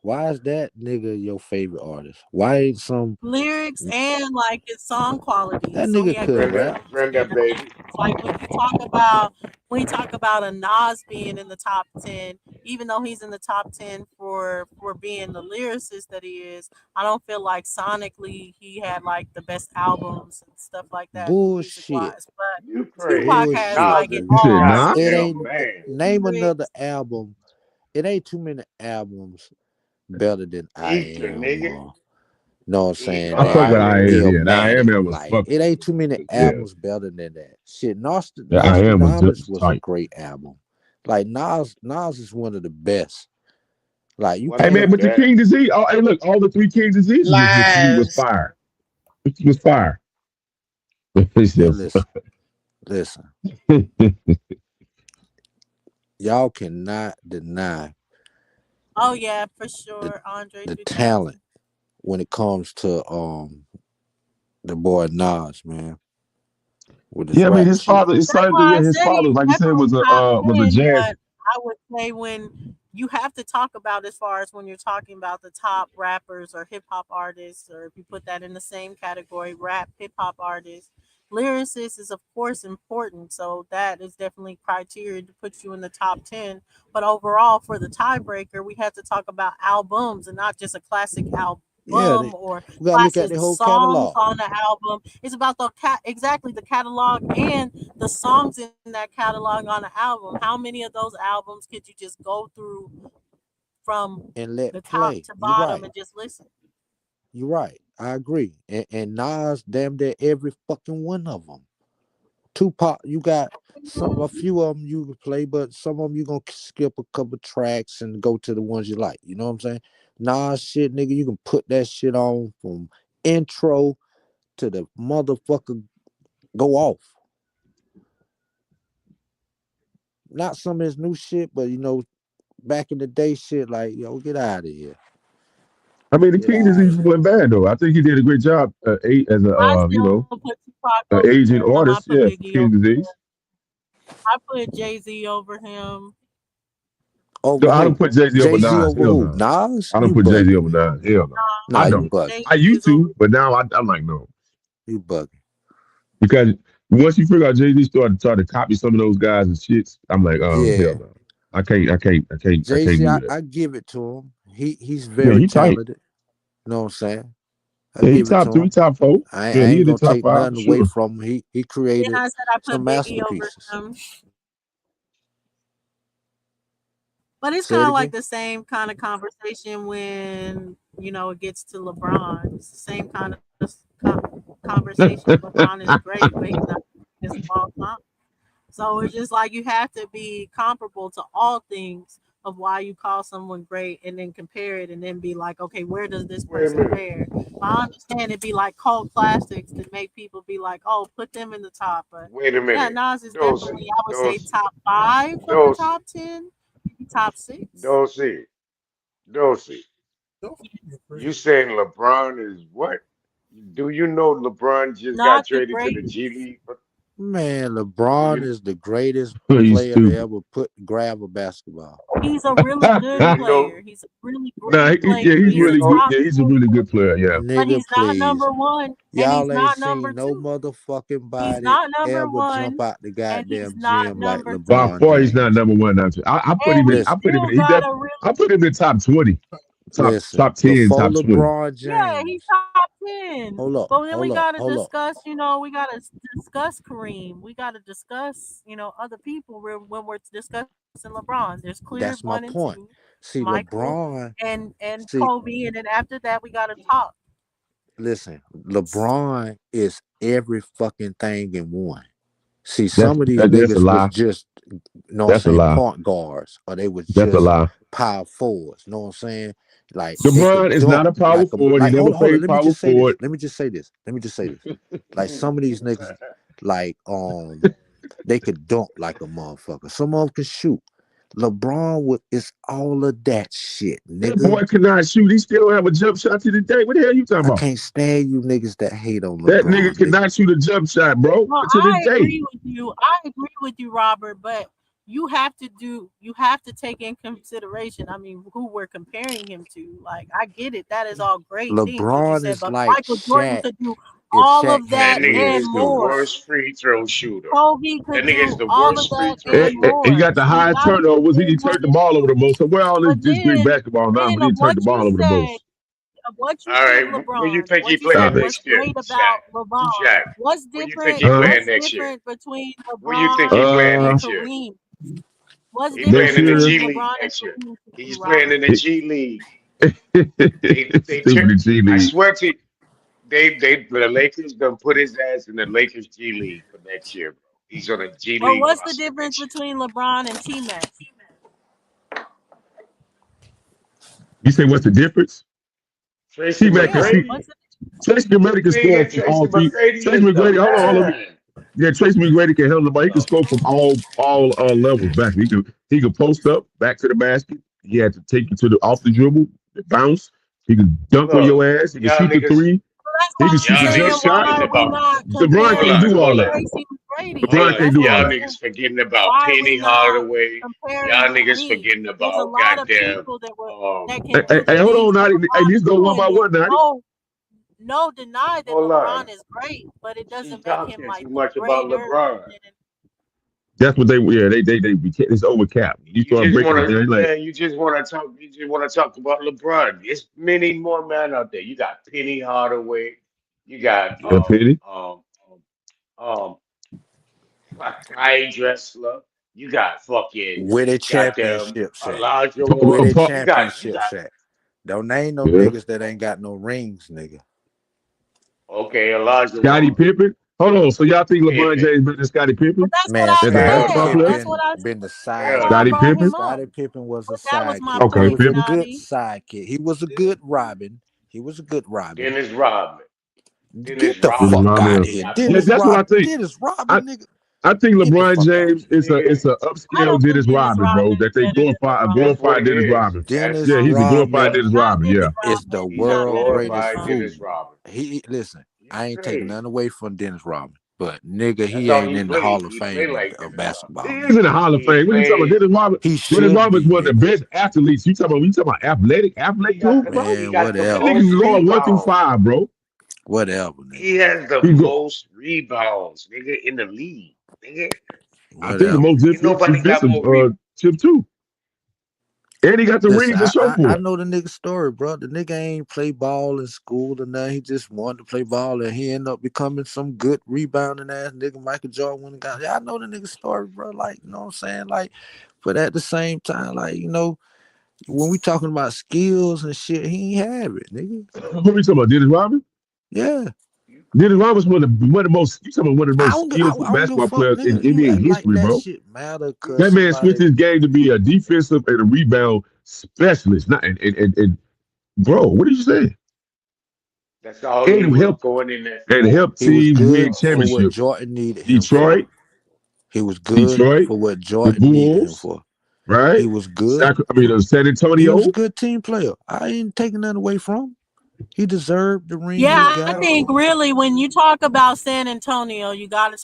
Why is that nigga your favorite artist? Why ain't some Lyrics and like his song quality. that So he nigga had could great Brenda, rap? lyrics Brenda, and baby. it's like when you talk about a Nas being in the top 10, even though he's in the top 10 for being the lyricist that he is, I don't feel like sonically he had like the best albums and stuff like that music Bullshit. wise. But You Tupac crazy. has Bullshit, Nas like it is You a said all. nah? It Lyrics, goddamn ain't man. name another lyrics. album. It ain't too many albums better than I Ether, Am nigga. or know what I'm Ether. saying I Oh, fuck that with I I am. am, yeah. I am Illmatic. that was Like fucking it ain't too many yeah. albums better than that. Shit, Yeah, I am was Nostradamus just was a tight. great album. Like Nas is one of the best. Like you What Hey man, can't about but the that? King Disease, oh hey look, all the three King Diseases was to me was Lies. fire. It was fire. It's man just- listen. Y'all cannot deny Oh yeah, for the sure. Andre the 3000. talent when it comes to the boy Nas, man, with his yeah, I mean rap his shit. father, his That's son, why yeah, I his say father, it's like you said, definitely top was a 10, jazz. but I would say when you have to talk about as far as when you're talking about the top rappers or hip hop artists, or if you put that in the same category, rap, hip hop artists, lyricist is of course important. So that is definitely criteria to put you in the top 10. But overall, for the tiebreaker, we had to talk about albums and not just a classic album Yeah, or we gotta look at classic the whole songs catalog. on the album. It's about the exactly the catalog and the songs in that catalog on the album. How many of those albums could you just go through from And let the top play. to You're bottom right. and just listen? You're right. I agree. And Nas, damn near every fucking one of them. Tupac, you got a few of them you can play, but some of them you gonna skip a couple tracks and go to the ones you like. You know what I'm saying? Nas shit, nigga, you can put that shit on from intro to the motherfucker go off. Not some of his new shit, but back in the day shit, like, yo, get out of here. I mean, the Get King out of Disease here. wasn't bad though. I think he did a great job as a I still put Tupac over aging him. I artist. put Yeah, for Biggie King over Disease. him. I put Jay-Z over him. No, Over I don't who? put Jay Z over Jay-Z Nas. over Hell who? no. Nas? I don't You put Jay Z bugging. over Nas. Hell no. Nah, I you don't. bugging. I used to, but now I'm like no. You bugging. Because once you figure out Jay Z started trying to copy some of those guys and shits, I'm like, hell Yeah. no. I can't Jay-Z, do that. I give it to him. He's Yeah, very he tight. talented. You know what I'm saying? I Yeah, he give it to top 3, him. top 4. I Yeah, he ain't in the gonna top take 5 for nothing away sure. from him. He Then created I said I some put Biggie over masterpieces. him. But it's Say kind it of like again. the same kind of conversation when it gets to LeBron. It's the same kind of conversation. LeBron is great, but he's not the greatest of all time. So it's just like you have to be comparable to all things of why you call someone great, and then compare it, and then be like, okay, where does this Wait a person minute. fare? I understand it'd be like cult classics to make people be like, oh, put them in the top. But Wait a yeah, minute. Nas is Dosey. definitely, I would say, Dosey. top 5 of the Dosey. top 10, maybe top 6. Dosey. Dosey. You saying LeBron is what? Do you know LeBron just got Not the traded to the greatest. G League? Man, Do LeBron you is the greatest He's player to stupid. ever grab a basketball. He's a really good do you know player. He's a really Nah, great player. he's do He's you a really good. know top Yeah, he's a 10 really good player, player. Yeah. but Nigga, he's not please. number 1, and he's Y'all ain't not number seen no 2. motherfucking He's body not number ever jump 1, out the and he's goddamn not gym like number By 2. LeBron far, he's not James. number one. I put And him in. we I Listen, put him still in. He's got def, a really, I put him in top 20, top 10, before top 20. LeBron yeah, he's James. top 10. Hold up, But then we hold up, gotta hold up. discuss, we gotta discuss Kareem. We gotta discuss, other people when we're discussing LeBron. There's clear That's my 1 and point. 2, See, Michael LeBron, and see, Kobe, and then after that we gotta talk. listen, LeBron is every fucking thing in one. See, That's some of these that's a niggas was lie. just, know what I'm That's a saying, lie. point guards, or they was That's a just lie. power forwards. Know what I'm saying? Like they LeBron could is dunk not a power like a forward. He like. never Hold on. played Let me power just say this. forward. Let me just say this. Like some of these niggas, like they could dunk like a motherfucker. Some of them can shoot. LeBron is all of that shit, That nigga. boy cannot shoot. He still don't have a jump shot to the day. What the hell you talking I about? can't stand you niggas that hate on That nigga LeBron, nigga. cannot shoot a jump shot, bro. Well, To this I day. agree with you. I agree with you, Robert, but you have to take in consideration. I mean, who we're comparing him to. Like, I get it. That is all great things that you LeBron said, is but like Michael Jordan Shaq could do if all Shaq of That had that nigga and is the ring more. worst free throw shooter. Kobe That could nigga is do the all of worst free that throw and shooter. And he more. got the So you highest gotta turnovers. give He him what turned the it ball over the is. most. So where all But this Greek basketball now, but he of turned the what you ball over the said, most. of what you All said, right, where you LeBron, think he what you said, playing Stop it. what's next year, great Shaq? about LeBron, Shaq, what's where you think different, he Huh? playing what's next year? different between Where you think LeBron he playing and next year? Kareem? What's He different playing Next in the year, between G League LeBron and next year. Kareem to you, He's playing in Robert? the G League. They stupid G I League. swear to you, the Lakers gonna put his ass in the Lakers G League for next year, bro. He's on a G Well, League what's the roster difference next year. between LeBron and T-Mac? You say what's the difference? Tracy T-Mac can Yeah, see. McGrady. Tracy McGrady can score Nigga, from Tracy all three. McGrady Tracy is the McGrady, hold on. man. Yeah, Tracy McGrady can handle the ball. He can Oh, score from all levels back. He could post up, back to the basket. He had to take you to the off the dribble, the bounce. He can dunk on your look, ass. He can y'all shoot the niggas, three. that's He why can I'm shoot the y'all jump saying, niggas shot. why forgetting are we about. not LeBron Hold comparing can't on, do him all hold to that. on, Tracy McGrady? hold LeBron on. can't That's do what all Y'all I'm that. niggas saying. forgetting about Why are we Penny not Hardaway. comparing Y'all to niggas Kareem? forgetting There's a about lot of goddamn people um. that can do the Hey, hold things on, that Nadi. Hey, LeBron let's is go one doing. by There's one, Nadi. no deny that Hold on. LeBron is great, but it She doesn't make him talking like too the much about greater. LeBron. That's what it's over cap. You You start just breaking want it to, down, like, man. You just want to talk. You just want to talk about LeBron. There's many more men out there. You got Penny Hardaway. You got yeah, Penny. um Clyde Drexler. You got fucking with a goddamn championship, Shaq. Elijah With a Wood. You championship, got Shaq. Don't name no Yeah. niggas that ain't got no rings, nigga. okay Elijah Scottie Wood, Pippen. Hold on. So y'all think LeBron Pippen. James better than Scottie But Pippen that's what Man, I as a Hell Scottie basketball said. no. player? That's what Pippen I said. been the That's Hell why I no. Scottie sidekick. brought Pippen. him up. Scottie Pippen was a But that was my sidekick. He Okay, point, was a Pippen. good Nadi. sidekick. He was a good Robin. He was a good Robin. Dennis Rodman. Dennis Get the Dennis fuck Rodman. out of Rodman. You here. got Yeah, Dennis that's what I Robin. think. Dennis I Robin, nigga. I think Get the LeBron fuck out of James here. is nigga. a I upscale don't think Dennis Dennis Rodman, bro. Rodman is That they better than That's what glorified it Dennis is. Rodman. That's Dennis Yeah, he's a glorified Rodman, Dennis Not Rodman. Dennis Yeah, is the Rodman. He's he's a not world better than greatest glorified Dennis fool. Dennis Rodman. He listen. You I ain't taking crazy. nothing away from Dennis Rodman, but nigga, That's he all ain't he in the played. Hall of He played Fame like of Dennis Rodman. he basketball, is in nigga. the Hall of He Fame. What are you talking about? played. Dennis Rodman. He Dennis should Rodman's be, one of the nigga. best athletes. You talking about He athletic got too, the bro? he Man, got the That whatever, nigga most can nigga. go 1 through rebounds. 5, bro. Whatever, He nigga. has the He go. most rebounds, nigga, in the league. Nigga, I think the Whatever. most ain't nobody got defensive more rebounds. chip too, and he got the Listen, ring to show I for it. know the nigga story, bro. The nigga ain't play ball in school or nothing. He just wanted to play ball, and he ended up becoming some good rebounding ass nigga. Michael Jordan went and got. Yeah, I know the nigga story, bro. Like, you know what I'm saying? Like, but at the same time, like, you know, when we talking about skills and shit, he ain't have it, nigga. What are we talking about? Dennis Rodman? Yeah. Dennis Rodman's one of the most. You talking about one of the I most don't, skillful I don't give a basketball fuck, players in nigga. You NBA act like history, that bro. shit matter cause That man switched somebody. his game to be a defensive and a rebound specialist. Not and bro, what did you say? That's all he And was help going in there and for. help He was teams good win for what championships. Jordan needed him for. Detroit, He was good Detroit, for what the Jordan needed him Bulls, for. right? He was good. San He was a Antonio. good team player. I ain't taking nothing away from him. He deserved the ring he Yeah, I got. think really when you talk about San Antonio, you got to